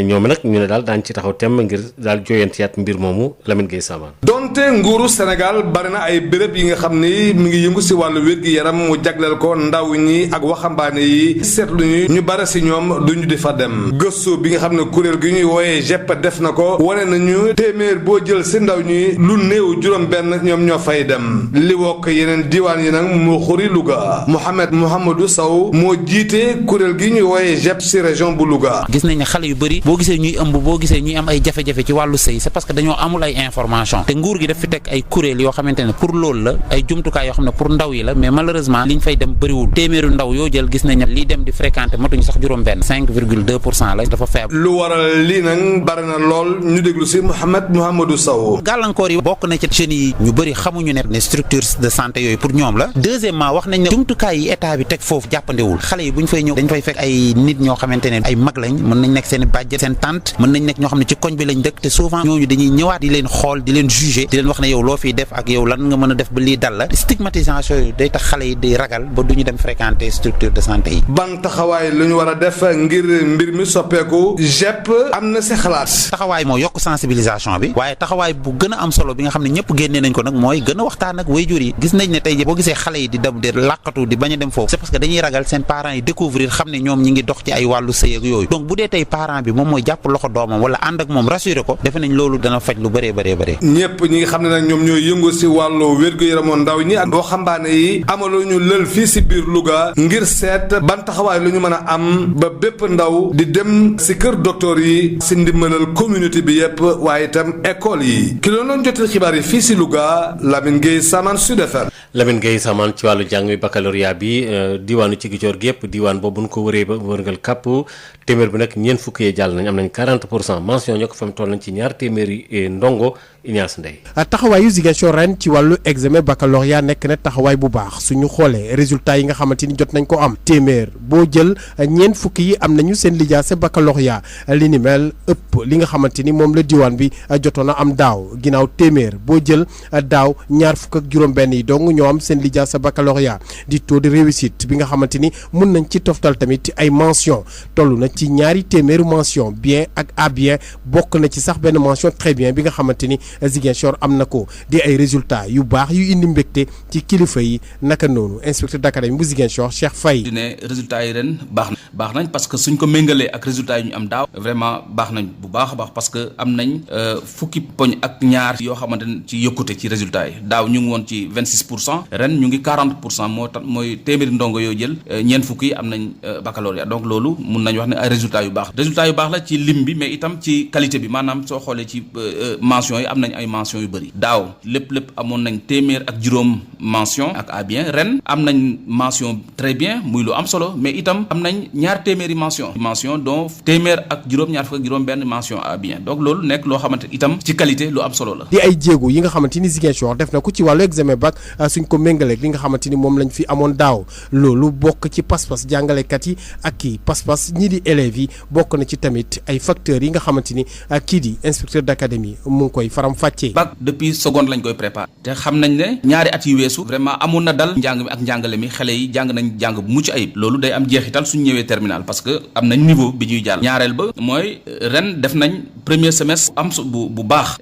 ñoom nag ñu ne daal daañu ci taxaw temm ngir daal jooyantiyaat mbir moomu Lamine Gueye Sama. donte nguuru Sénégal bari na ay béréb yi nga xam ni mi ngi yëngu si wàllu wér-gi-yaram mu jagleel ko ndaw ñi ak waxambaane yi seetlu ñu bari si ñoom duñu di fa dem gëstu bi nga xam ne kuréel gi ñuy wooyee GEP def na ko wane nañu téeméer boo jël si ndaw ñi lu néew juróom benn ñoom ñoo fay dem li wokk yeneen diiwaan yi nag moo xuri Louga Mouhamadou Sow moo jiite kuréel gi ñuy wooyee GEP si région bu Louga. gis nañ ne xale yu bëri boo gisee ñuy ëmb boo gisee ñuy am ay jafe-jafe ci wàllu sëy c'est parce que dañoo amul ay information te nguur gi daf fi teg ay kuréel yoo xamante ne pour loolu la ay jumtukaay yoo xam ne pour ndaw yi la mais malheureusement liñ fay dem bëriwul téeméeru ndaw yoo jël gis nañ ne lii dem di fréquenter matuñu sax juróom benn 5,2% la dafa faible. lu waral lii nag bari na lool ñu déglu si Mouhamadou Sow. gàllankoor yi bokk na ci jeunes yi ñu bëri xamuñu ne structures de santé yooyu pour ñoom la deuxièmement wax nañ ne jumtukaay yi état bi teg foofu jàppandewul xale yi buñ fay ñëw dañ fay fekk ay nit ñoo xamante ne ay mag lañ mën nañ nekk seen bàjjen seen tante mën nañ nekk ñoo xam ne ci koñ bi lañ dëkk te souvent ñooñu dañuy ñëwaat di leen xool di leen juger di leen wax ne yow loo fiy def ak yow lan nga mën a def ba lii dal la stigmatisation yooyu day tax xale yi di ragal ba du ñu dem fréquenter structure de santé yi. ban taxawaay la ñu war a def ngir mbir mi soppeeku JEP am na si xalaat. taxawaay moo yokk sensibilisation bi waaye taxawaay bu gën a am solo bi nga xam ne ñëpp génnee nañ ko nag mooy gën a waxtaan ak waajur yi gis nañ ne tey jii boo gisee xale yi di dem di làqatu di bañ a dem foofu c'est parce que dañuy ragal seen parents yi découvrir xam ne ñoom ñi ngi dox ci ay wàllu sëy ak yooyu donc bu dee tey parent bi moom mooy jàpp loxo doomam wala ànd ak moom rassurer ko defe nañ loolu dana faj lu bëree ñëpp ñi nga xam ne nag ñoom ñooy yëngu si wàllu wér-gu-yaramu ndaw ñi ak waxambaane yi amaloo ñu lël fii si biir Louga ngir seet ban taxawaay lu ñu mën a am ba bépp ndaw di dem si kër docteur yi si ndimbalal communauté bi yëpp waaye itam école yi ki loolu doon jotal xibaar yi fii si Louga Lamine Gueye Samane Sud FM. Lamine Gueye Samane ci wàllu jàng mi baccalauréat bi diwaanu ci Ziguinchor gi yëpp diwaan boobu bu ñu ko wëree ba wërngal kàpp téeméer bi nag ñeent fukk yee jàll nañ am nañ 40% mention ñoo ko fa mu toll nañ ci ñaar téeméeri ndongo Ignace Ndeye. taxawaayu Ziguinchor ren ci wàllu examen baccalauréat nekk na taxawaay bu baax suñu xoolee résultat yi nga xamante ni jot nañ ko am téeméer boo jël ñeent fukk yi am nañu seen lijaasa baccalauréat li ni mel ëpp li nga xamante ni moom la diwaan bi jotoon a am daaw ginnaaw téeméer boo jël daaw ñaar fukk ak juróom-benn yi dong ñoo am seen lijaasa baccalauréat di taux de réussite bi nga xamante ni mun nañ ci toftal tamit ay mention toll na ci ñaari téeméeru mention bien ak à bien bokk na ci sax benn mention très bien bi nga xamante ni Ziguinchor am na ko di ay résultats yu baax yu indi mbégte ci kilifa yi naka noonu inspecteur d'académie bu Ziguinchor Cheikh Faye. di ne résultats yi ren baax nañ parce que suñ ko méngalee ak résultats yi ñu am daaw vraiment baax nañ bu baax a baax parce que am nañ fukki poñ ak ñaar yoo xamante ne ci yokkute ci résultats yi daaw ñu ngi woon ci 26% ren ñu ngi 40% moo tax mooy téeméeri ndongo yoo jël ñeent fukki yi am nañ baccalauréat donc loolu mun nañ wax ne ay résultats yu baax la ci lim bi mais itam ci qualité bi maanaam soo xoolee ci mention yi am nañ ay mention yu bëri daaw lépp amoon nañ téeméer ak juróom mention ak à bien ren am nañ mention très bien muy lu am solo mais itam am nañ ñaar téeméeri mention donc téeméer ak juróom ñaar fukk ak juróom benn mention à bien donc loolu nekk loo xamante itam ci qualité lu am solo la. di ay jéego yi nga xamante ni Ziguinchor def na ko ci wàllu examen bac suñ ko méngaleeg li nga xamante ni moom lañ fi amoon daaw loolu bokk ci pas-pas jàngalekat yi ak kii pas-pas ñii di élèves yi bokk na ci tamit ay facteurs yi nga xamante ni kii di inspecteur d'académie mu ngi koy faram fàccee. bac depuis seconde lañ koy préparer te xam nañ ne ñaari at yu weesu vraiment amoon na dal njàng mi ak njàngale mi xale yi jàng nañ jàng bu mucc ayib loolu day am jeexital suñ ñëwee terminal parce que am nañ niveau bi ñuy jàll ñaareel ba mooy ren def nañ premier semestre am bu baax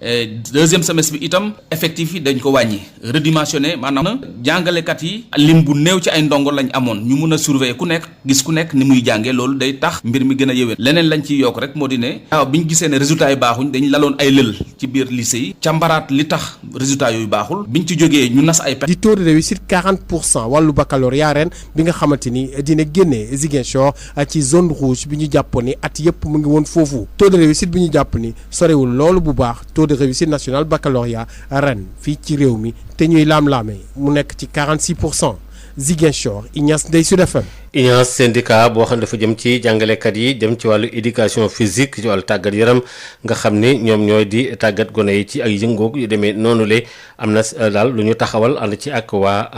deuxième semestre bi itam effectif yi dañ ko wàññi redimensionné maanaam jàngalekat yi lim bu néew ci ay ndongo lañ amoon ñu mun a surveiller ku nekk gis ku nekk ni muy jàngee loolu day tax mbir mi gën a yëwén leneen lañ ciy yokk rek moo di ne waaw bi ñu gisee ne résultats yi baaxuñ dañ laloon ay lël ci biir lycée yi càmbaraat li tax résultats yooyu baaxul biñ ci jógee ñu nas ay di taux de réussite 40% wàllu baccalauréat ren bi nga xamante ni dina génnee Ziguinchor ci zone rouge bi ñu jàppoon ni at yëpp mu ngi woon foofu taux de réussite bi ñu jàpp ni sorewul loolu bu baax taux de réussite national baccalauréat ren fii ci réew mi te ñuy laam-laame mu nekk ci 46% Ziguinchor Ignace Ndeye Sud FM. Ignace syndicat boo xam ne dafa jëm ci jàngalekat yi jëm ci wàllu éducation physique ci wàllu tàggat yaram nga xam ni ñoom ñooy di tàggat gone yi ci ay yëngoog yu demee noonu le am na daal lu ñu taxawal ànd ci ak waa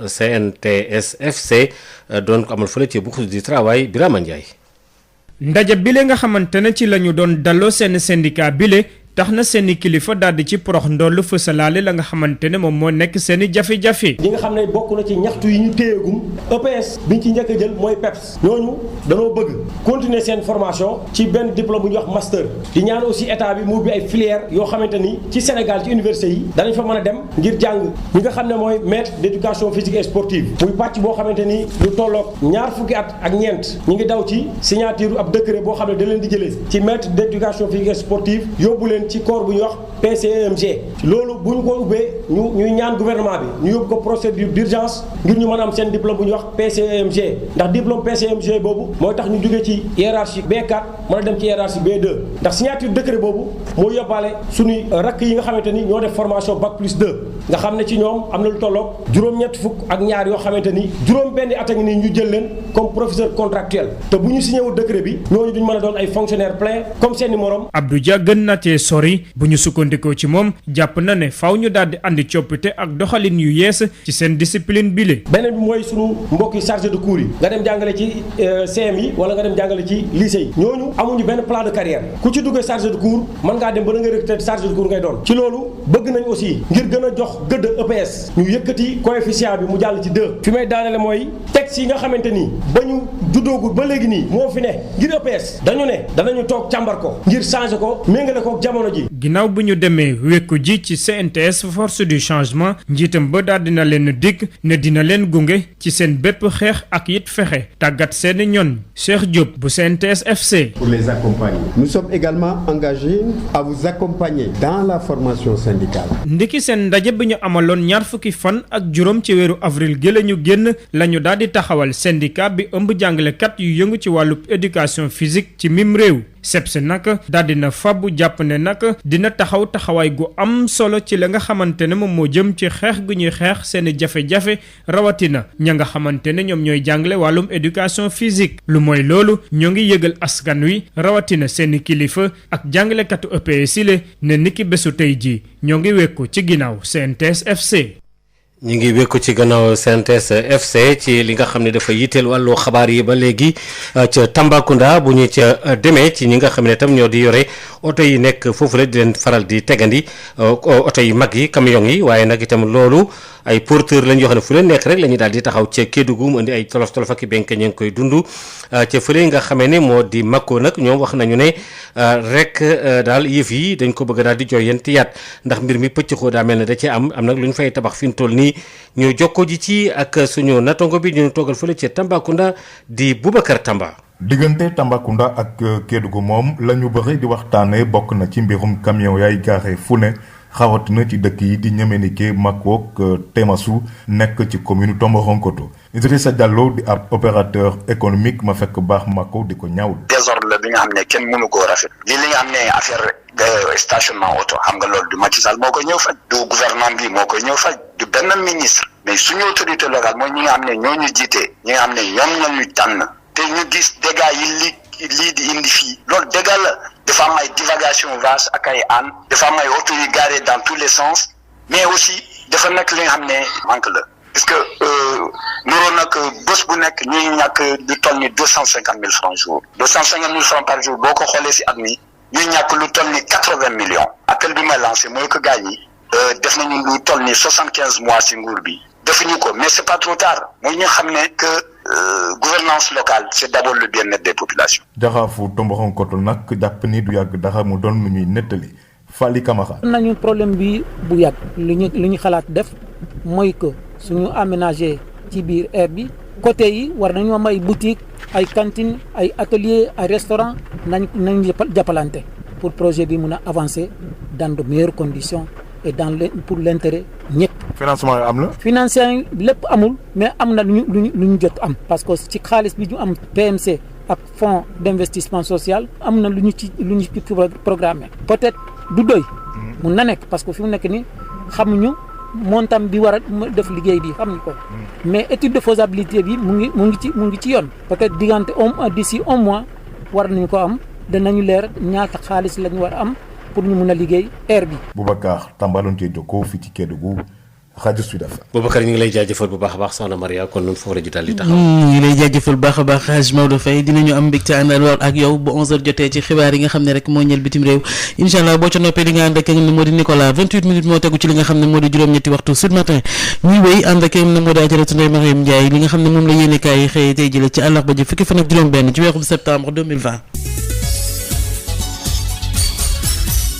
CNTS/FC doon ko amal fële ci bourse du travail Birama Ndiaye. ndaje bile nga xamante ne ci la ñu doon dalloo seen syndicat bile tax na seeni kilifa daldi ci porox ndoll fësalaale la nga xamante ne moom moo nekk seeni jafe-jafe. li nga xam ne bokk na ci ñaxtu yi ñu téyegum EPS biñ ci njëkk a jël mooy PEPS ñooñu danoo bëgg continuer seen formation ci benn diplôme bu ñuy wax master di ñaan aussi état bi mu ubbi ay filière yoo xamante ni ci Sénégal ci université yi danañ fa mën a dem ngir jàng ñi nga xam ne mooy maître d'éducation physique et sportive muy pàcc boo xamante ni lu tolloog ñaar fukki at ak ñeent ñi ngi daw ci signature ab décret boo xam ne da leen di jëlee ci maître d'éducation physique et sportive yóbbu leen ci corps bu ñuy wax PCEMG loolu bu ñu ko ubbee ñuy ñaan gouvernement bi ñu yóbbu ko procédure d'urgence ngir ñu mën a am seen diplôme bu ñuy wax PCEMG ndax diplôme PCEMG boobu mooy tax ñu jógee ci hiérarchie B4 mën a dem ci hiérarchie B2 ndax signature décret boobu moo yóbbaale suñuy rakk yi nga xamante ni ñoo def formation bac plus 2 nga xam ne ci ñoom am na lu tolloog juróom-ñett fukk ak ñaar yoo xamante ni juróom benn at a ngi nii ñu jël leen comme professeur contractuel te bu ñu signé wu décret bi ñooñu duñ mën a doon ay fonctionnaire plein comme seeni morom. Abdou Dia gën na cee sori bu ñu sukkandikoo ci moom jàpp na ne faaw ñu daal di andi coppite ak doxalin yu yees ci seen discipline bile. beneen bi mooy sunu mbokki chargé de cours yi nga dem jàngale ci CM yi wala nga dem jàngale ci ci lycée yi ñooñu amuñu benn plan de carrière ku ci duggee chargé de cours mën ngaa dem ba da nga recruter chargé de cours ngay doon ci loolu bëgg nañ aussi ngir gën a jox gëdd EPS ñu yëkkati coefficient bi mu jàll ci 2 fi may daanele mooy texte yi nga xamante ni ba ñu juddoogul ba léegi nii moo fi ne ngir EPS dañu ne danañu toog càmbar ko ngir changer ko méngale ko jamono ji. ginnaaw bu ñu demee wekku ji ci CNTS force du changement njiitam ba daal dina leen dig ne dina leen gunge ci seen bépp xeex ak it fexe tàggat seeni ñoon Cheikh Diop bu CNTS FC. Pour les accompagner. Nous sommes également engagés à vous accompagner dans la formation syndicale. ndiki seen ndaje bi ñu amaloon ñaar fukki fan ak juróom ci weeru avril gi la ñu génn la ñu daal di taxawal syndicat bi ëmb jàngalekat yu yëngu ci wàllu éducation physique ci mim réew. SEPS nag daal dina fabu jàpp ne nag dina taxawaay gu am solo ci la nga xamante ne moom moo jëm ci xeex gu ñuy xeex seeni jafe-jafe rawatina ña nga xamante ne ñoom ñooy jàngale wàllum éducation physique lu mooy loolu ñoo ngi yëgal askan wi rawatina seeni kilifa ak jàngalekatu EPS le ne niki bésu tey jii ñoo ngi wekku ci ginnaaw CNTS FC. ñu ngi wékku ci gannaaw CNTS FC ci li nga xam ne dafa yitteel wàllu xabaar yi ba léegi ca Tambacounda bu ñu ca demee ci ñi nga xam ne tam ñoo di yore oto yi nekk foofu la di leen faral di tegandi oto yi mag yi camion yi waaye nag itam loolu ay porteur lañ yoo xam ne fu leen nekk rek la ñuy daal di taxaw ca Kédougou mu indi ay tolof ak i benk ñu ngi koy dund ca fële nga xamee ne moo di Mako nag ñoom wax nañu ne rek daal yëf yi dañ ko bëgg daal di jooyantiyaat ndax mbir mi pëccxoo daa mel ne da ci am nag lu ñu fay tabax fi mu toll nii ñu jokkoo ji ci ak suñu natongo bi ñu toogal fële ca Tambacounda di Boubacar Tamba. diggante Tambacounda ak Kédougou moom la ñu bëri di waxtaanee bokk na ci mbirum camion yaay gaare fu ne xawatina ci dëkk yi di Ñemenike Makook Temasu nekk ci commune Tomboronkoto Idrissa Diallo di ab opérateur économique ma fekk baax Mako di ko ñaawul. désordre la bi nga xam ne kenn mënu koo rafet li nga xam ne affaire stationnement auto xam nga loolu du Macky Sall moo koy ñëw faj du gouvernement bi moo koy ñëw faj du benn ministre mais suñu autorité locale mooy ñi nga xam ne ñoo ñu jiite ñi nga xam ne ñoom ñoo ñu tànn te ñu gis dégâts yi lii di indi fii loolu dégâts la dafa am ay divagation vache ak ay âne dafa am ay auto yu garé dans tous les sens mais aussi dafa nekk li nga xam ne manque la parce que nuroo nag bés bu nekk ñuy ñàkk lu toll ni 250 000 francs jour 250 000 francs par jour boo ko xoolee si at mi ñuy ñàkk lu toll ni 80 millions appel bi may lancé mooy que gars yi def nañu lu toll ni 75 mois si nguur bi defuñu ko mais c'est pas trop tard mooy ñu xam ne que gouvernance locale c'est d'abord le bien-être des populations. jaxaafu Tomboronkoto nag jàpp ni du yàgg dara mu doon lu ñuy nettali Fally Camara. nañu problème bi bu yàgg lu ñu xalaat def mooy que suñu aménagé ci biir air bi côté yi war nañu am ay boutique ay cantine ay atelier ay restaurant nañ jàppalante pour projet bi mun a avancer dans de meilleures conditions et pour l'intérêt ñëpp. financement yi am na. financement yi lépp amul mais am na lu ñu jot am parce que ci xaalis bi ñu am PMC ak fonds d'investissement social am na lu ñu ci programmé peut-être du doy. mun na nekk parce que fi mu nekk nii xamuñu montant bi war a def liggéey bi xamuñu ko mais étude de faisabilité bi mu ngi ci yoon peut-être diggante d'ici un mois war nañu ko am danañu leer ñaata xaalis lañu war a am pour ñu mun a liggéey air bi. Boubacar Tambalonte Jokko fii ci Kédougou rajo Sud FM. Boubacar ñu ngi lay jaajëfal bu baax a baax soxna Maria kon noonu foofu la ñu daal di taxaw. ñu ngi lay jaajëfal bu baax a baax Hadj Maodo Faye dinañu am mbégte àndal ak yow bu 11h jotee ci xibaar yi nga xam ne rek moo ñeel bitim réew incha allah boo ca noppee di nga ànd ak ne moo di Nicolas 28 minutes moo tegu ci li nga xam ne moo di juróom-ñetti waxtu Sud Matin ñuy wéy ànd ak ne moo di Ajaratu Ndeye Mariam Ndiaye li nga xam ne moom la yéenekaay yi xëy tey jële ci àllarba ji fukki fan ak juróom-benn ci weeru septembre 2020.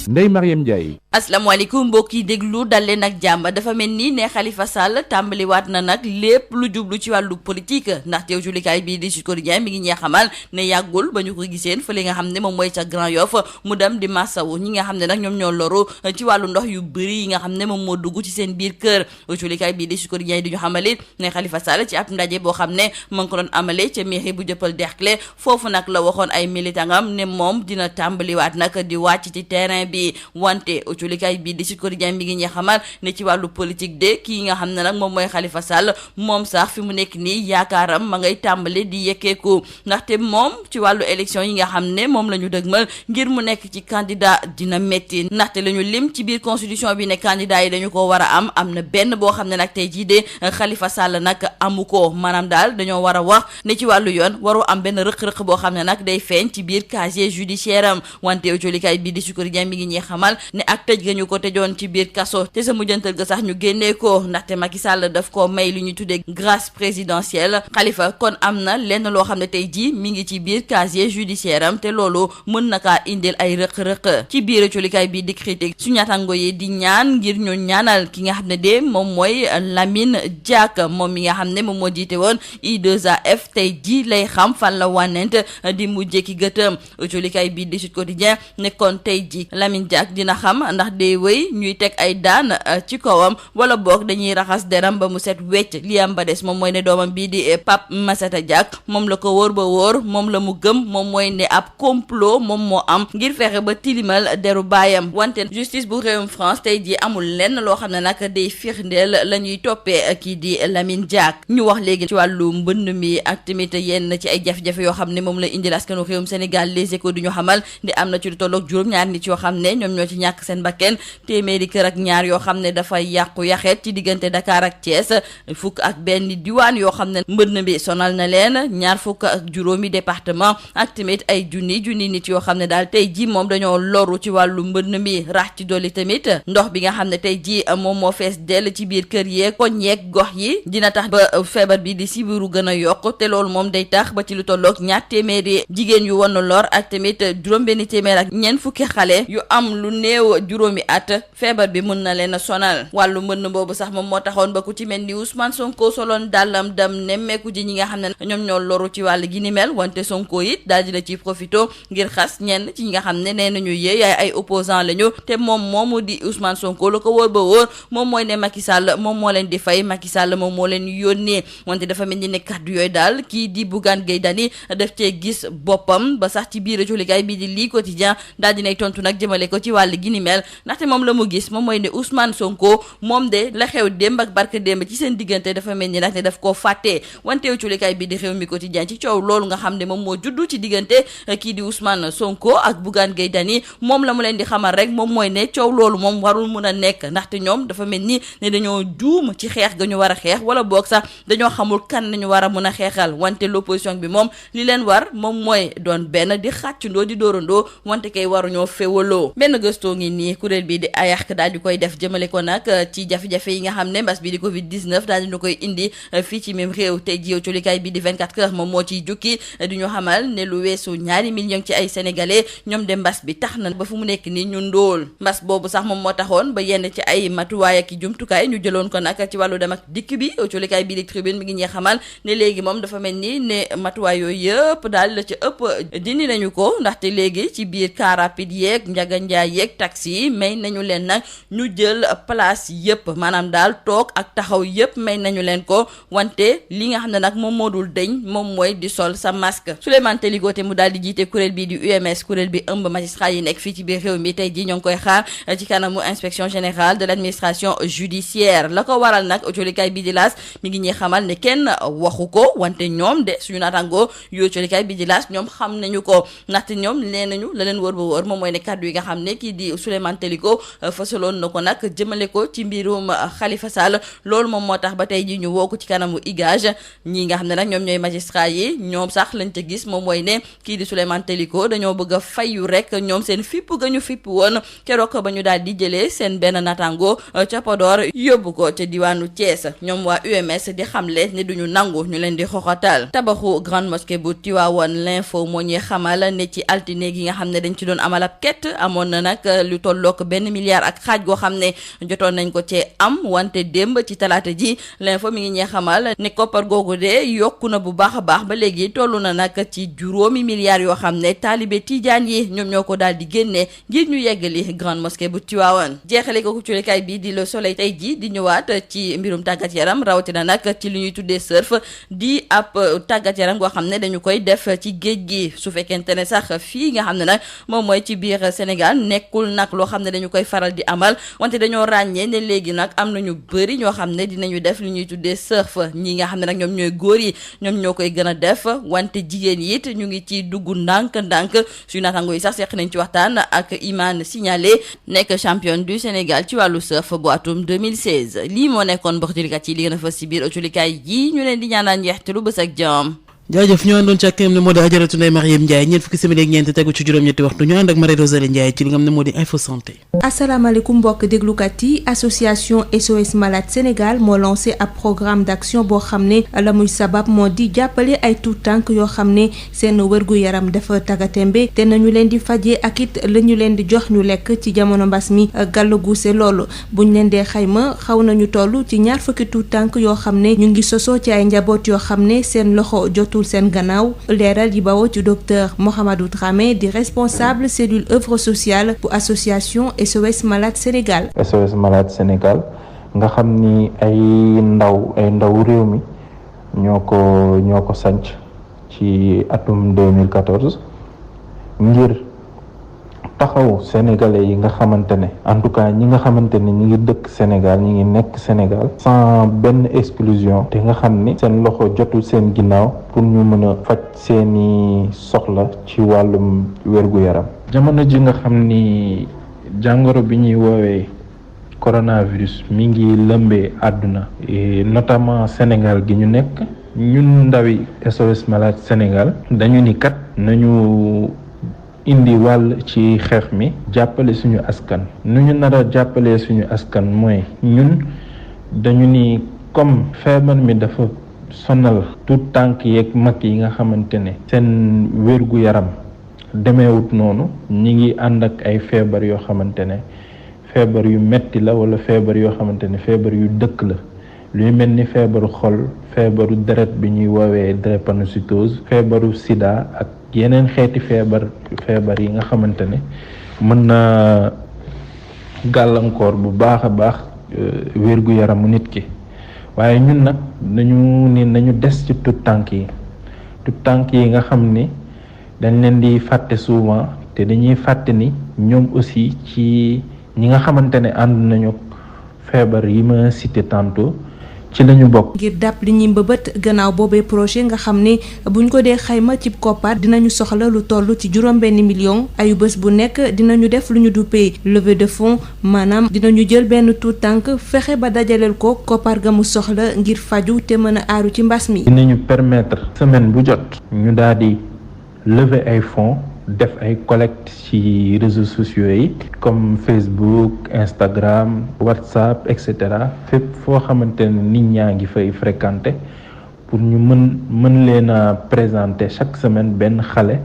Ndeye Mariam Ndiaye. asalaamaaleykum mbokk yi déglu dal leen ak jàmm dafa mel ni ne Khalifa Sall tàmbaliwaat na nag lépp lu jublu ci wàllu politique ndaxte julikaay bii di Sud Quotidien mi ngi ñee xamal ne yàggul ba ñu ko giseen fële nga xam ne moom mooy ca Grand Yoff mu dem di massawu ñi nga xam ne nag ñoom ñoo loru ci wàllu ndox yu bëri yi nga xam ne moom moo dugg ci seen biir kër julikaay bii di Sud Quotidien di ñu xamalit ne Khalifa Sall ci ab ndaje boo xam ne mu ngi ko doon amale ca mairie bu Dieuppeul Derklé foofu nag la waxoon ay militangam ne moom dina tàmbaliwaat nag di wàcc ci terrain bi bi wante autolikaay bi di Sud Quotidien mi ngi ñuy xamal ne ci wàllu politique de kii nga xam ne nag moom mooy Khalifa Sall moom sax fi mu nekk nii yaakaaram ma ngay tàmbale di yekkeeku ndaxte moom ci wàllu élection yi nga xam ne moom la ñu dëgmal ngir mu nekk ci candidat dina metti ndaxte la ñu lim ci biir constitution bi ne candidat yi dañu ko war a am na benn boo xam ne nag tey jii de Khalifa Sall nag amu ko maanaam daal dañoo war a wax ne ci wàllu yoon waru am benn rëq-rëq boo xam ne nag day feeñ ci biir casier judiciaire am wante jolikaay bi di Sud Quotidien mi ngi ñuy xamal ne ak tëj ga ñu ko tëjoon ci biir kaso te sa mujjantal ga sax ñu génnee ko ndaxte Macky Sall daf ko may lu ñu tuddee grâce présidentielle Khalifa kon am na lenn loo xam ne tey jii mi ngi ci biir casier judiciaire am te loolu mën na kaa indil ay rëq-rëq ci biir jolikaay bi di critique su ñaatango yi di ñaan ngir ñu ñaanal ki nga xam ne de moom mooy Lamine Diack moom mi nga xam ne moom moo jiite woon I2AF tey jii lay xam fan la wànnent di mujjee ki gëtëm jolikaay bi di Sud Quotidien ne kon tey jii Lamine Diack dina xam ndax day wéy ñuy teg ay daan ci kawam wala boog dañuy raxas deram ba mu set wecc li am ba des moom mooy ne doomam bii di Pape Massata Diack moom la ko wóor ba wóor moom la mu gëm moom mooy ne ab complot moom moo am ngir fexe ba tilimal deru baayam wante justice bu réewum France tey jii amul lenn loo xam ne nag day firndeel la ñuy toppee kii di Lamine Diack ñu wax léegi ci wàllu mbënd mi ak tamit yenn ci ay jafe-jafe yoo xam ne moom la indil askanu réewum Sénégal Les Échos du ñu xamal di am na ci lu tolloog juróom-ñaar nit yoo xam ne ñoom ñoo ci ñàkk seen bakken téeméeri kër ak ñaar yoo xam ne dafa yàqu yaxeet ci diggante Dakar ak Thiès fukk ak benn diwaan yoo xam ne mbënd mi sonal na leen ñaar fukk ak juróomi département ak tamit ay junni nit yoo xam ne daal tey ji moom dañoo loru ci wàllu mbënd mi rax ci dolli tamit ndox bi nga xam ne tey ji moom moo fees dell ci biir kër yeeg koñ yeeg gox yi dina tax ba feebar bi di sibiru gën a yokk te loolu moom day tax ba ci lu tolloog ñaar téeméeri jigéen yu won lor ak tamit juróom-benni téeméer ak ñeent fukki xale yu am lu néew juróomi at feebar bi mën na leen a sonal wàllu mbënd boobu sax moom moo taxoon ba ku ci mel ni Ousmane Sonko soloon dàllam dem nemmeeku ji ñi nga xam ne ñoom ñoo loru ci wàll gi ni mel wante Sonko it daal dina ci profito ngir xas ñenn ci ñi nga xam ne nee nañu yee yaay ay opposant lañu te moom moomu di Ousmane Sonko la ko wóor ba wóor moom mooy ne Macky Sall moom moo leen di fay Macky Sall moom moo leen yónnee wante dafa mel ni ne kàddu yooyu daal kii di Bougane Gueye Dany daf cee gis boppam ba sax ci biir jolikaay bii di lii quotidien daal dinay tontu nag jëmale ko ci wàll gi ni mel ndaxte moom la mu gis moom mooy ne Ousmane Sonko moom de la xew démb ak barke démb ci seen diggante dafa mel ni nag ne daf koo fàttee wanteew jolikaay bii di réew mi quotidien ci coow loolu nga xam ne moom moo juddu ci diggante kii di Ousmane Sonko ak Bougane Gueye Dany moom la mu leen di xamal rek moom mooy ne coow loolu moom warul mun a nekk ndaxte ñoom dafa mel ni ne dañoo juum ci xeex ga ñu war a xeex wala boog sax dañoo xamul kan nañu war a mun a xeexal wante l'opposition bi moom li leen war moom mooy doon benn di xàccundoo di dóorandoo wante kay waruñoo féewaloo benn gëstoo ngi nii kuréel bi di AYAC daal di koy def jëmale ko nag ci jafe-jafe yi nga xam ne mbas bi di Covid 19 daal di ñu koy indi fii ci même réew tey jii colikaay bi di 24 heures moom moo ciy jukki di ñu xamal ne lu weesu ñaari millions ci ay sénégalais ñoom de mbas bi tax na ba fu mu nekk nii ñu ndóol mbas boobu sax moom moo taxoon ba yenn ci ay matuwaay ak jumtukaay ñu jëloon ko nag ci wàllu dem ak dikk bi colikaay bi di tribune mi ngi ñee xamal ne léegi moom dafa mel ni ne matuwaay yooyu yëpp daal la ci ëpp dindi nañu ko ndaxte léegi ci biir car rapide yeeg njaganjaay yeeg taxi yi may nañu leen nag ñu jël place yëpp maanaam daal toog ak taxaw yëpp may nañu leen ko wante li nga xam ne nag moom moo dul deñ moom mooy di sol sa masque Souleymane Téligoté mu daal di jiite kuréel bi di UMS kuréel bi ëmb magistrat yi nekk fii ci biir réew mi tey ji ñoo ngi koy xaar ci kanamu inspection générale de l'administration judiciaire la ko waral nag colikaay bi di laas mi ngi ñuy xamal ne kenn waxu ko wante ñoom de suñu naatangoo yoo colikaay bi di laas ñoom xam nañu ko ndaxte ñoom nee nañu la leen wër ba wër moom mooy ne kàddu yi nga xam ne kii di Souleymane Téliko fasaloon na ko nag jëmale ko ci mbirum Khalifa Sall loolu moom moo tax ba tey ji ñu woo ko ci kanamu IGAJ ñi nga xam ne nag ñoom ñooy magistrat yi ñoom sax lañ ca gis moom mooy ne kii di Souleymane Téliko dañoo bëgg a fayu rek ñoom seen fipp ga ñu fipp woon keroog ba ñu daal di jëlee seen benn natango ca Podor yóbbu ko ca diwaanu Thiès ñoom waa UMS di xamle ne duñu nangu ñu leen di xoxatal tabaxu grande mosquée bu Tivaouane l'info moo ñuy xamal ne ci altine gi nga xam ne dañ ci doon amal ab ket amoon na nag lu tollook $1 milliard ak xaaj goo xam ne jotoon nañ ko cee am wante démb ci talaata ji l'info mi ngi ñee xamal ne koppar googu de yokku na bu baax a baax ba léegi tollu na nag ci $5 milliards yoo xam ne taalibe tijaan yi ñoom ñoo ko daal di génnee ngir ñu yeggali grande mosquée bu Tivaouane jeexale ko culikaay bi di Le Soleil tey ji di ñëwaat ci mbirum tàggat yaram rawatina nag ci li ñuy tuddee surf di ab tàggat yaram goo xam ne dañu koy def ci géej gi su fekkente ne sax fii nga xam ne nag moom mooy ci biir Sénégal Sénégal nekkul nag loo xam ne dañu koy faral di amal wante dañoo ràññee ne léegi nag am na ñu bëri ñoo xam ne dinañu def li ñuy tuddee surf ñi nga xam ne nag ñoom ñooy góor yi ñoom ñoo koy gën a def wante jigéen yi it ñu ngi ci dugg ndànk-ndànk suñu naataango yi sax seq nañ ci waxtaan ak Imane Signalé nekk championne du Sénégal ci wàllu surf bu atum 2016 lii moo nekkoon mbokk jullikat yi li gën a fës ci biir ëtulikaay yi ñu leen di ñaanal njeextalu bës ak jàmm. jaajëf ñu àndoon ci ak ne moo di Ajaratu Ndeye Marième Ndiaye ñeent fukki simili ak ñeent tegu ci juróom-ñetti waxtu ñu ànd ak Marie Rosalie Ndiaye ci li nga xam ne moo di info santé. asalaamaaleykum mbokk déglukat yi association SOS Malade Sénégal moo lancé ab programme d'action boo xam ne la muy sabab moo di jàppale ay tuut tànk yoo xam ne seen wërgu yaram dafa tagatembe te nañu leen di fajee ak it la ñu leen di jox ñu lekk ci jamono mbas mi gàll guuse loolu buñ leen dee xayma xaw nañu toll ci ñaar fukki tuut tànk yoo xam ne ñu ngi sosoo ci ay njaboot yoo xam ne seen loxo jotul seen gannaaw leeral yi bawoo ci docteur Mohamedou Dramé di responsable cellule œuvre sociale bu association SOS Malade Sénégal. SOS Malade Sénégal nga xam ni ay ndaw réew mi ñoo ko sanc ci atum 2014 ngir taxaw sénégalais yi nga xamante ne en tout cas ñi nga xamante ne ñi ngi dëkk Sénégal ñi ngi nekk Sénégal sans benn exclusion te nga xam ni seen loxo jotul seen ginnaaw pour ñu mën a faj seeni soxla ci wàllum wér-gu-yaram. jamono ji nga xam ni jàngoro bi ñuy woowee coronavirus mi ngi lëmbee àdduna et notamment Sénégal gi ñu nekk ñun ndawi SOS Malade Sénégal dañu ni kat nañu indi wàll ci xeex mi jàppale suñu askan nu ñu nar a jàppalee suñu askan mooy ñun dañu ni comme feebar mi dafa sonal tout tànk yeeg mag yi nga xamante ne seen wérgu yaram demeewut noonu ñi ngi ànd ak ay feebar yoo xamante ne feebar yu metti la wala feebar yoo xamante ne feebar yu dëkk la luy mel ni feebaru xol feebaru deret bi ñuy woowee drépanocytose feebaru sida ak yeneen xeeti feebar yi nga xamante ne mën na gàllankoor bu baax a baax wérgu yaramu nit ki waaye ñun nag nañu des ci tout tànk yi nga xam ni dañ leen di fàtte souvent te dañuy fàtte ni ñoom aussi ci ñi nga xamante ne ànd nañu feebar yi ma cité tantôt ci lañu bokk. ngir dàpp li ñuy mbëbët gannaaw boobee projet nga xam ne buñ ko dee xayma ci koppar dinañu soxla lu toll ci juróom-benn million ayu bés bu nekk dinañu def lu ñu duppee levée de fonds maanaam dinañu jël benn tuut tànk fexe ba dajaleel ko koppar ga mu soxla ngir faju te mën a aaru ci mbas mi. dinañu permettre semaine bu jot ñu daal di lever ay fonds def ay collecte ci réseaux sociaux yi comme Facebook, Instagram, WhatsApp etc. fépp foo xamante ne nit ñaa ngi fay fréquenter pour ñu mën leen a présenter chaque semaine benn xale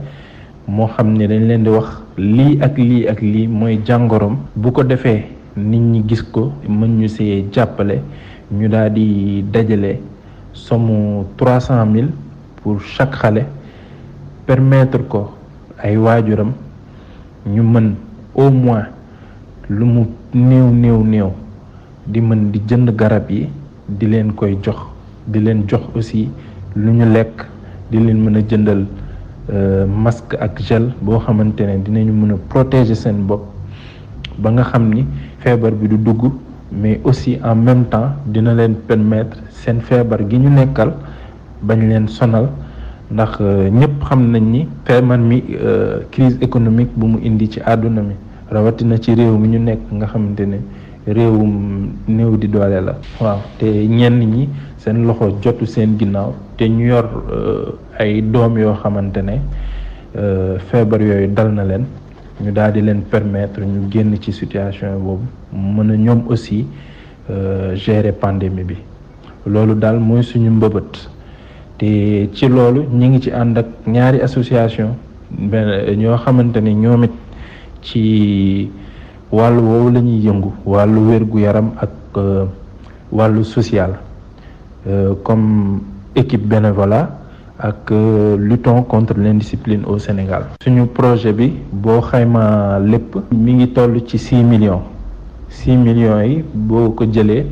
moo xam ne dañ leen di wax lii ak lii mooy jàngoroom bu ko defee nit ñi gis ko mën ñu see jàppale ñu daal di dajale somme 300 000 pour chaque xale permettre ko ay waajuram ñu mën au moins lu mu néew di mën di jënd garab yi di leen koy jox di leen jox aussi lu ñu lekk di leen mën a jëndal masque ak gel boo xamante ne dinañu mën a protéger seen bopp ba nga xam ni feebar bi du dugg mais aussi en même temps dina leen permettre seen feebar gi ñu nekkal bañ leen sonal ndax ñëpp xam nañ ni feebar mi crise économique bu mu indi ci àdduna mi rawatina ci réew mi ñu nekk nga xamante ne réewum néew di doole la. waaw te ñenn ñi seen loxo jotu seen ginnaaw te ñu yor ay doom yoo xamante ne feebar yooyu dal na leen ñu daal di leen permettre ñu génn ci situation boobu mën a ñoom aussi gérer pandémie bi loolu daal mooy suñu mbëbët. te ci loolu ñi ngi ci ànd ak ñaari association benn ñoo xamante ni ñoom it ci wàllu woowu la ñuy yëngu wàllu wér-gu-yaram ak wàllu social comme équipe bénévolat ak luttons contre l'indiscipline au Sénégal. suñu projet bi boo xayma lépp mi ngi toll ci 6 millions yi boo ko jëlee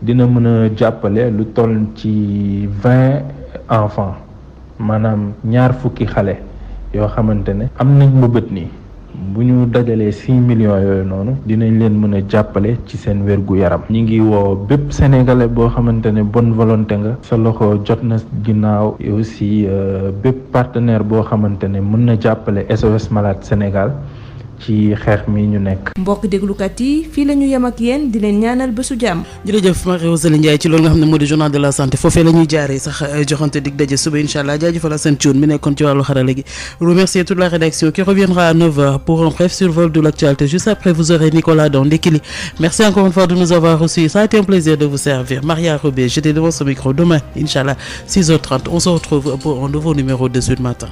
dina mën a jàppale lu toll ci 20 enfants maanaam ñaar fukki xale yoo xamante ne am nañ mbëbët nii bu ñu dajalee 6 millions yooyu noonu dinañ leen mën a jàppale ci seen wérgu yaram ñi ngi woo bépp sénégalais boo xamante ne bonne volonté nga sa loxo jot na ginnaaw et aussi bépp partenaire boo xamante ne mën na jàppale SOS Malade Sénégal ci xeex mi ñu nekk. mbokk déglukat yi fii la ñu yem ak yéen di leen ñaanal bésu jàmm. jërëjëf Marie-Rosalie Ndiaye ci loolu nga xam ne moo di journal de la santé foofee la ñuy jaaree sax joxante dig daje suba incha allah jaajëfal seen cuun mi nekkoon ci wàllu xarala gi. Remercier toute la rédaction qui reviendra à 9h pour un bref survol de l'actualité. Juste après, vous aurez Nicolas dans Ndekili. Merci encore une fois de nous avoir reçus. Ça a été un plaisir de vous servir. Maria Robé, j'étais devant ce micro. Demain, incha allah 6h30, on se retrouve pour un nouveau numéro de Sud Matin.